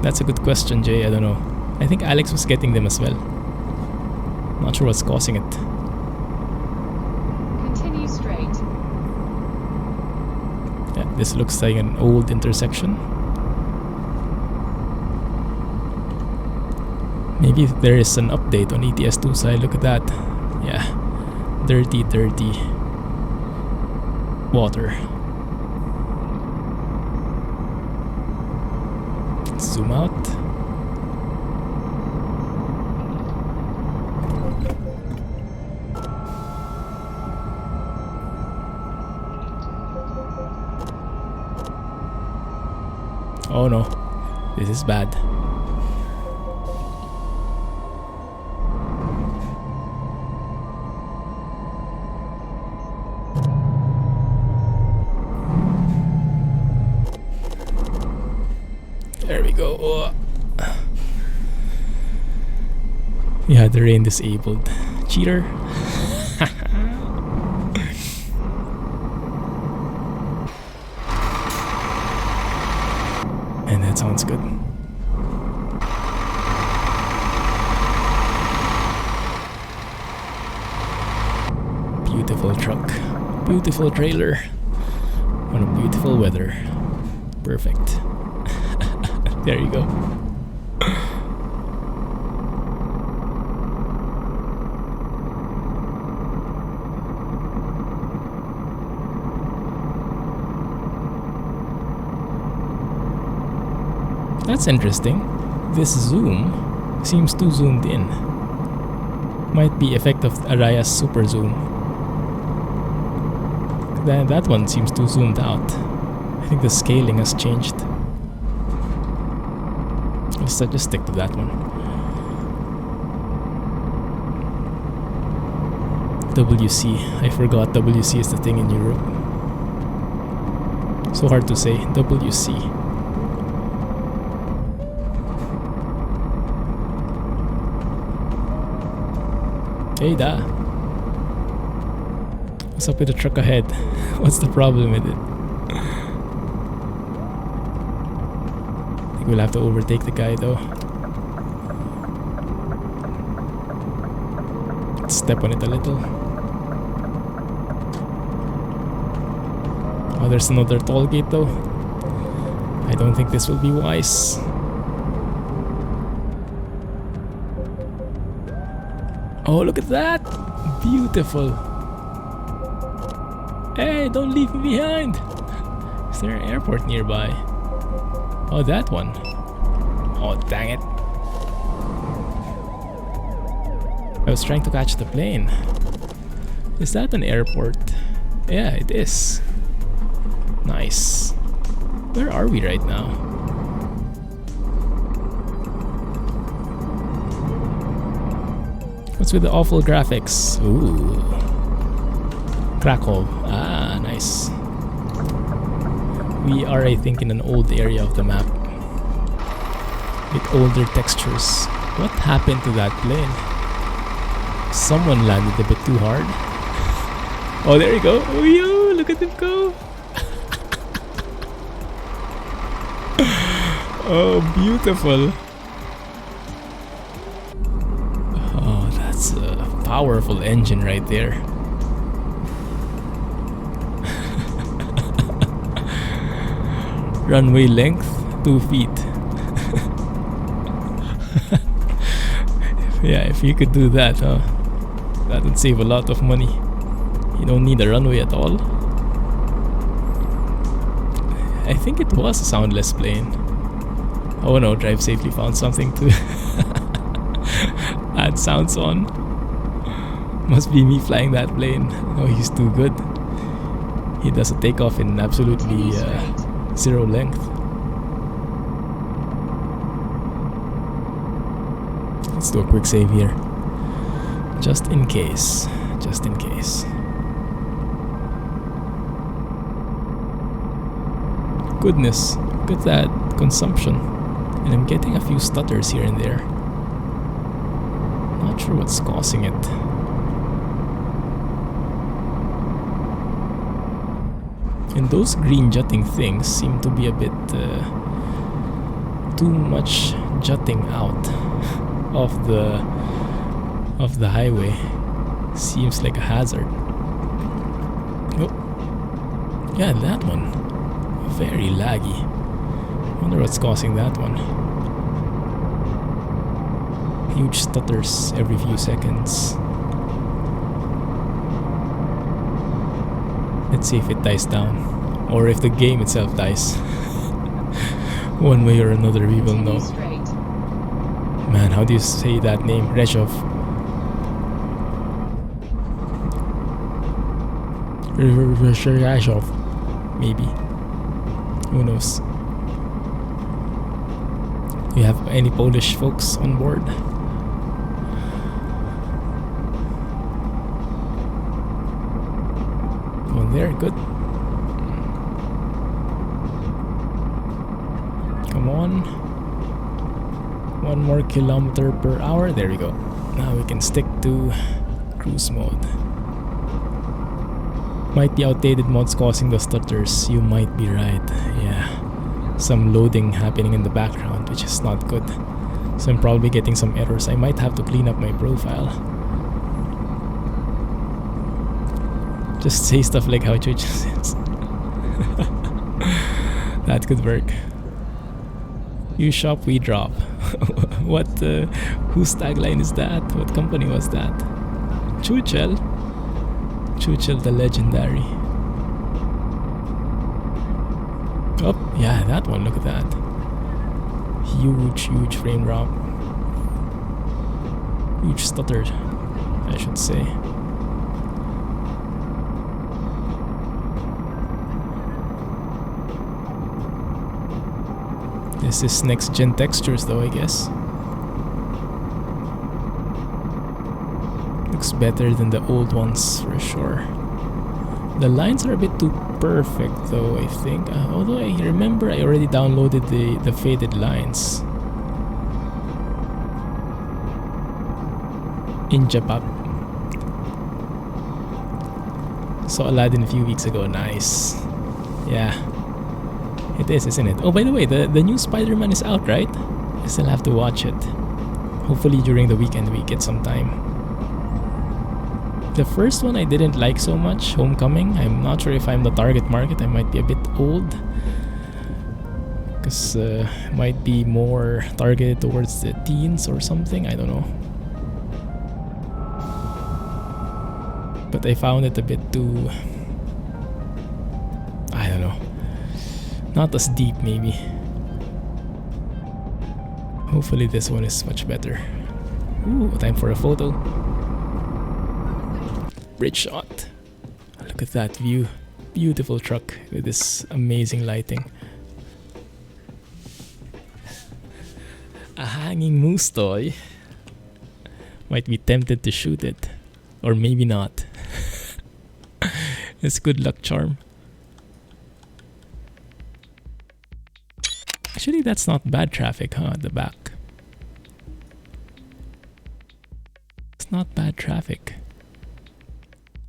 That's a good question, Jay. I don't know. I think Alex was getting them as well. Not sure what's causing it. Continue straight. Yeah, this looks like an old intersection. Maybe if there is an update on ETS2 side. Look at that. Yeah. Dirty water. Let's zoom out. Oh no, this is bad. There we go. Oh. We had the rain disabled. Cheater. And that sounds good. Beautiful truck. Beautiful trailer. On a beautiful weather. Perfect. There you go. That's interesting. This zoom seems too zoomed in. Might be effect of Araya's super zoom. That one seems too zoomed out. I think the scaling has changed. Just stick to that one. WC. I forgot WC is the thing in Europe. So hard to say. WC. Hey da. What's up with the truck ahead? What's the problem with it? I think we'll have to overtake the guy though. Let's step on it a little. Oh, there's another toll gate though. I don't think this will be wise. Oh, look at that! Beautiful! Hey, don't leave me behind! Is there an airport nearby? Oh, that one. Oh, dang it. I was trying to catch the plane. Is that an airport? Yeah, it is. Nice. Where are we right now? What's with the awful graphics? Ooh. Krakow. Ah, nice. We are, I think, in an old area of the map. With older textures. What happened to that plane? Someone landed a bit too hard. Oh, there you go. Oh, yo, look at him go. Oh, beautiful. Oh, that's a powerful engine right there. Runway length 2 feet. Yeah, if you could do that, huh? That would save a lot of money. You don't need a runway at all. I think it was a soundless plane. Oh no, Drive Safely found something to add sounds on. Must be me flying that plane. Oh, he's too good. He does a takeoff in absolutely zero length. Let's do a quick save here. Just in case. Just in case. Goodness, look at that consumption. And I'm getting a few stutters here and there. Not sure what's causing it. And those green jutting things seem to be a bit too much jutting out of the highway. Seems like a hazard. Oh, yeah, that one. Very laggy. Wonder what's causing that one. Huge stutters every few seconds. Let's see if it dies down, or if the game itself dies. One way or another, we will know. Man, how do you say that name? Reshov. Reshov. Maybe. Who knows? You have any Polish folks on board? Oh, there, good. Come on. 1 more kilometer per hour. There we go. Now we can stick to cruise mode. Might be outdated mods causing the stutters. You might be right. Yeah. Some loading happening in the background, which is not good. So I'm probably getting some errors. I might have to clean up my profile. Just say stuff like how Twitch says. That could work. You shop, we drop. What? Whose tagline is that? What company was that? Chuchel? Chuchel the legendary. Oh, yeah, that one. Look at that. Huge, huge frame drop. Huge stutter, I should say. This is next gen textures though, I guess. Looks better than the old ones for sure. The lines are a bit too perfect though, I think. Although I remember I already downloaded the faded lines in Japan. Saw Aladdin a few weeks ago. Nice. Yeah, it is, isn't it? Oh, by the way, the new Spider-Man is out, right? I still have to watch it. Hopefully during the weekend we get some time. The first one I didn't like so much, Homecoming. I'm not sure if I'm the target market. I might be a bit old, because might be more targeted towards the teens or something. I don't know. But I found it a bit too, I don't know, not as deep maybe. Hopefully this one is much better. Ooh, time for a photo. Bridge shot. Look at that view. Beautiful truck with this amazing lighting. A hanging moose toy. Might be tempted to shoot it. Or maybe not. It's good luck charm. Actually, that's not bad traffic, huh, at the back. It's not bad traffic.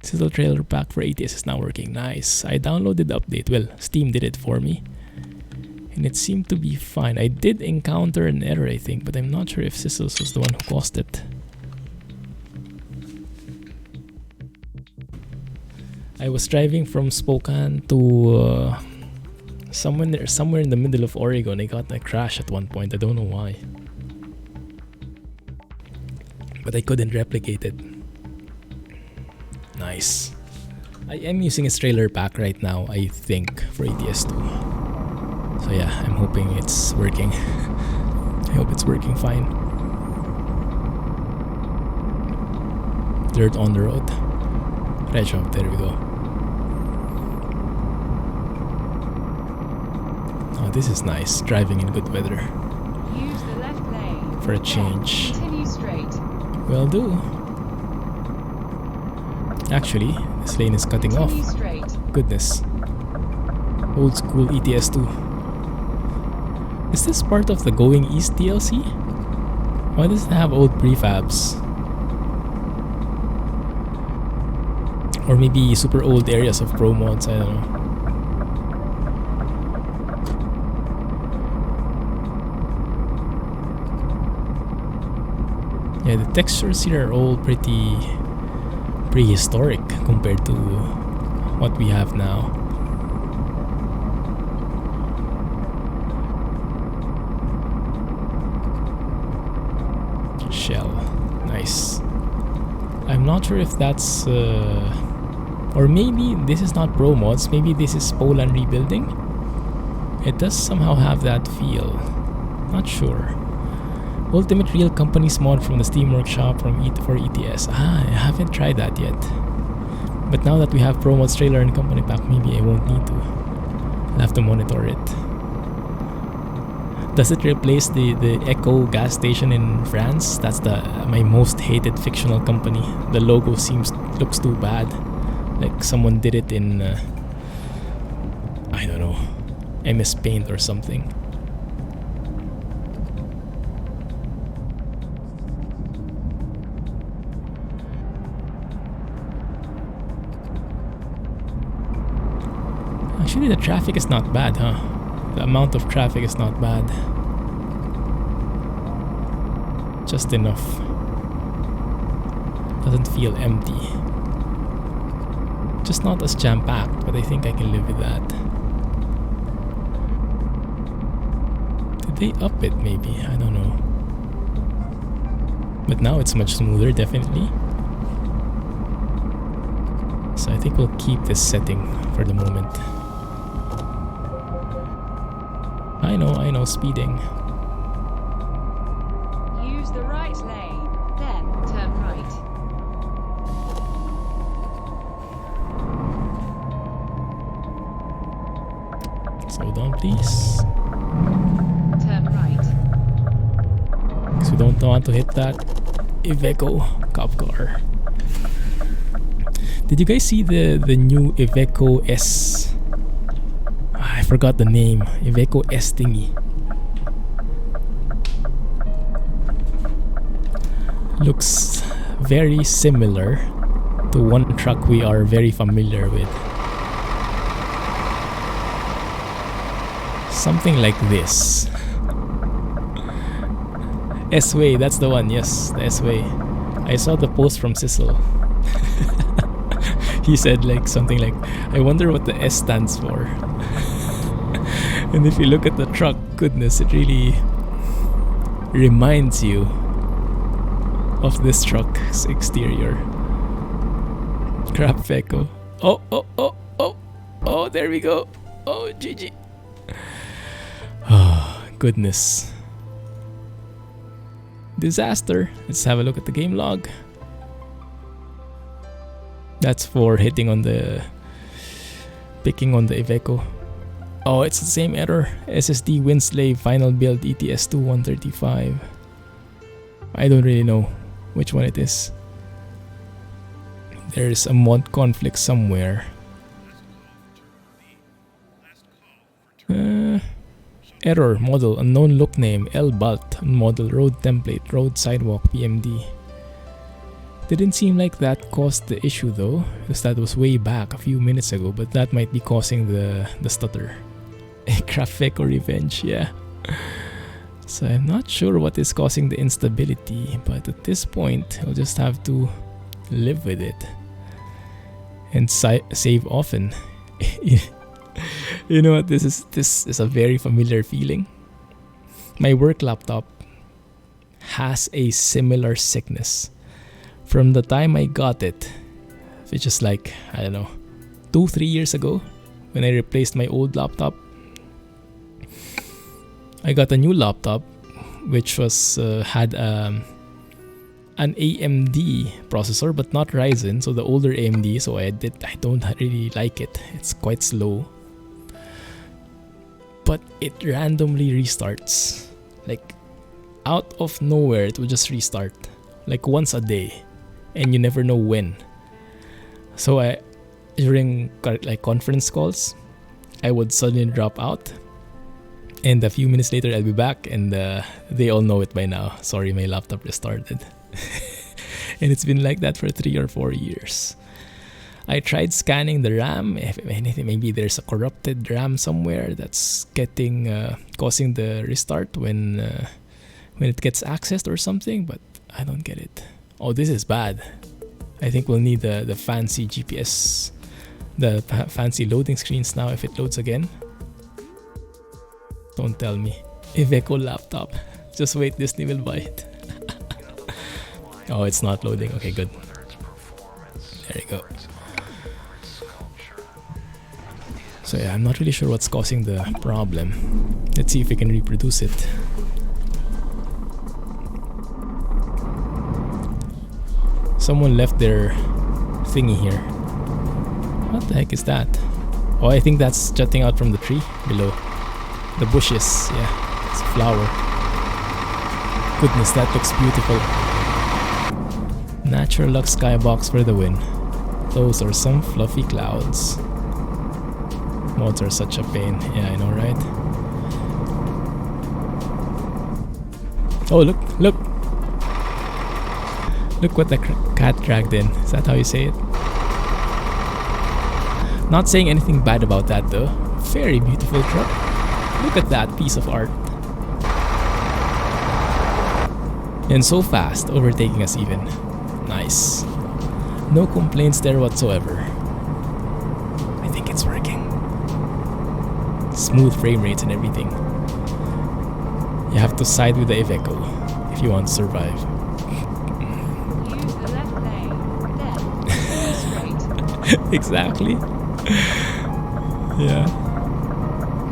Sizzle trailer pack for ATS is now working. Nice. I downloaded the update. Well, Steam did it for me. And it seemed to be fine. I did encounter an error, I think, but I'm not sure if Sizzles was the one who caused it. I was driving from Spokane to somewhere in the middle of Oregon. I got a crash at one point. I don't know why, but I couldn't replicate it. Nice. I am using its trailer pack right now, I think, for ETS2. So yeah, I'm hoping it's working. I hope it's working fine. Dirt on the road. Right shop, there we go. Oh, this is nice, driving in good weather. Use the left lane. For a change. Continue straight. Will do. Actually, this lane is cutting off. Continue straight. Goodness. Old school ETS2. Is this part of the Going East DLC? Why does it have old prefabs? Or maybe super old areas of ProMods, I don't know. Yeah, the textures here are all pretty prehistoric compared to what we have now. Shell. Nice. I'm not sure if that's or maybe this is not ProMods, maybe this is Poland rebuilding. It does somehow have that feel. Not sure. Ultimate Real Companies mod from the Steam Workshop for ETS. I haven't tried that yet. But now that we have ProMods trailer and company pack, maybe I won't need to. I'll have to monitor it. Does it replace the Echo gas station in France? That's my most hated fictional company. The logo looks too bad. Like someone did it in I don't know, MS Paint or something. Actually, the traffic is not bad, huh? The amount of traffic is not bad. Just enough. Doesn't feel empty. Just not as jam-packed, but I think I can live with that. Did they up it maybe? I don't know. But now it's much smoother, definitely. So I think we'll keep this setting for the moment. I know, speeding. Use the right lane, then turn right. Slow down, please. Turn we don't want to hit that Iveco cop car. Did you guys see the new Iveco S? I forgot the name. Iveco S thingy. Looks very similar to one truck we are very familiar with. Something like this. S-Way, that's the one. Yes, the S-Way. I saw the post from Sissel. He said like something like, I wonder what the S stands for. And if you look at the truck, goodness, it really reminds you of this truck's exterior. Crap Feco. Oh, there we go. Oh, GG. Oh, goodness. Disaster. Let's have a look at the game log. That's for picking on the Iveco. Oh, it's the same error. SSD Winslave final build ETS2 135. I don't really know which one it is. There's a mod conflict somewhere. Error model unknown look name L-Balt model road template road sidewalk PMD. Didn't seem like that caused the issue though, because that was way back a few minutes ago, but that might be causing the stutter. Graphic or revenge, yeah. So I'm not sure what is causing the instability, but at this point I'll just have to live with it and save often. You know what, this is a very familiar feeling. My work laptop has a similar sickness. From the time I got it, which is like, I don't know, 2-3 years ago, when I replaced my old laptop, I got a new laptop which was had an AMD processor but not Ryzen, so the older AMD, so I don't really like it. It's quite slow. But it randomly restarts. Like out of nowhere it will just restart. Like once a day. And you never know when. So during like conference calls, I would suddenly drop out. And a few minutes later I'll be back, and they all know it by now. Sorry, my laptop restarted. And it's been like that for 3 or 4 years. I tried scanning the RAM. If anything, maybe there's a corrupted RAM somewhere that's causing the restart when it gets accessed or something, but I don't get it. Oh, this is bad. I think we'll need the fancy GPS, the fancy loading screens now if it loads again. Don't tell me. Iveco laptop. Just wait, Disney will buy it. Oh, it's not loading. Okay, good. There you go. So yeah, I'm not really sure what's causing the problem. Let's see if we can reproduce it. Someone left their thingy here. What the heck is that? Oh, I think that's jutting out from the tree below. The bushes, yeah. It's a flower. Goodness, that looks beautiful. NaturaLux skybox for the win. Those are some fluffy clouds. Mods are such a pain. Yeah, I know, right? Oh, look! Look what the cat dragged in. Is that how you say it? Not saying anything bad about that though. Very beautiful truck. Look at that piece of art. And so fast, overtaking us even. Nice. No complaints there whatsoever. I think it's working. Smooth frame rates and everything. You have to side with the Iveco if you want to survive. Use the left lane, then straight. Exactly. Yeah.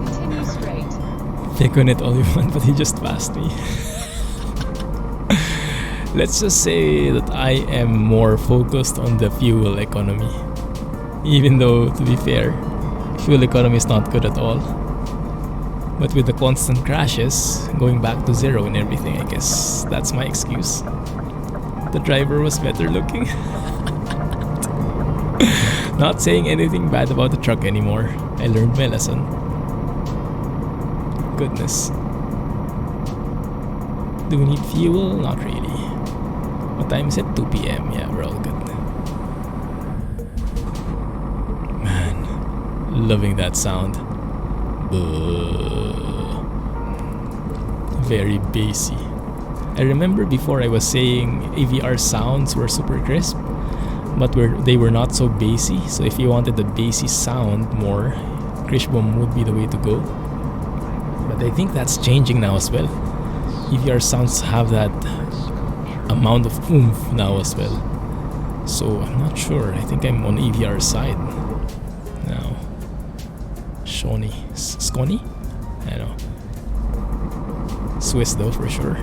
Continue straight. Pick on it all you want, but he just passed me. Let's just say that I am more focused on the fuel economy. Even though, to be fair, fuel economy is not good at all. But with the constant crashes, going back to 0 and everything, I guess that's my excuse. The driver was better looking. Not saying anything bad about the truck anymore. I learned my lesson. Goodness. Do we need fuel? Not really. What time is it? 2 p.m. Yeah, we're all good. Man, loving that sound. Very bassy. I remember before I was saying AVR sounds were super crisp, but they were not so bassy. So if you wanted the bassy sound more, Krishbom would be the way to go. But I think that's changing now as well. EVR sounds have that amount of oomph now as well. So I'm not sure. I think I'm on EVR side now. Shawnee. Scony? I don't know. Swiss though for sure.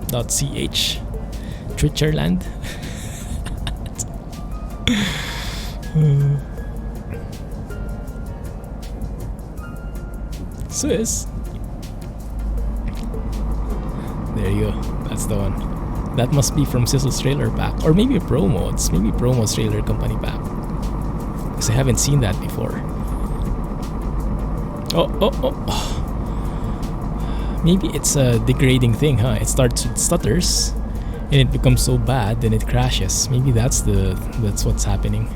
.ch Twitcherland. Swiss. There you go. That's the one. That must be from Sizzle's trailer pack, or maybe a ProMods. Maybe ProMods trailer company pack. Because I haven't seen that before. Oh. Maybe it's a degrading thing, huh? It starts with stutters, and it becomes so bad, then it crashes. Maybe that's what's happening.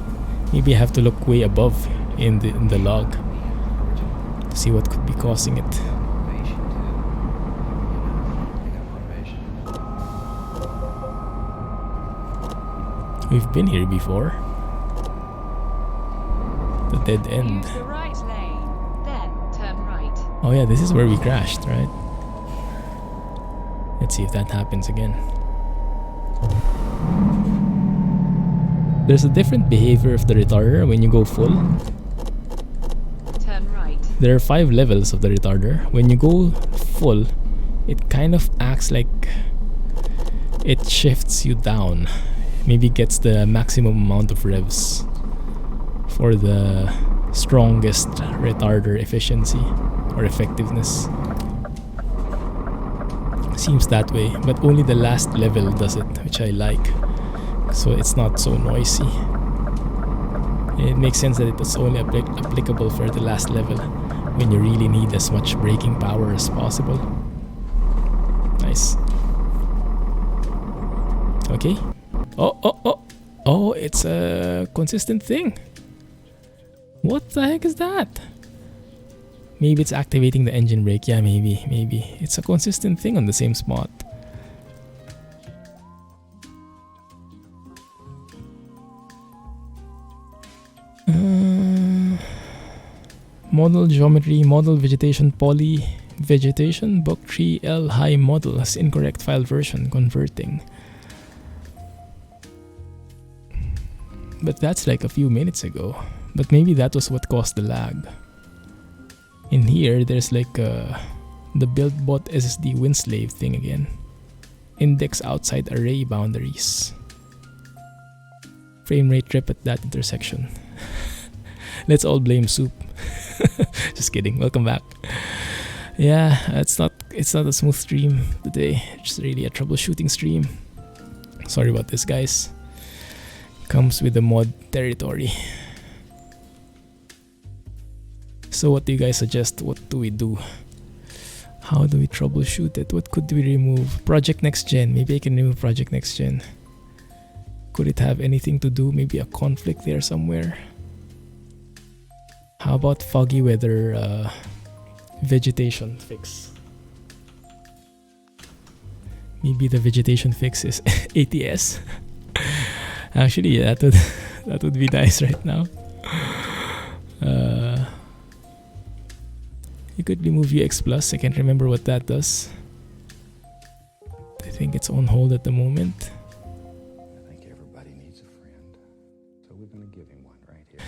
Maybe I have to look way above in the log to see what could be causing it. We've been here before. The dead end. Use the right lane, then turn right. Oh yeah, this is where we crashed, right? Let's see if that happens again. There's a different behavior of the retarder when you go full. Turn right. There are 5 levels of the retarder. When you go full, it kind of acts like it shifts you down. Maybe gets the maximum amount of revs for the strongest retarder efficiency or effectiveness. Seems that way, but only the last level does it, which I like. So it's not so noisy. It makes sense that it is only applicable for the last level when you really need as much braking power as possible. Nice. Okay. Oh, it's a consistent thing. What the heck is that? Maybe it's activating the engine brake. Yeah, maybe. It's a consistent thing on the same spot. Model geometry, model vegetation, poly vegetation, book tree L high model has incorrect file version converting. But that's like a few minutes ago. But maybe that was what caused the lag. In here, there's like the build bot SSD Winslave thing again. Index outside array boundaries. Frame rate trip at that intersection. Let's all blame Soup. Just kidding. Welcome back. Yeah, it's not a smooth stream today. It's really a troubleshooting stream. Sorry about this, guys. Comes with the mod territory. So what do you guys suggest? What do we do? How do we troubleshoot it? What could we remove? Project Next Gen. Maybe I can remove Project Next Gen. Could it have anything to do? Maybe a conflict there somewhere. How about foggy weather vegetation fix? Maybe the vegetation fix is ATS. Actually, yeah, that would be nice right now. You could remove UX Plus. I can't remember what that does. I think it's on hold at the moment. I think everybody needs a friend, so we're gonna give him one right here.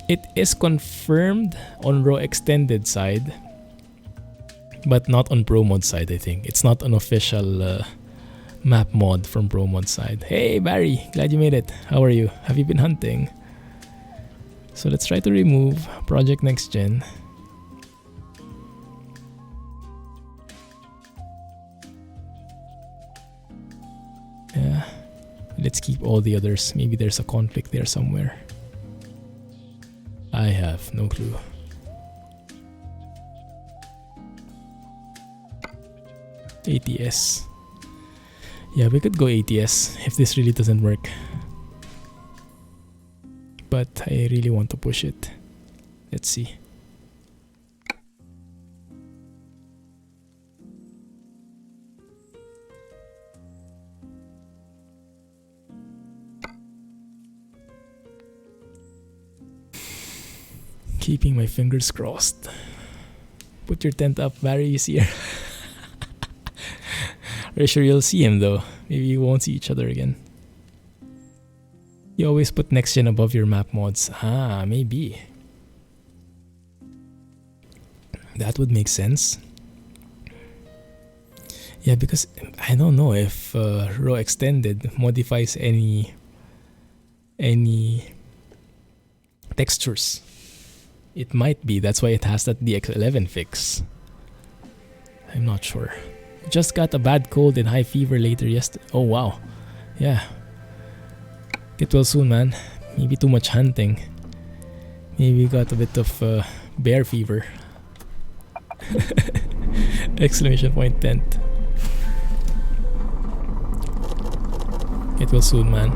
It is confirmed on RoExtended side, but not on ProMods side. I think it's not an official map mod from ProMods side. Hey Barry, glad you made it. How are you? Have you been hunting? So let's try to remove Project Next Gen. Yeah, let's keep all the others. Maybe there's a conflict there somewhere. I have no clue. ATS. Yeah, we could go ATS if this really doesn't work. But I really want to push it. Let's see. Keeping my fingers crossed. Put your tent up, Barry is here. Pretty sure you'll see him though. Maybe you won't see each other again. You always put next gen above your map mods. Ah, maybe. That would make sense. Yeah, because I don't know if RoExtended modifies any textures. It might be. That's why it has that DX11 fix. I'm not sure. Just got a bad cold and high fever later yesterday. Oh wow. Yeah. Get well soon, man. Maybe too much hunting. Maybe got a bit of bear fever. Exclamation point tent. Get well soon, man.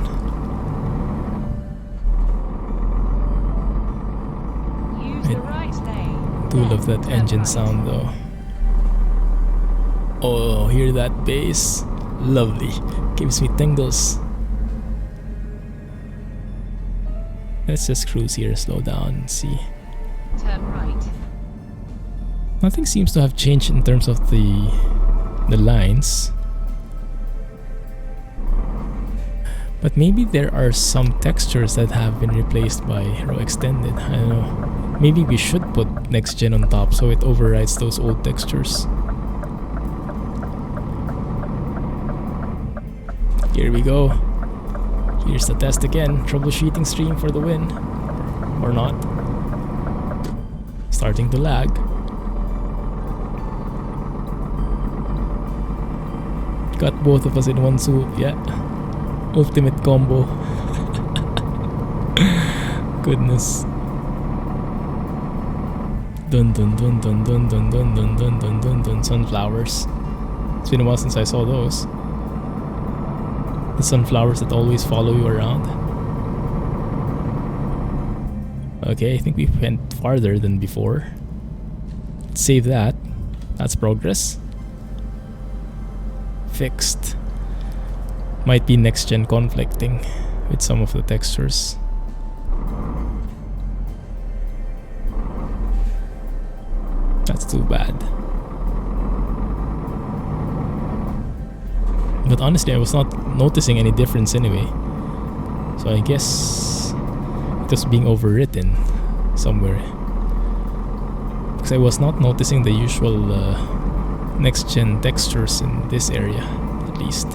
Use the right lane. Do love that engine sound though. Oh, hear that bass? Lovely. Gives me tingles. Let's just cruise here, slow down and see. Turn right. Nothing seems to have changed in terms of the lines. But maybe there are some textures that have been replaced by RoExtended. I don't know. Maybe we should put next gen on top so it overrides those old textures. Here we go. Here's the test again. Troubleshooting stream for the win. Or not. Starting to lag. Got both of us in one swoop, yeah. Ultimate combo. Goodness. Dun dun dun dun dun dun dun dun dun dun dun dun. Sunflowers. It's been a while since I saw those. The sunflowers that always follow you around. Okay, I think we went farther than before. Let's save that. That's progress. Fixed. Might be next gen conflicting with some of the textures. That's too bad. But honestly, I was not noticing any difference anyway. So I guess it was being overwritten somewhere. Because I was not noticing the usual next gen textures in this area, at least.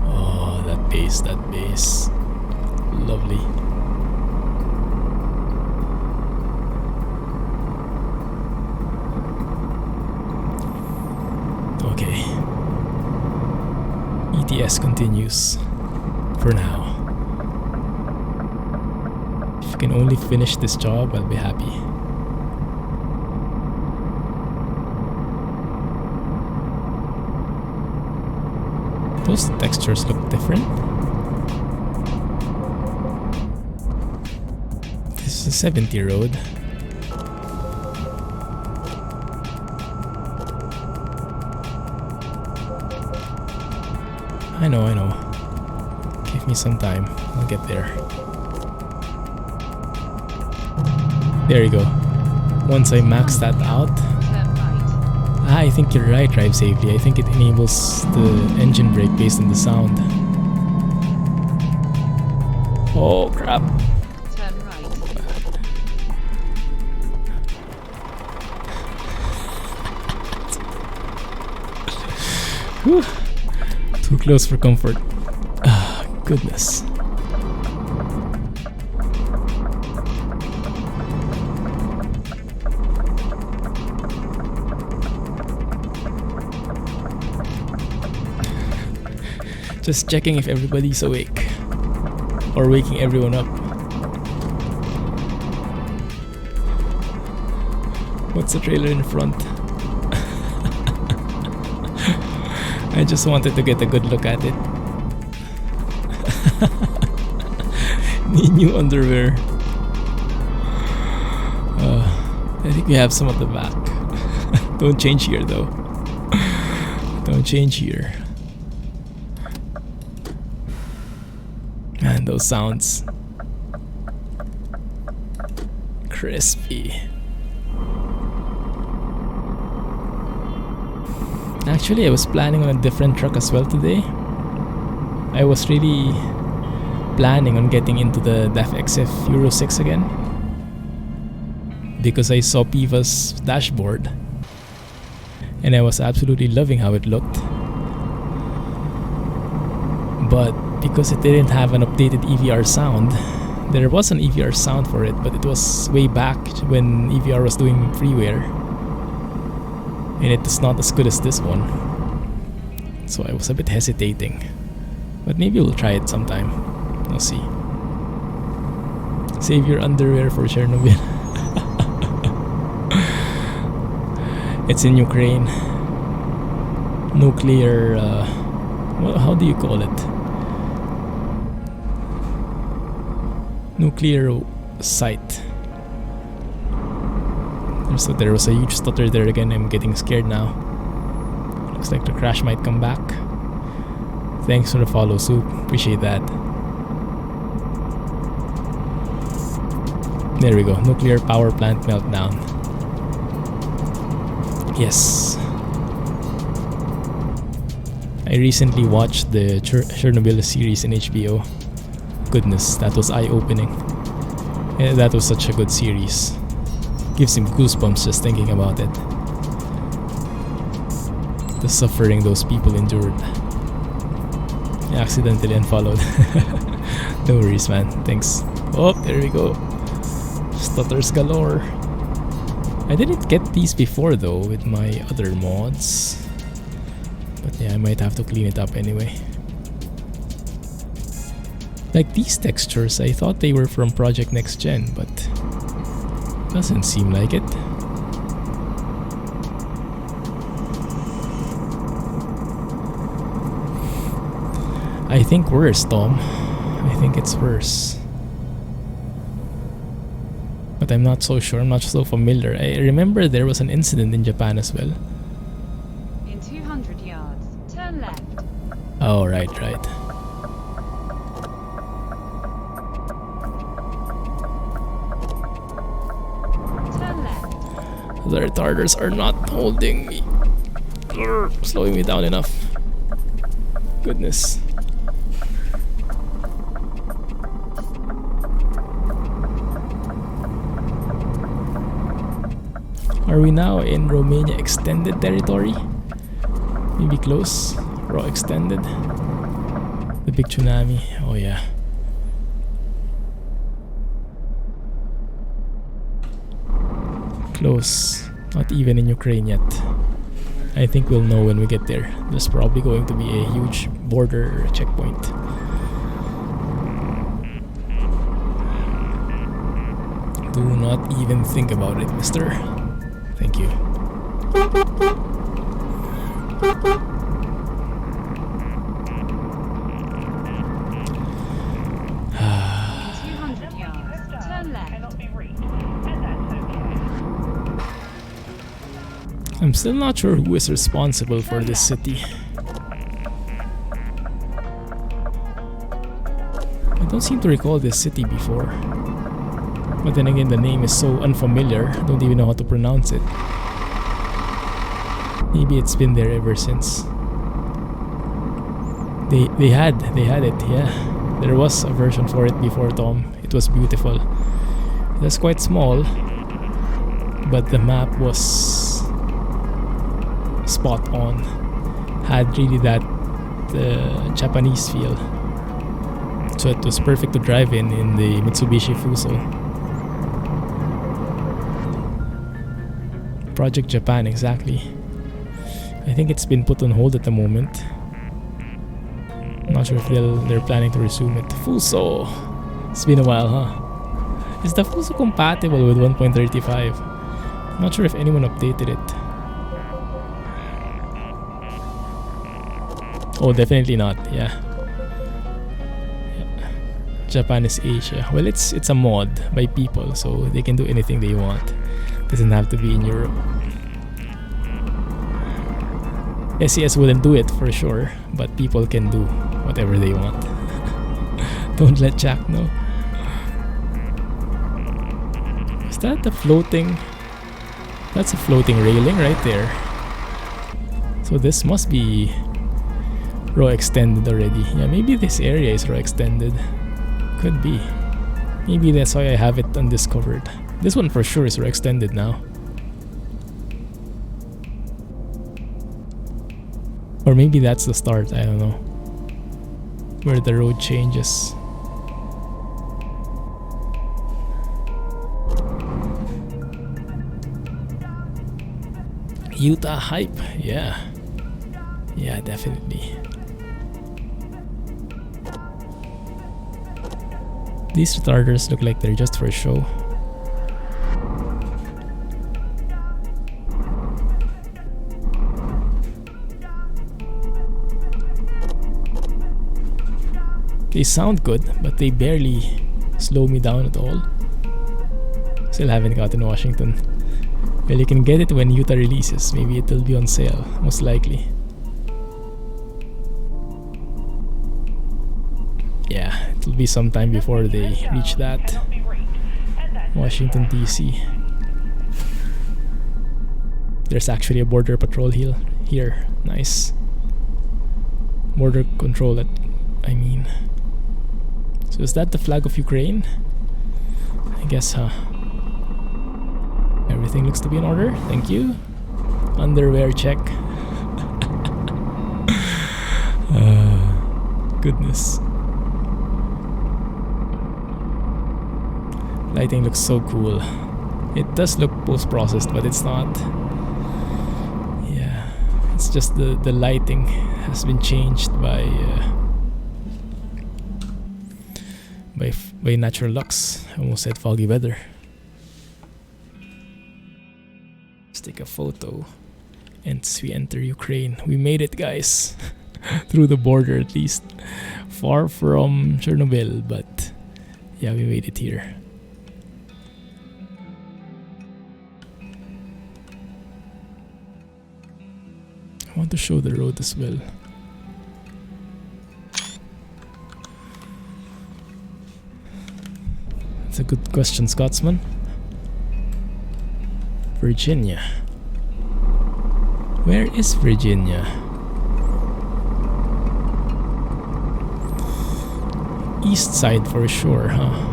Oh, that bass. Lovely. Okay. ETS continues for now. If I can only finish this job, I'll be happy. Those textures look different. This is a 70 road. I know. Give me some time. I'll get there. There you go. Once I max that out. Turn right. I think you're right, Drive Safely. I think it enables the engine brake based on the sound. Oh crap. Turn right. Whew. Too close for comfort. Ah, goodness. Just checking if everybody's awake or waking everyone up. What's the trailer in front? I just wanted to get a good look at it. Need new underwear. I think we have some at the back. Don't change here though. Don't change here. Man, those sounds. Crispy. Actually, I was planning on a different truck as well today. I was really planning on getting into the DAF XF Euro 6 again, because I saw Piva's dashboard and I was absolutely loving how it looked. But because it didn't have an updated EVR sound, there was an EVR sound for it, but it was way back when EVR was doing freeware. And it is not as good as this one. So I was a bit hesitating. But maybe we'll try it sometime. We'll see. Save your underwear for Chernobyl. It's in Ukraine. Nuclear... how do you call it? Nuclear site. So there was a huge stutter there again. I'm getting scared now. Looks like the crash might come back. Thanks for the follow, Soup. Appreciate that. There we go. Nuclear power plant meltdown. Yes. I recently watched the Chernobyl series in HBO. Goodness, that was eye-opening. Yeah, that was such a good series. Gives him goosebumps just thinking about it. The suffering those people endured. I accidentally unfollowed. No worries, man. Thanks. Oh, there we go. Stutters galore. I didn't get these before though with my other mods. But yeah, I might have to clean it up anyway. Like these textures, I thought they were from Project Next Gen, but doesn't seem like it. I think worse, Tom. I think it's worse. But I'm not so sure. I'm not so familiar. I remember there was an incident in Japan as well. In 200 yards, turn left. Oh, right. The retarders are not holding me. Slowing me down enough. Goodness. Are we now in Romania extended territory? Maybe close. RoExtended. The big tsunami. Oh yeah. Close. Not even in Ukraine yet. I think we'll know when we get there. There's probably going to be a huge border checkpoint. Do not even think about it, mister. Thank you. I'm still not sure who is responsible for this city. I don't seem to recall this city before. But then again, the name is so unfamiliar, I don't even know how to pronounce it. Maybe it's been there ever since. They had it, yeah. There was a version for it before, Tom. It was beautiful. It was quite small, but the map was spot on. had really that Japanese feel. So it was perfect to drive in the Mitsubishi Fuso. Project Japan, exactly. I think it's been put on hold at the moment. Not sure if they're planning to resume it. Fuso! It's been a while, huh? Is the Fuso compatible with 1.35? Not sure if anyone updated it. Oh, definitely not, yeah. Japan is Asia. Well, it's a mod by people, so they can do anything they want. Doesn't have to be in Europe. SES wouldn't do it for sure, but people can do whatever they want. Don't let Jack know. Is that the floating? That's a floating railing right there. So this must be RoExtended already. Yeah, maybe this area is RoExtended. Could be. Maybe that's why I have it undiscovered. This one for sure is RoExtended now. Or maybe that's the start, I don't know. Where the road changes. Utah hype, yeah. Yeah, definitely. These retarders look like they're just for show. They sound good, but they barely slow me down at all. Still haven't gotten Washington. Well, you can get it when Utah releases. Maybe it'll be on sale, most likely. Yeah, it'll be sometime before they reach that. Washington, D.C. There's actually a border patrol here. Nice. Border control, I mean. So is that the flag of Ukraine? I guess, huh? Everything looks to be in order. Thank you. Underwear check. Goodness. Lighting looks so cool. It does look post-processed, but it's not. Yeah, it's just the lighting has been changed by NaturaLux. I almost said foggy weather. Let's take a photo. And we enter Ukraine. We made it, guys. Through the border, at least. Far from Chernobyl, but yeah, we made it here. I want to show the road as well. That's a good question, Scotsman. Virginia. Where is Virginia? East side for sure, huh?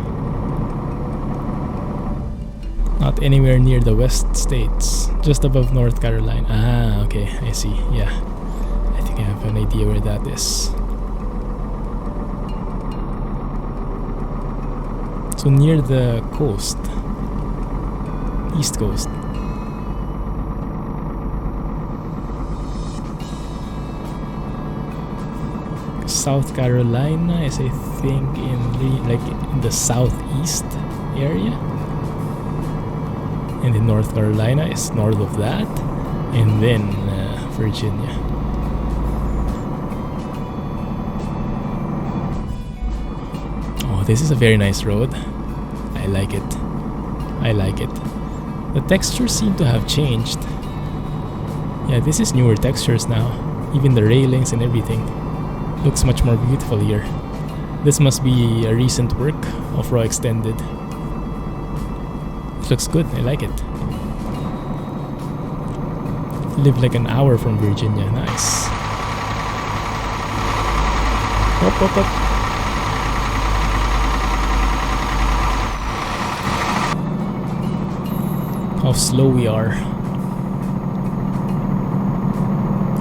Not anywhere near the West States. Just above North Carolina. Ah, okay, I see. Yeah. I think I have an idea where that is. So near the coast. East Coast. South Carolina is, I think, in the southeast area. And then North Carolina is north of that. And then Virginia. Oh, this is a very nice road. I like it. I like it. The textures seem to have changed. Yeah, this is newer textures now. Even the railings and everything looks much more beautiful here. This must be a recent work of RoExtended. It looks good, I like it. Live like an hour from Virginia, nice. Up, up, up. How slow we are.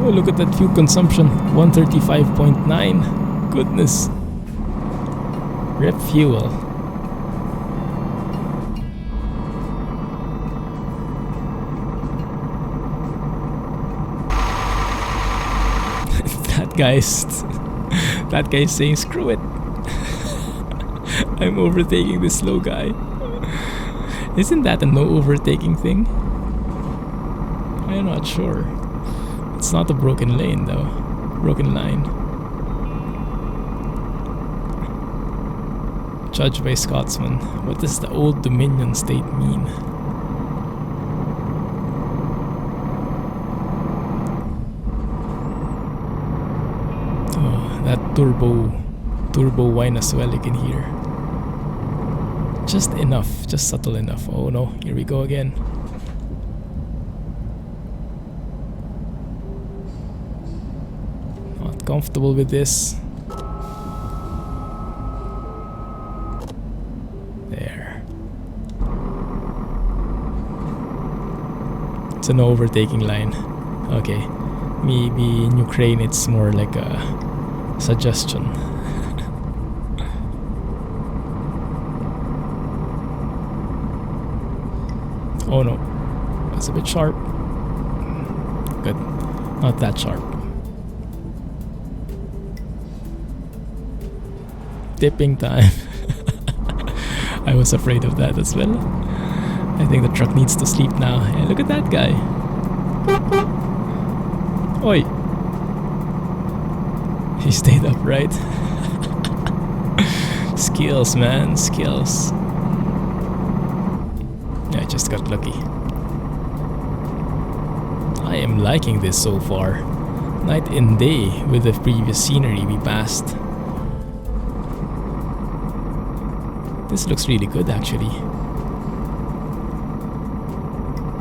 Oh, look at that fuel consumption, 135.9. Goodness. Rep fuel. That guy's saying screw it. I'm overtaking this slow guy. Isn't that a no overtaking thing? I'm not sure. It's not a broken lane though. Broken line. Judged by Scotsman. What does the Old Dominion state mean? Oh, that turbo whine as well, you can hear. Just enough, just subtle enough. Oh no, here we go again. Not comfortable with this. There. It's an overtaking line. Okay. Maybe in Ukraine it's more like a suggestion. Oh no, that's a bit sharp. Good, not that sharp. Tipping time. I was afraid of that as well. I think the truck needs to sleep now. Hey, look at that guy. Oi! He stayed upright. Skills, man, skills. I just got lucky. I am liking this so far. Night and day with the previous scenery we passed. This looks really good actually.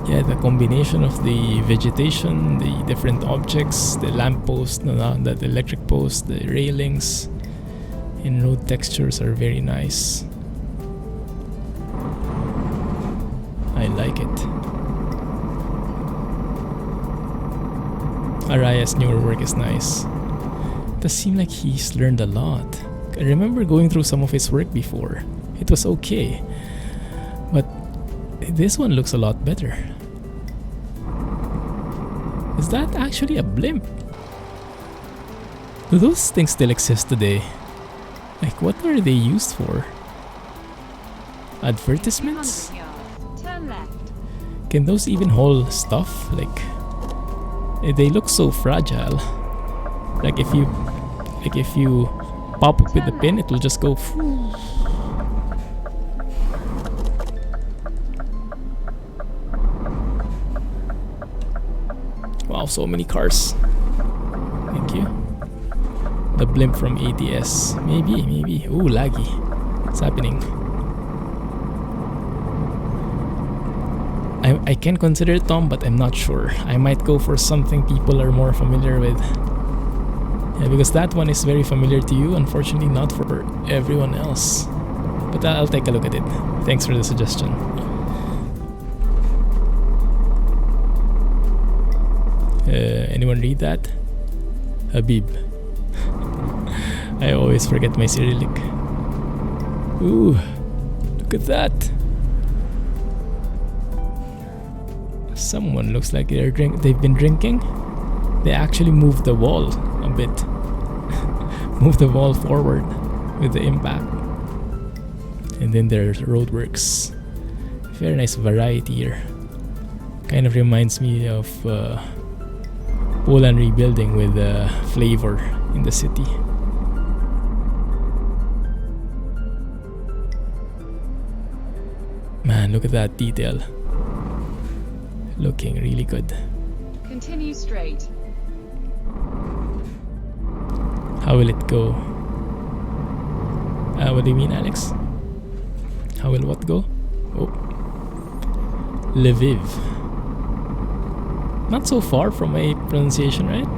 Yeah, the combination of the vegetation, the different objects, the lamppost, the electric post, the railings, and road textures are very nice. I like it. Araya's newer work is nice. It does seem like he's learned a lot. I remember going through some of his work before. It was okay. But this one looks a lot better. Is that actually a blimp? Do those things still exist today? Like, what are they used for? Advertisements? Turn left. Can those even hold stuff? Like, they look so fragile. Like if you pop up with the pin, it will just go. Wow, so many cars. Thank you. The blimp from ATS. Maybe. Ooh, laggy. What's happening? I can consider it Tom, but I'm not sure. I might go for something people are more familiar with. Yeah, because that one is very familiar to you, unfortunately not for everyone else. But I'll take a look at it. Thanks for the suggestion. Anyone read that? Habib. I always forget my Cyrillic. Ooh, look at that. Someone looks like they've been drinking. They actually moved the wall a bit. Moved the wall forward with the impact. And then there's roadworks. Very nice variety here. Kind of reminds me of Poland rebuilding with flavor in the city. Man, look at that detail. Looking really good. Continue straight. How will it go? What do you mean, Alex? How will what go? Oh. Lviv. Not so far from my pronunciation, right?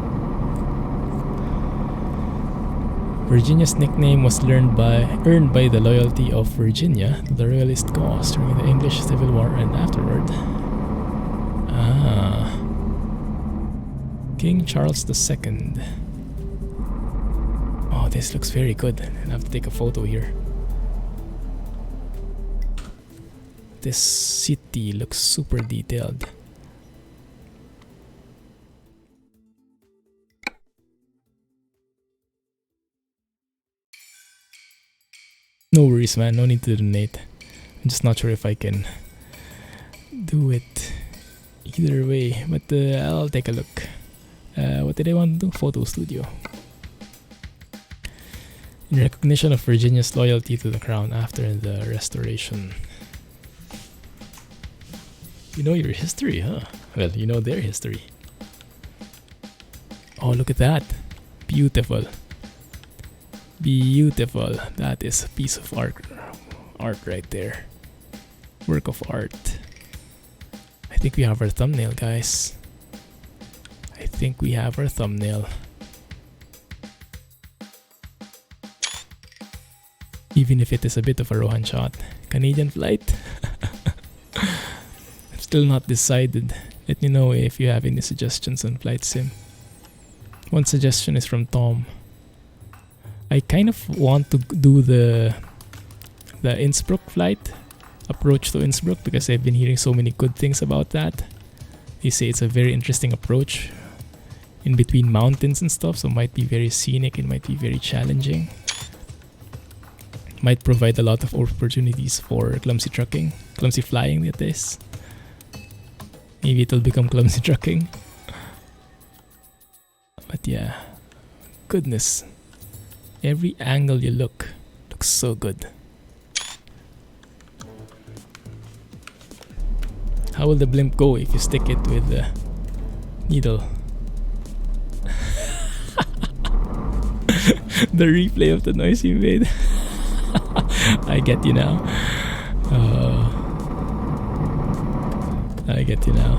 Virginia's nickname was earned by the loyalty of Virginia to the royalist cause during the English Civil War and afterward. King Charles II. Oh, this looks very good. I have to take a photo here. This city looks super detailed. No worries, man. No need to donate. I'm just not sure if I can do it either way, but I'll take a look. What did I want to do? Photo studio. In recognition of Virginia's loyalty to the crown after the restoration. You know your history, huh? Well, you know their history. Oh, look at that. Beautiful. Beautiful. That is a piece of art right there. Work of art. I think we have our thumbnail, guys. I think we have our thumbnail. Even if it is a bit of a Rohan shot. Canadian flight? I'm still not decided. Let me know if you have any suggestions on Flight Sim. One suggestion is from Tom. I kind of want to do the Innsbruck flight, approach to Innsbruck, because I've been hearing so many good things about that. They say it's a very interesting approach in between mountains and stuff, so it might be very scenic, it might be very challenging. Might provide a lot of opportunities for clumsy trucking, clumsy flying that is. Maybe it'll become clumsy trucking. But yeah, goodness. Every angle you look looks so good. How will the blimp go if you stick it with the needle? The replay of the noise you made. I get you now. I get you now.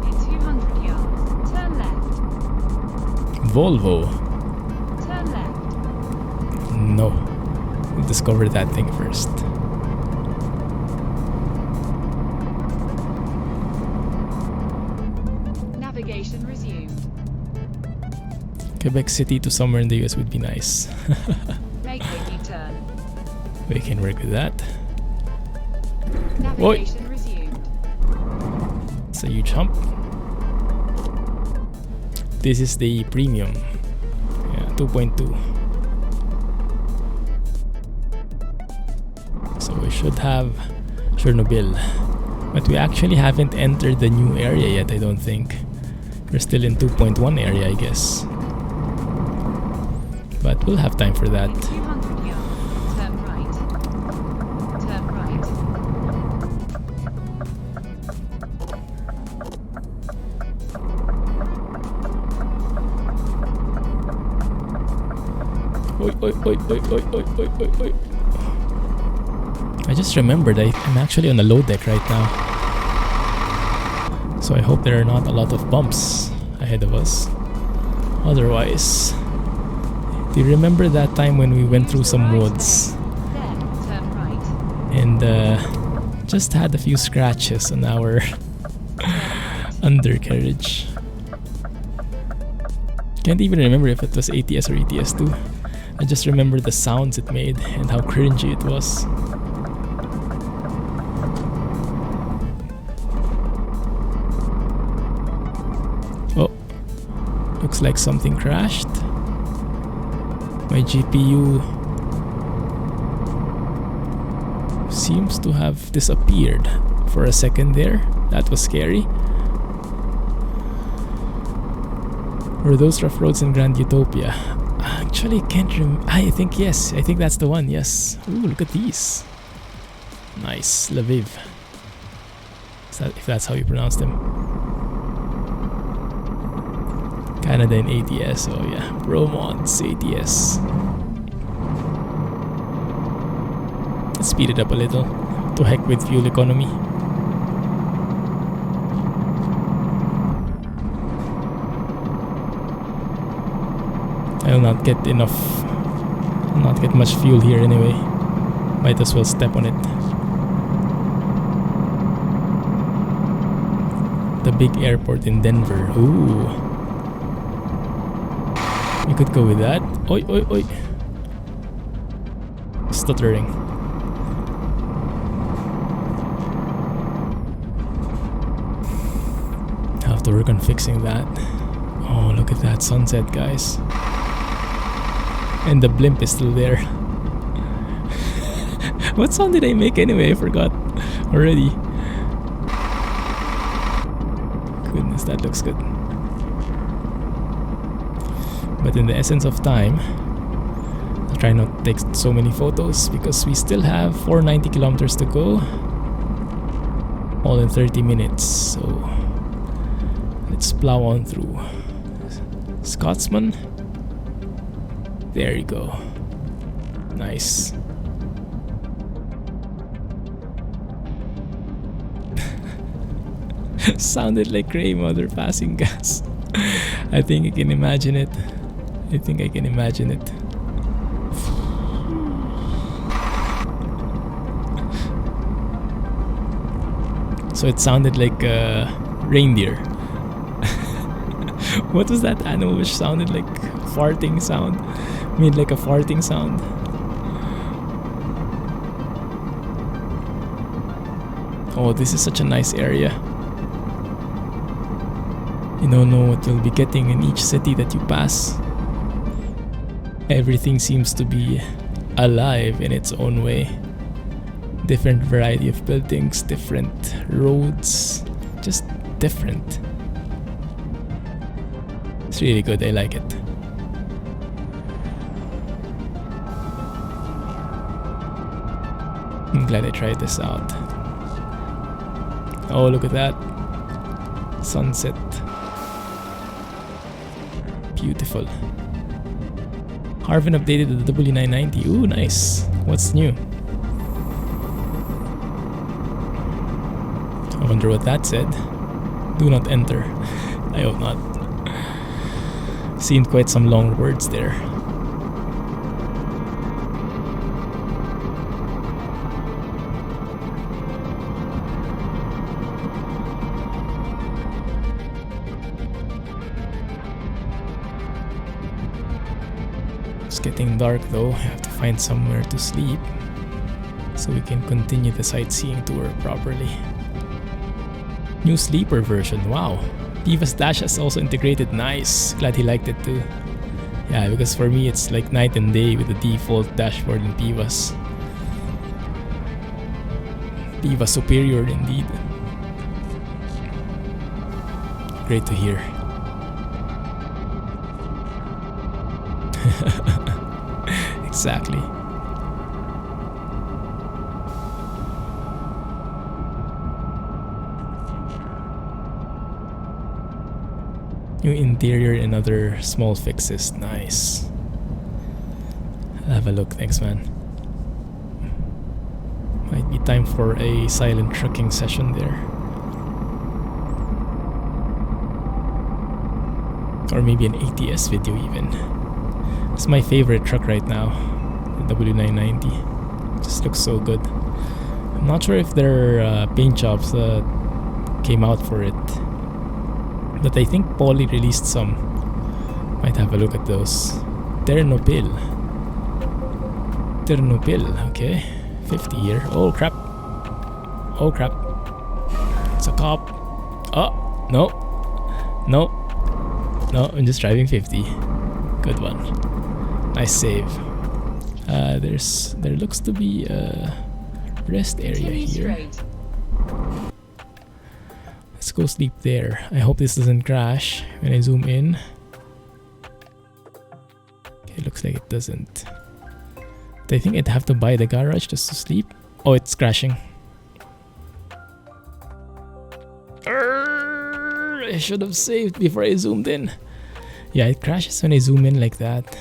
In 200 yards, turn left. Volvo. Turn left. No. We'll discover that thing first. Navigation resumed. Quebec City to somewhere in the US would be nice. Make a U-turn. We can work with that. Navigation resumed. It's a huge hump. This is the premium. Yeah, 2.2. So we should have Chernobyl. But we actually haven't entered the new area yet, I don't think. We're still in 2.1 area, I guess. But we'll have time for that. In 200 yards, turn right. Turn right. Oi, oi, oi, oi, oi, oi, oi, oi, oi. I just remembered I'm actually on the low deck right now. So I hope there are not a lot of bumps ahead of us. Otherwise, do you remember that time when we went through some woods There, turn right. and just had a few scratches on our undercarriage? Can't even remember if it was ATS or ETS2. I just remember the sounds it made and how cringy it was. Oh, looks like something crashed. My GPU seems to have disappeared for a second there. That was scary. Were those rough roads in Grand Utopia? Actually, can't remember. I think yes. I think that's the one. Yes. Ooh, look at these. Nice. Lviv. If that's how you pronounce them. Canada and ATS. Oh yeah. ProMods ATS. Let's speed it up a little. To heck with fuel economy. I'll not get enough. I'll not get much fuel here anyway. Might as well step on it. The big airport in Denver. Ooh. We could go with that. Oi, oi, oi. Stuttering. Have to work on fixing that. Oh, look at that sunset, guys. And the blimp is still there. What sound did I make anyway? I forgot already. Goodness, that looks good. But in the essence of time, I'll try not to take so many photos because we still have 490 kilometers to go. All in 30 minutes, so let's plow on through. Scotsman. There you go. Nice. Sounded like Grey Mother passing gas. I think I can imagine it. I think I can imagine it. So it sounded like a reindeer. What was that animal which sounded like farting sound? Made like a farting sound. Oh, this is such a nice area. You don't know what you'll be getting in each city that you pass. Everything seems to be alive in its own way. Different variety of buildings, different roads, just different. It's really good, I like it. I'm glad I tried this out. Oh, look at that. Sunset. Beautiful. Harvin updated the W990. Ooh, nice. What's new? I wonder what that said. Do not enter. I hope not. Seen quite some long words there. It's getting dark though. I have to find somewhere to sleep so we can continue the sightseeing tour properly. New sleeper version, wow. Pivas Dash has also integrated, nice. Glad he liked it too. Yeah, because for me it's like night and day with the default dashboard in Pivas. Pivas superior indeed. Great to hear. Exactly. New interior and other small fixes. Nice. I'll have a look. Thanks, man. Might be time for a silent trucking session there. Or maybe an ATS video even. It's my favorite truck right now. The W990. Just looks so good. I'm not sure if there are paint jobs that came out for it. But I think Poly released some. Might have a look at those. Ternopil. Ternopil, okay. 50 here. Oh crap. Oh crap. It's a cop. Oh, no. No. No, I'm just driving 50. Good one. Nice save. There looks to be a rest area here. Let's go sleep there. I hope this doesn't crash when I zoom in. Okay, looks like it doesn't. But I think I'd have to buy the garage just to sleep. Oh, it's crashing. I should have saved before I zoomed in. Yeah, it crashes when I zoom in like that.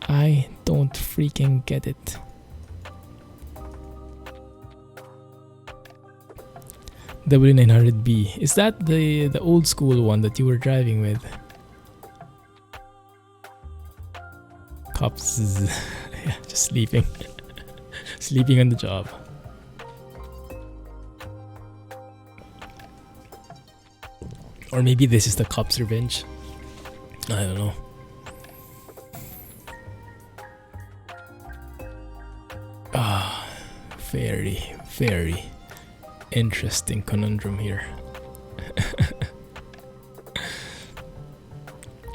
I don't freaking get it. W900B. Is that the old school one that you were driving with? Cops. Yeah, just sleeping. Sleeping on the job. Or maybe this is the cops' revenge. I don't know. Very, very interesting conundrum here.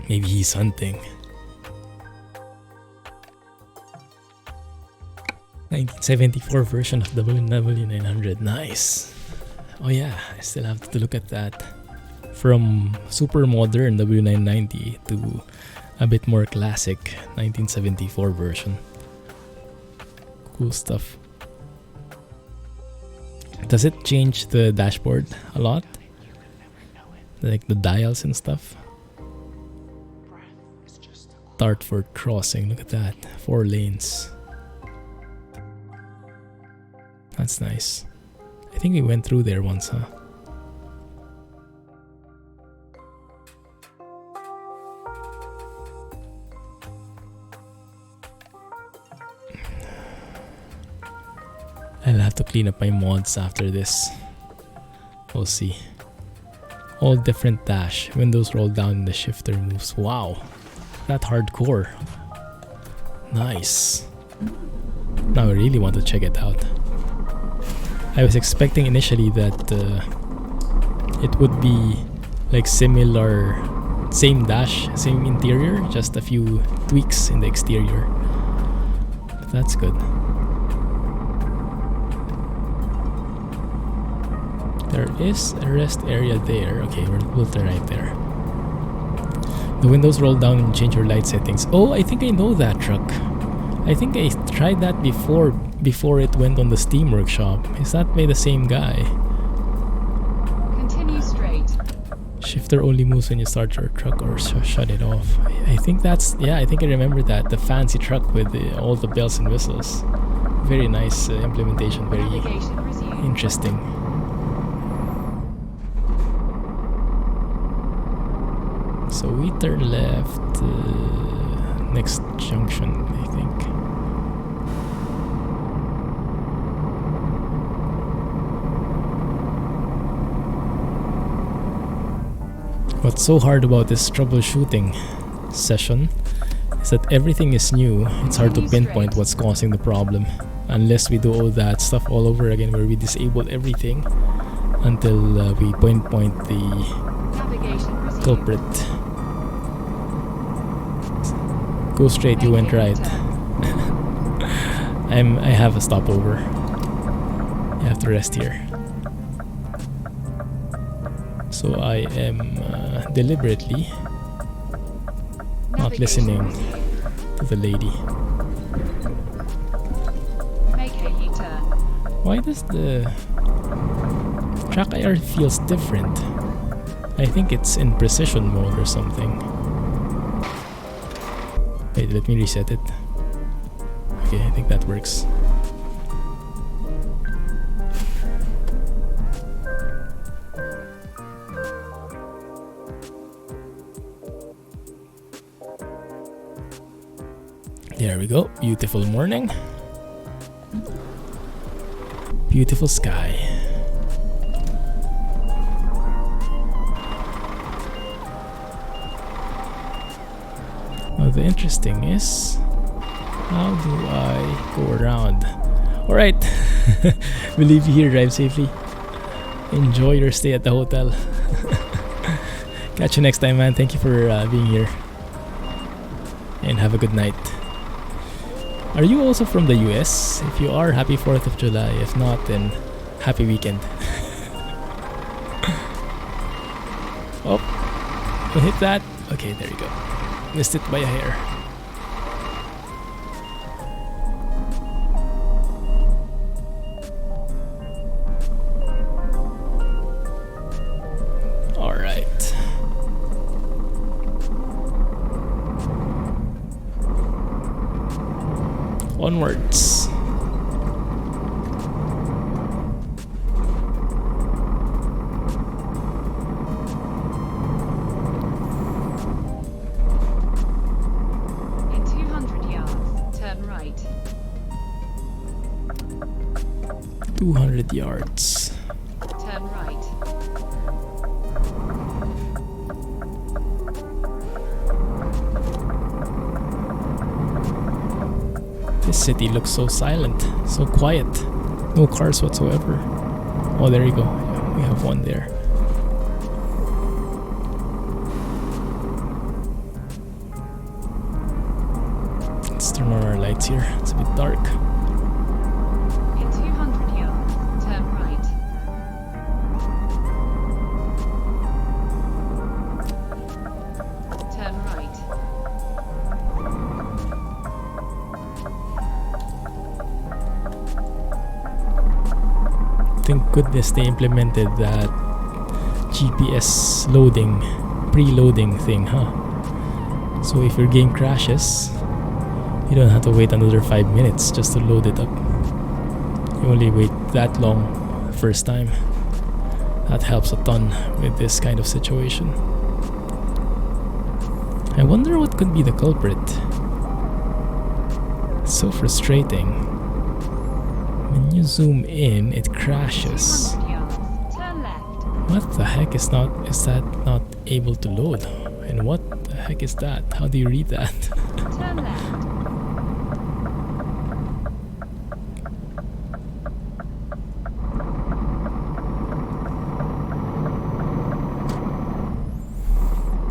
Maybe he's hunting. 1974 version of W900. Nice. Oh yeah, I still have to look at that. From super modern W990 to a bit more classic 1974 version. Cool stuff. Does it change the dashboard a lot? Like the dials and stuff? Dartford crossing, look at that. 4 lanes. That's nice. I think we went through there once, huh? I'll have to clean up my mods after this. We'll see. All different dash. Windows roll down and the shifter moves. Wow. That hardcore. Nice. Now I really want to check it out. I was expecting initially that it would be like similar, same dash, same interior, just a few tweaks in the exterior. But that's good. There is a rest area there. Okay, we'll turn right there. The windows roll down and change your light settings. Oh, I think I know that truck. I think I tried that before it went on the Steam Workshop. Is that by the same guy? Continue straight. Shifter only moves when you start your truck or shut it off. I think that's, yeah, I think I remember that. The fancy truck with all the bells and whistles. Very nice implementation, very Navigation resumed. interesting. So we turn left, next junction, I think. What's so hard about this troubleshooting session is that everything is new. It's hard to pinpoint what's causing the problem unless we do all that stuff all over again where we disable everything until we pinpoint the Navigation resumed. culprit. Go straight, you went right. I have a stopover. You have to rest here. So I am deliberately not listening to the lady. Make a U-turn. Why does the track IR feels different? I think it's in precision mode or something. Wait, let me reset it. Okay, I think that works. There we go. Beautiful morning. Beautiful sky. The interesting is, how do I go around? Alright, we'll leave you here, drive safely. Enjoy your stay at the hotel. Catch you next time, man. Thank you for being here. And have a good night. Are you also from the US? If you are, happy 4th of July. If not, then happy weekend. Oh, we'll hit that. Okay, there you go. Missed it by a hair. All right. Onwards. In 200 yards, turn right. 200 yards. Turn right. This city looks so silent, so quiet. No cars whatsoever. Oh, there you go. Yeah, we have one there. Let's turn on our lights here. It's a bit dark. In 200 yards, turn right. Turn right. Thank goodness they implemented that GPS loading, preloading thing, huh? So if your game crashes, you don't have to wait another 5 minutes just to load it up. You only wait that long first time. That helps a ton with this kind of situation. I wonder what could be the culprit. It's so frustrating. When you zoom in, it crashes. 200 yards, turn left. What the heck is that not able to load? And what the heck is that? How do you read that? Turn left.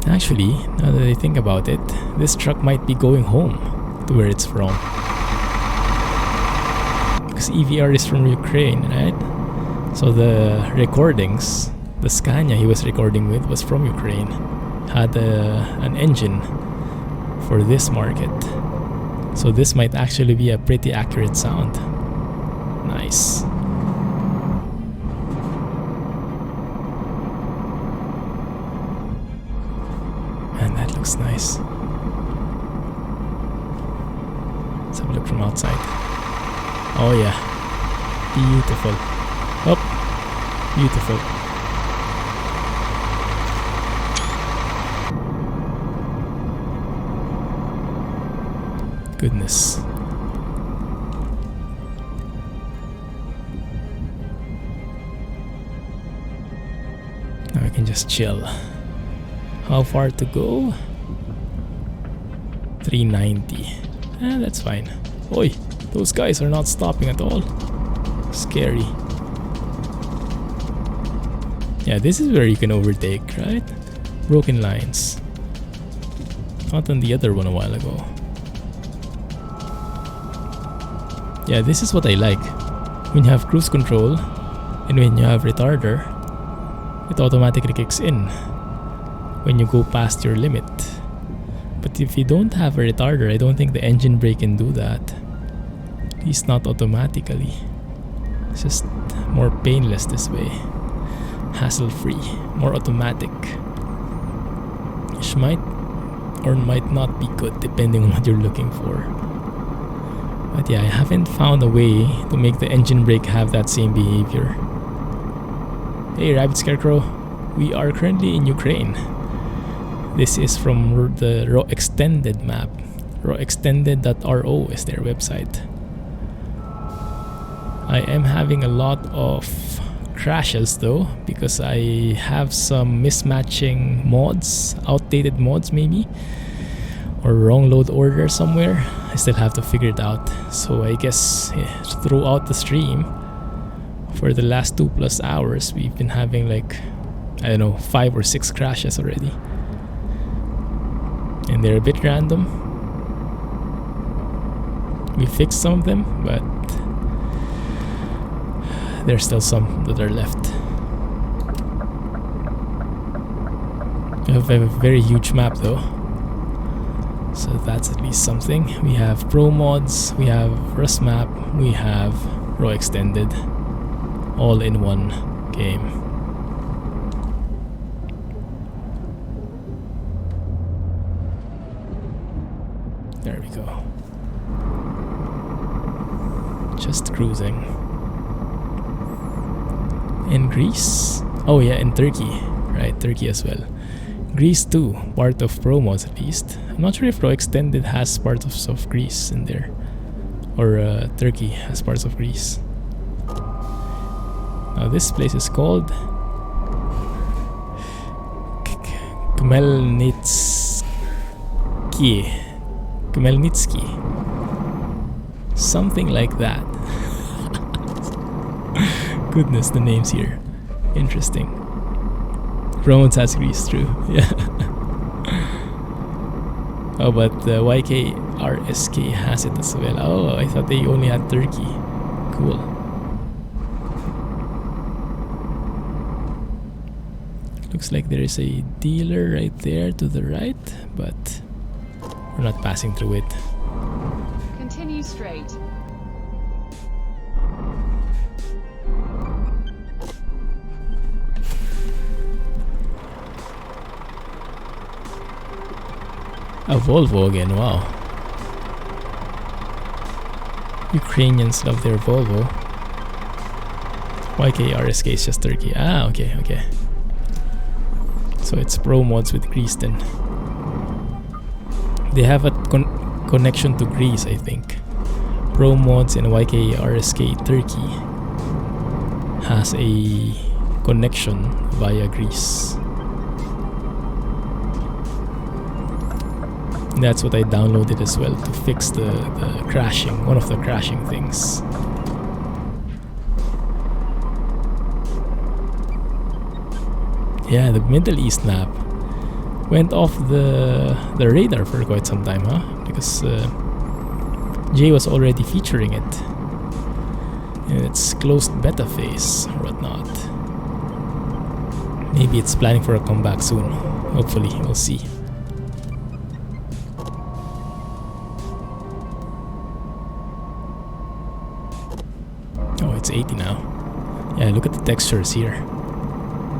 Actually, now that I think about it, this truck might be going home to where it's from. Because EVR is from Ukraine, right? So the recordings, the Scania he was recording with was from Ukraine. Had an engine for this market. So this might actually be a pretty accurate sound. Nice. Man, that looks nice. Let's have a look from outside. Oh yeah. Beautiful. Oh, beautiful. Goodness. Now we can just chill. How far to go? 390. That's fine. Oi, those guys are not stopping at all. Scary. Yeah, this is where you can overtake, right? Broken lines. Not on the other one a while ago. Yeah, this is what I like. When you have cruise control and when you have retarder, it automatically kicks in when you go past your limit. But if you don't have a retarder, I don't think the engine brake can do that. At least not automatically. It's just more painless this way. Hassle-free, more automatic. Which might or might not be good depending on what you're looking for. But yeah, I haven't found a way to make the engine brake have that same behavior. Hey Rabbit Scarecrow, we are currently in Ukraine. This is from the RoExtended map. RoExtended.ro is their website. I am having a lot of crashes though, because I have some mismatching mods, outdated mods maybe, or wrong load order somewhere. I still have to figure it out. So I guess throughout the stream, for the last 2+ hours, we've been having like, I don't know, 5 or 6 crashes already. And they're a bit random. We fixed some of them, but there's still some that are left. We have a very huge map though, so that's at least something. We have ProMods, we have RusMap, we have RoExtended, all in one game. There we go. Just cruising. In Greece? Oh yeah, in Turkey. Right, Turkey as well. Greece too, part of ProMods at least. I'm not sure if RoExtended has parts of Greece in there. Or Turkey has parts of Greece. Now this place is called Khmelnytsky. Something like that. Goodness, the names here. Interesting. ProMods has Greece, true. Yeah. Oh, but YKRSK has it as well. Oh, I thought they only had Turkey. Cool. Looks like there is a dealer right there to the right, but we're not passing through it. Continue straight. A Volvo again, wow. Ukrainians love their Volvo. YKRSK is just Turkey. Ah, okay, okay. So it's ProMods with Greece then. They have a connection to Greece, I think. ProMods and YKRSK Turkey has a connection via Greece. That's what I downloaded as well to fix the crashing, one of the crashing things. Yeah, the Middle East map went off the radar for quite some time, huh? Because Jay was already featuring it in its closed beta phase or whatnot. Maybe it's planning for a comeback soon. Hopefully, we'll see. Oh, it's 80 now. Yeah, look at the textures here.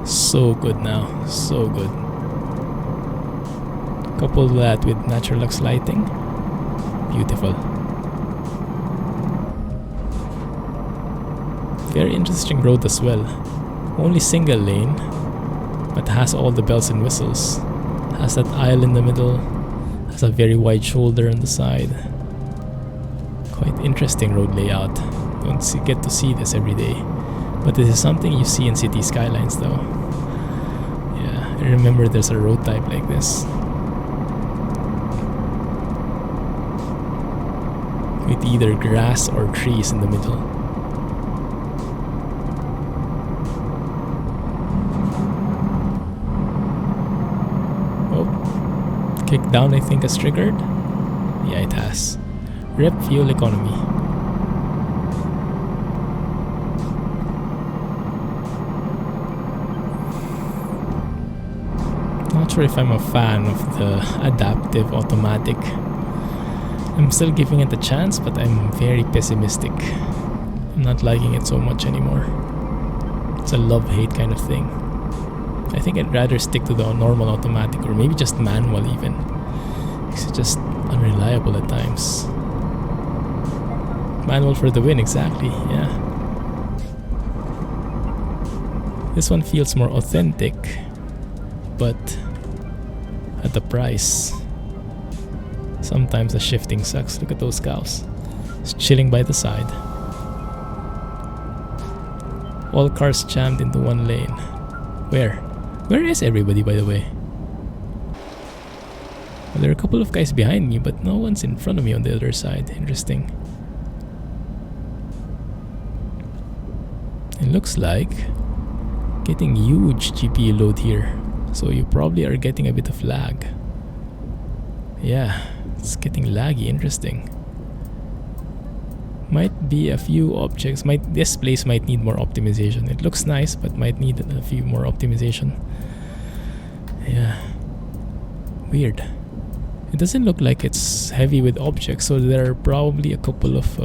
So good now, so good. Couple that with NaturaLux lighting. Beautiful. Very interesting road as well. Only single lane, but has all the bells and whistles. Has that aisle in the middle. Has a very wide shoulder on the side. Quite interesting road layout. Don't get to see this every day. But this is something you see in city skylines though. Yeah, I remember there's a road type like this. With either grass or trees in the middle. Oh, kick down I think has triggered. Yeah, it has. Rep fuel economy. Not sure if I'm a fan of the adaptive automatic. I'm still giving it a chance, but I'm very pessimistic. I'm not liking it so much anymore. It's a love-hate kind of thing. I think I'd rather stick to the normal automatic or maybe just manual even. It's just unreliable at times. Manual for the win, exactly, yeah. This one feels more authentic, but at the price. Sometimes the shifting sucks. Look at those cows. Just chilling by the side. All cars jammed into one lane. Where? Where is everybody, by the way? Well, there are a couple of guys behind me, but no one's in front of me on the other side. Interesting. It looks like getting huge GPU load here. So you probably are getting a bit of lag. Yeah, it's getting laggy. Interesting. Might be a few objects. This place might need more optimization. It looks nice, but might need a few more optimization. Yeah. Weird. It doesn't look like it's heavy with objects, so there are probably a couple of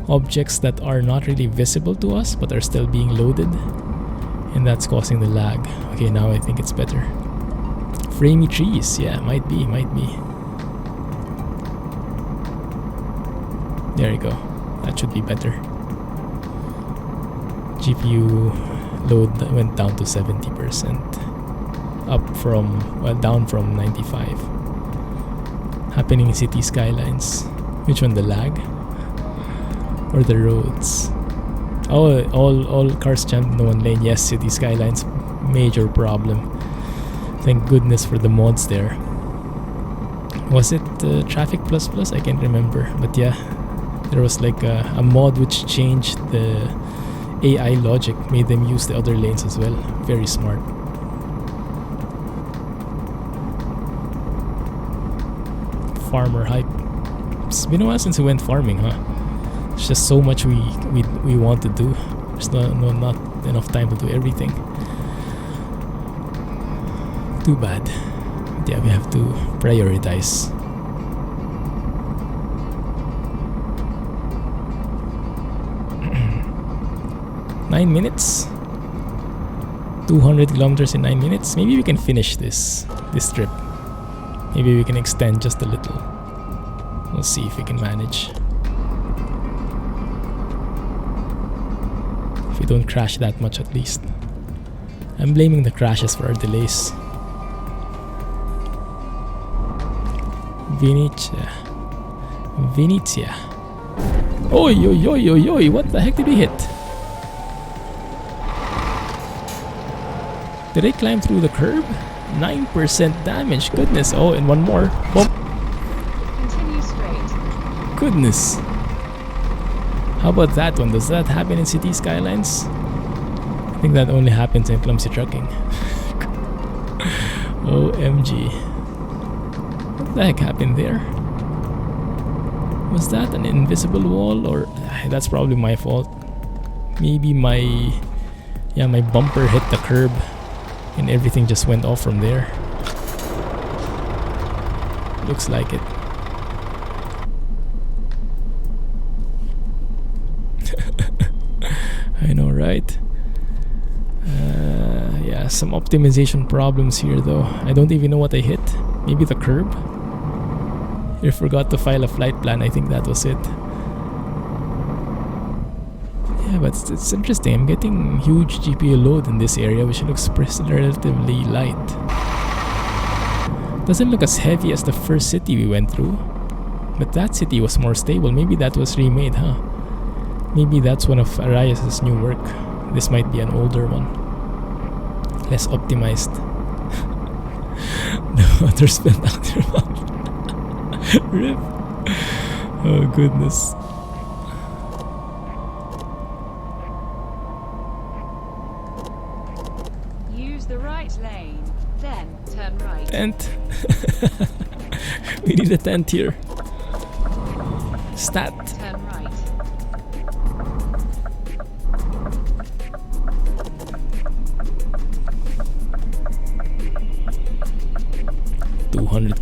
objects that are not really visible to us, but are still being loaded. And that's causing the lag. Okay, now I think it's better. Framey trees, yeah, might be. There you go. That should be better. GPU load went down to 70%. Down from 95. Happening in city skylines. Which one, the lag? Or the roads? Oh, all cars jammed in one lane. Yes, city skylines, major problem. Thank goodness for the mods there. Was it Traffic Plus? I can't remember. But yeah, there was like a mod which changed the AI logic made them use the other lanes as well. Very smart. Farmer hype. It's been a while since we went farming, huh? There's just so much we want to do. There's not enough time to do everything. Too bad. But yeah, we have to prioritize. Nine minutes. 200 kilometers in 9 minutes. Maybe we can finish this trip. Maybe we can extend just a little. We'll see if we can manage. If we don't crash that much at least. I'm blaming the crashes for our delays. Venezia. Oi, oi, oi, oi, oi, what the heck did we hit? Did I climb through the curb? 9% damage, goodness. Oh, and one more. Oh. Continue straight. Goodness. How about that one? Does that happen in City Skylines? I think that only happens in Clumsy Trucking. OMG. What the heck happened there? Was that an invisible wall, or that's probably my fault? Maybe my bumper hit the curb and everything just went off from there. Looks like it. I know, right? Yeah, some optimization problems here though. I don't even know what I hit. Maybe the curb? I forgot to file a flight plan. I think that was it. Yeah, but it's interesting. I'm getting huge GPU load in this area, which looks relatively light. Doesn't look as heavy as the first city we went through, but that city was more stable. Maybe that was remade, huh? Maybe that's one of Arias's new work. This might be an older one, less optimized. The water spent out your mouth. Rip. Oh goodness. Use the right lane, then turn right. Tent. We need a tent here. Stat. Turn right.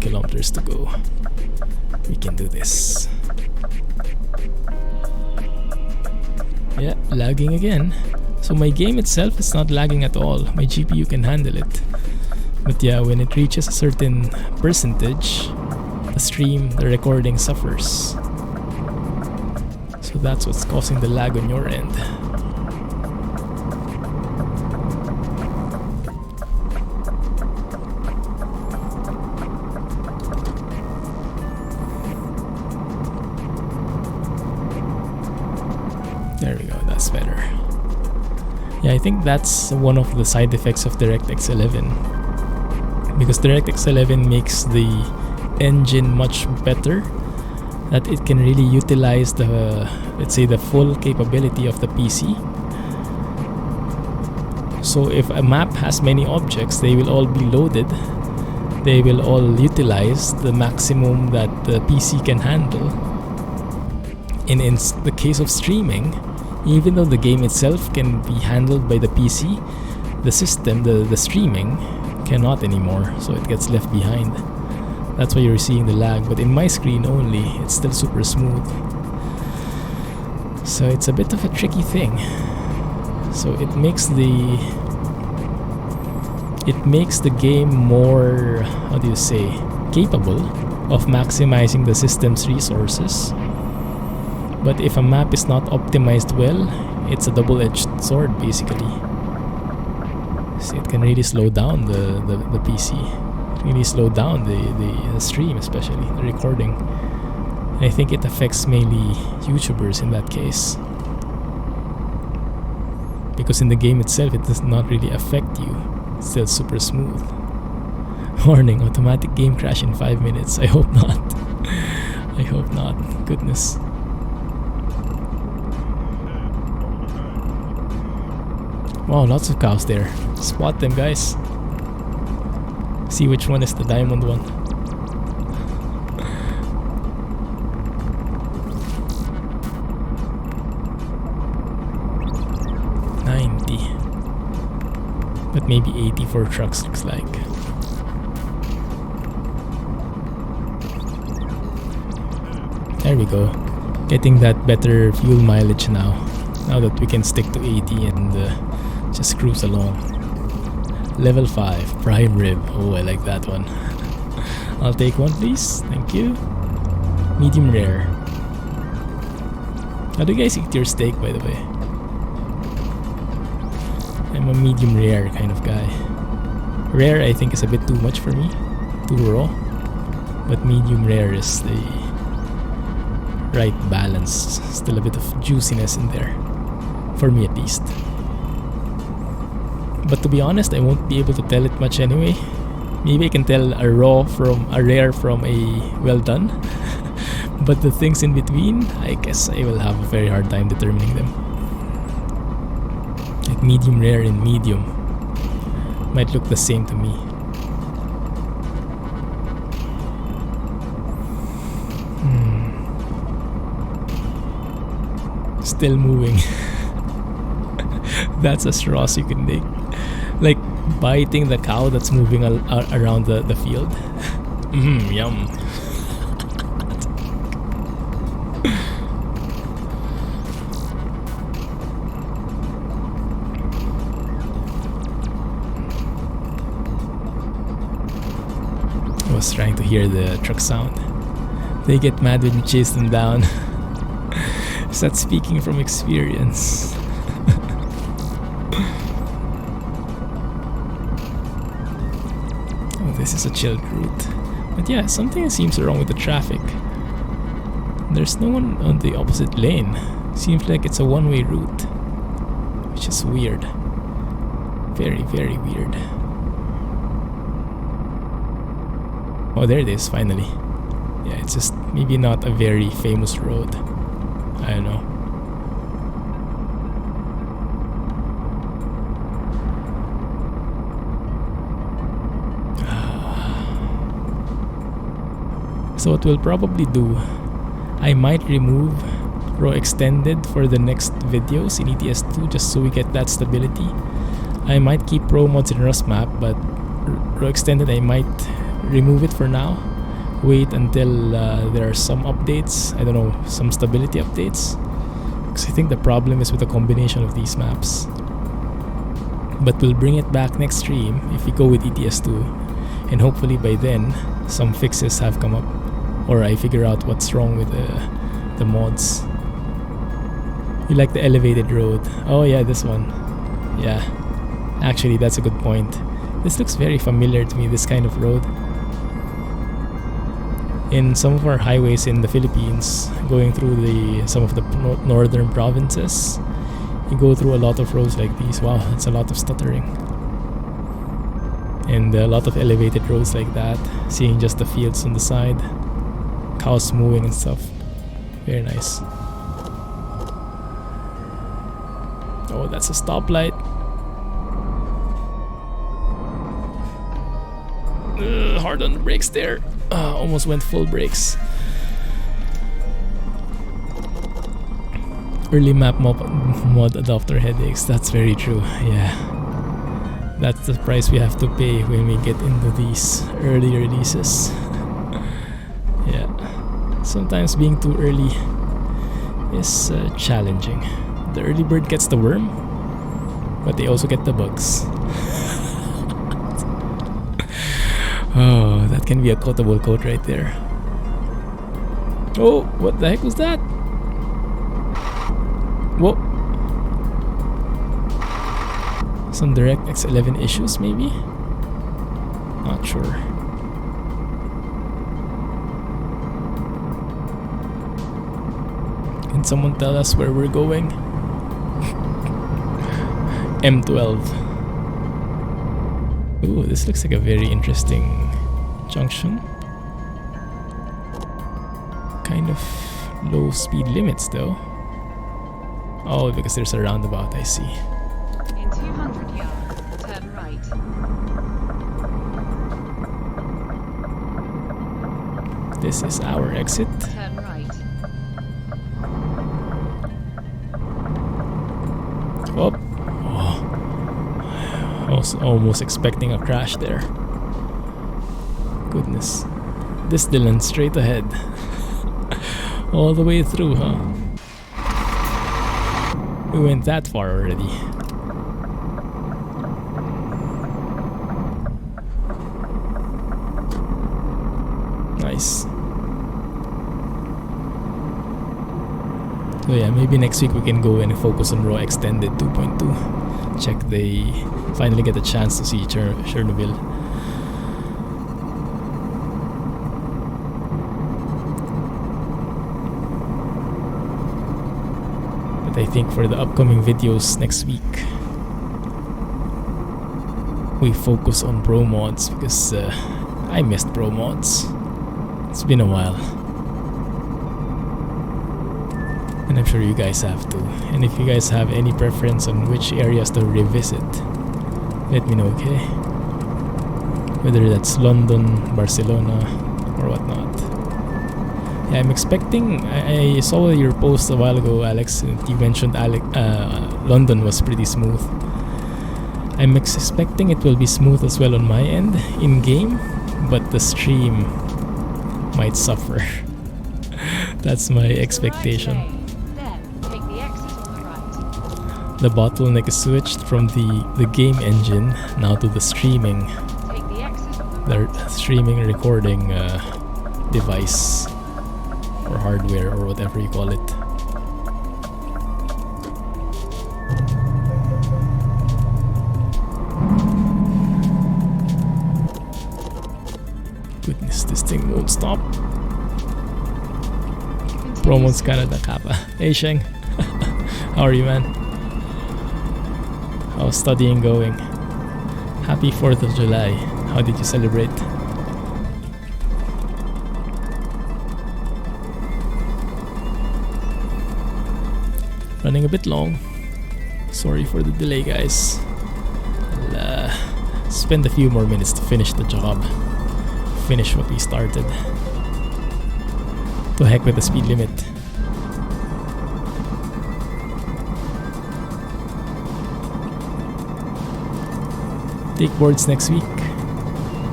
Kilometers to go. We can do this. Yeah, lagging again. So my game itself is not lagging at all. My GPU can handle it. But yeah, when it reaches a certain percentage, the recording suffers. So that's what's causing the lag on your end. There we go, that's better. Yeah, I think that's one of the side effects of DirectX 11. Because DirectX 11 makes the engine much better, that it can really utilize the, let's say, the full capability of the PC. So if a map has many objects, they will all be loaded. They will all utilize the maximum that the PC can handle. And in the case of streaming, even though the game itself can be handled by the PC, the system, the streaming, cannot anymore, so it gets left behind. That's why you're seeing the lag, but in my screen only, it's still super smooth. So it's a bit of a tricky thing. So it makes the game more, how do you say, capable of maximizing the system's resources. But if a map is not optimized well, it's a double-edged sword basically. So it can really slow down the PC. Really slow down the stream, especially the recording. And I think it affects mainly YouTubers in that case. Because in the game itself, it does not really affect you. It's still super smooth. Warning, automatic game crash in 5 minutes. I hope not. I hope not. Goodness. Wow, lots of cows there. Spot them, guys. See which one is the diamond one. But maybe 80 for trucks looks like. There we go. Getting that better fuel mileage now. Now that we can stick to 80 and just cruise along. Level 5, prime rib. Oh, I like that one. I'll take one, please. Thank you. Medium rare. How do you guys eat your steak, by the way? I'm a medium rare kind of guy. Rare I think is a bit too much for me, too raw, but medium rare is the right balance. Still a bit of juiciness in there, for me at least. But to be honest, I won't be able to tell it much anyway. Maybe I can tell a raw from a rare from a well done, but the things in between, I guess I will have a very hard time determining them. Like medium rare and medium might look the same to me. Still moving. That's as raw as you can make. Like biting the cow that's moving around the field. Yum. I was trying to hear the truck sound. They get mad when you chase them down. Is that speaking from experience? Oh, this is a chilled route. But yeah, something seems wrong with the traffic. There's no one on the opposite lane. Seems like it's a one-way route, which is weird. Very, very weird. Oh, there it is, finally. Yeah, it's just maybe not a very famous road. I don't know. So what we'll probably do, I might remove RoExtended for the next videos in ETS2 just so we get that stability. I might keep ProMods in RusMap, but RoExtended I might remove it for now. Wait until there are some updates, I don't know, some stability updates, because I think the problem is with the combination of these maps. But we'll bring it back next stream if we go with ETS2, and hopefully by then some fixes have come up, or I figure out what's wrong with the mods. You like the elevated road? Oh yeah, this one. Yeah, actually that's a good point. This looks very familiar to me, this kind of road. In some of our highways in the Philippines, going through some of the northern provinces, you go through a lot of roads like these. Wow, that's a lot of stuttering. And a lot of elevated roads like that, seeing just the fields on the side, cows mooing and stuff. Very nice. Oh, that's a stoplight. Hard on the brakes there. Almost went full brakes. Early map mod adopter headaches. That's very true. Yeah, that's the price we have to pay when we get into these early releases. Yeah, sometimes being too early is challenging. The early bird gets the worm, but they also get the bugs. Oh, that can be a quotable quote right there. Oh, what the heck was that? Whoa. Some DirectX 11 issues, maybe? Not sure. Can someone tell us where we're going? M12. Ooh, this looks like a very interesting junction. Kind of low speed limits though. Oh, because there's a roundabout, I see. Into 200 yards, turn right. This is our exit. Turn right. Oh. I was almost expecting a crash there. Goodness. This Dylan straight ahead. All the way through, huh? We went that far already. Nice. So yeah, maybe next week we can go and focus on RoExtended 2.2. Check they finally get a chance to see Chernobyl. But I think for the upcoming videos next week, we focus on ProMods because I missed ProMods. It's been a while. And I'm sure you guys have too. And if you guys have any preference on which areas to revisit, let me know, okay? Whether that's London, Barcelona, or whatnot. Yeah, I'm expecting... I saw your post a while ago, Alex. You mentioned London was pretty smooth. I'm expecting it will be smooth as well on my end, in-game, but the stream might suffer. That's my expectation. The bottleneck is switched from the game engine now to the streaming. The streaming recording device or hardware or whatever you call it. Goodness, this thing won't stop. ProMods Canada Kappa. Hey Sheng, how are you, man? How's studying going? Happy 4th of July. How did you celebrate? Running a bit long. Sorry for the delay, guys. I'll spend a few more minutes to finish the job. Finish what we started. To heck with the speed limit. Take boards next week.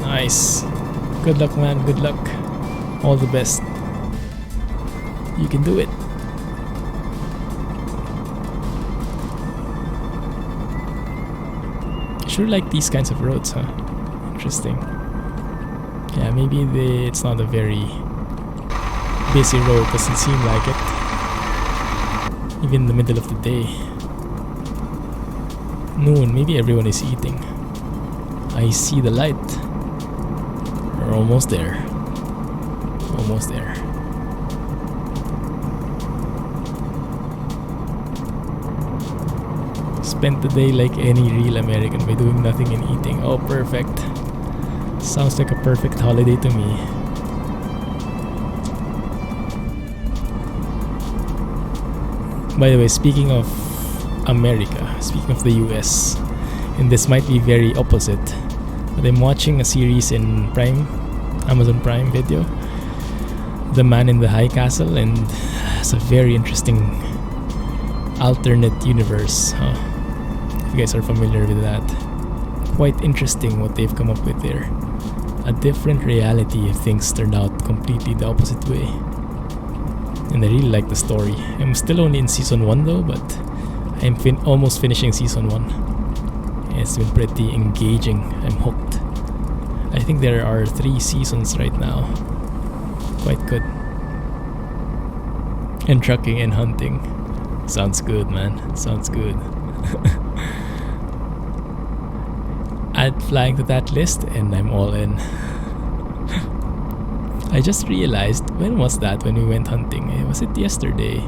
Nice. Good luck, man. Good luck. All the best. You can do it. I sure like these kinds of roads, huh? Interesting. Yeah, maybe it's not a very busy road. Doesn't seem like it. Even in the middle of the day. Noon, maybe everyone is eating. I see the light. We're almost there. Almost there. Spent the day like any real American by doing nothing and eating. Oh, perfect. Sounds like a perfect holiday to me. By the way, speaking of America, speaking of the US, and this might be very opposite, but I'm watching a series in Amazon Prime Video, The Man in the High Castle, and it's a very interesting alternate universe. If you guys are familiar with that, quite interesting what they've come up with there. A different reality if things turned out completely the opposite way. And I really like the story. I'm still only in season 1 though, but I'm almost finishing season 1. It's been pretty engaging. I'm hooked. I think there are 3 seasons right now. Quite good. And trucking and hunting. Sounds good, man. Sounds good. Add flying to that list and I'm all in. I just realized, when was that when we went hunting? Was it yesterday?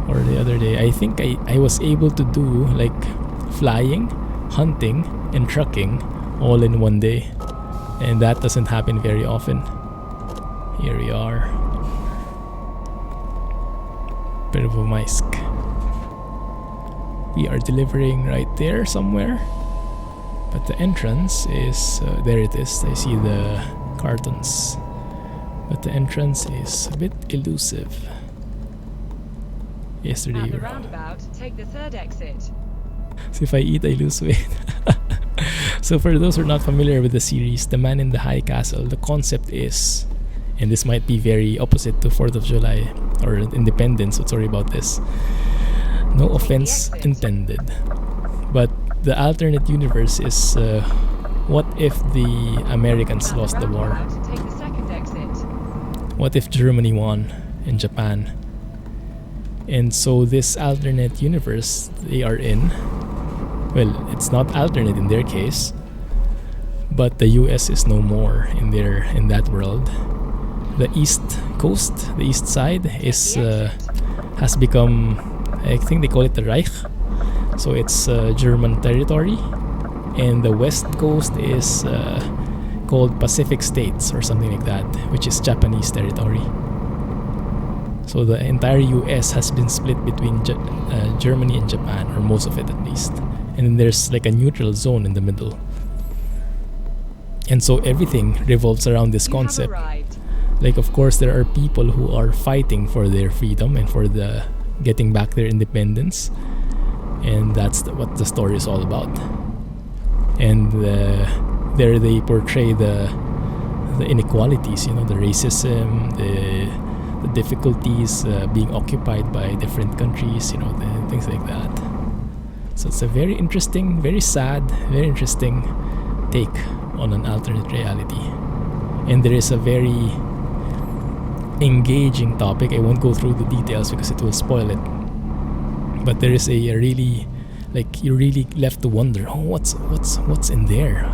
Or the other day? I think I was able to do like flying, hunting, and trucking all in one day. And that doesn't happen very often. Here we are. Pervomaisk. We are delivering right there somewhere. But the entrance is... there it is. I see the cartons. But the entrance is a bit elusive. Yesterday At you the were... roundabout, take the third exit. So if I eat, I lose weight. So for those who are not familiar with the series, The Man in the High Castle, the concept is... And this might be very opposite to 4th of July or Independence, so sorry about this. No offense intended. But the alternate universe is what if the Americans lost the war? Take the second exit. What if Germany won and Japan? And so this alternate universe they are in, well, it's not alternate in their case, but the US is no more in that world. The east coast, the east side is has become, I think they call it the Reich, so it's German territory, and the west coast is called Pacific States or something like that, which is Japanese territory. So the entire US has been split between Germany and Japan, or most of it at least, and then there's like a neutral zone in the middle. And so everything revolves around this concept. Like, of course, there are people who are fighting for their freedom and for the getting back their independence, and that's what the story is all about. And there they portray the inequalities, you know, the racism, the difficulties being occupied by different countries, you know, things like that. So it's a very interesting, very sad, very interesting take on an alternate reality. And there is a very engaging topic. I won't go through the details because it will spoil it, but there is a really, like, you're really left to wonder, oh, what's in there,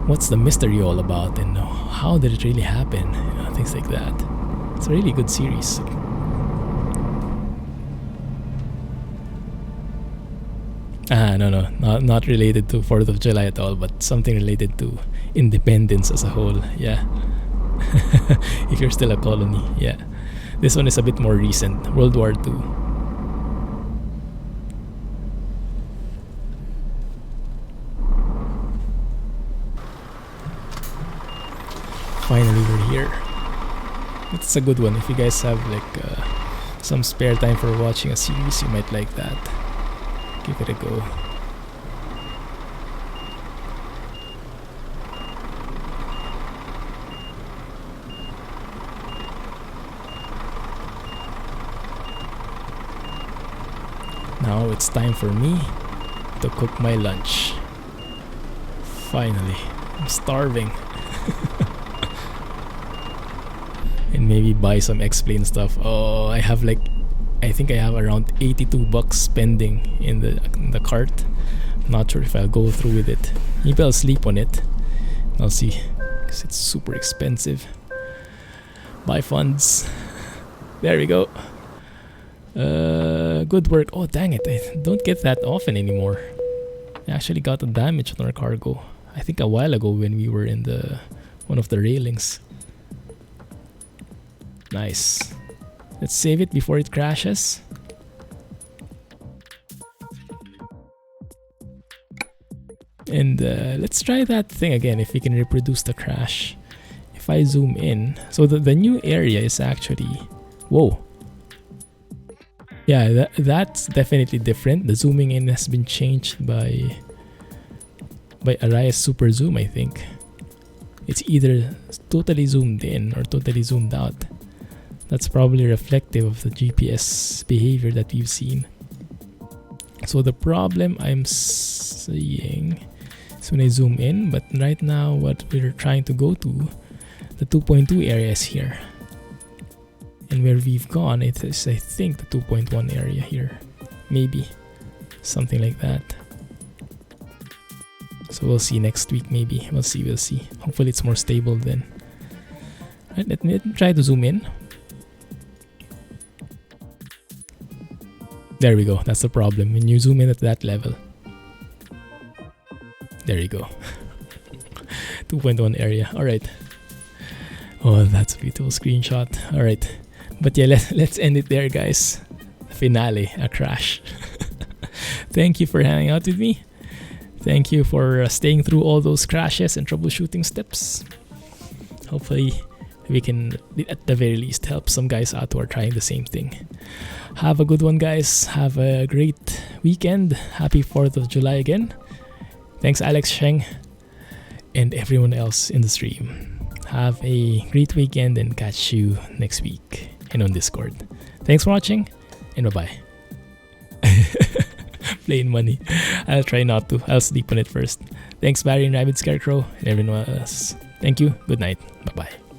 what's the mystery all about, and how did it really happen, you know, things like that. It's a really good series. No, not related to 4th of July at all, but something related to independence as a whole. Yeah. If you're still a colony, yeah. This one is a bit more recent, World War II. Finally, we're here. It's a good one. If you guys have like some spare time for watching a series, you might like that. Give it a go. Now it's time for me to cook my lunch. Finally, I'm starving. And maybe buy some X-Plane stuff. Oh, I think I have around $82 spending in the cart. Not sure if I'll go through with it. Maybe I'll sleep on it. I'll see, because it's super expensive. Buy funds. There we go. Good work. Oh, dang it. I don't get that often anymore. I actually got a damage on our cargo. I think a while ago when we were in one of the railings. Nice. Let's save it before it crashes. And let's try that thing again, if we can reproduce the crash. If I zoom in, so the new area is actually, whoa. Yeah, that's definitely different. The zooming in has been changed by Arias Super Zoom, I think. It's either totally zoomed in or totally zoomed out. That's probably reflective of the GPS behavior that we've seen. So the problem I'm seeing is when I zoom in, but right now what we're trying to go to, the 2.2 area is here. And where we've gone, it is, I think, the 2.1 area here. Maybe. Something like that. So we'll see next week, maybe. We'll see. Hopefully it's more stable then. Right, let me try to zoom in. There we go. That's the problem. When you zoom in at that level. There you go. 2.1 area. Alright. Oh, that's a beautiful screenshot. Alright. But yeah, let's end it there, guys. Finale, a crash. Thank you for hanging out with me. Thank you for staying through all those crashes and troubleshooting steps. Hopefully, we can, at the very least, help some guys out who are trying the same thing. Have a good one, guys. Have a great weekend. Happy 4th of July again. Thanks, Alex Sheng, and everyone else in the stream. Have a great weekend and catch you next week and on Discord. Thanks for watching, and bye-bye. Plain money. I'll try not to. I'll sleep on it first. Thanks, Barry and Rabbit Scarecrow, and everyone else. Thank you. Good night. Bye-bye.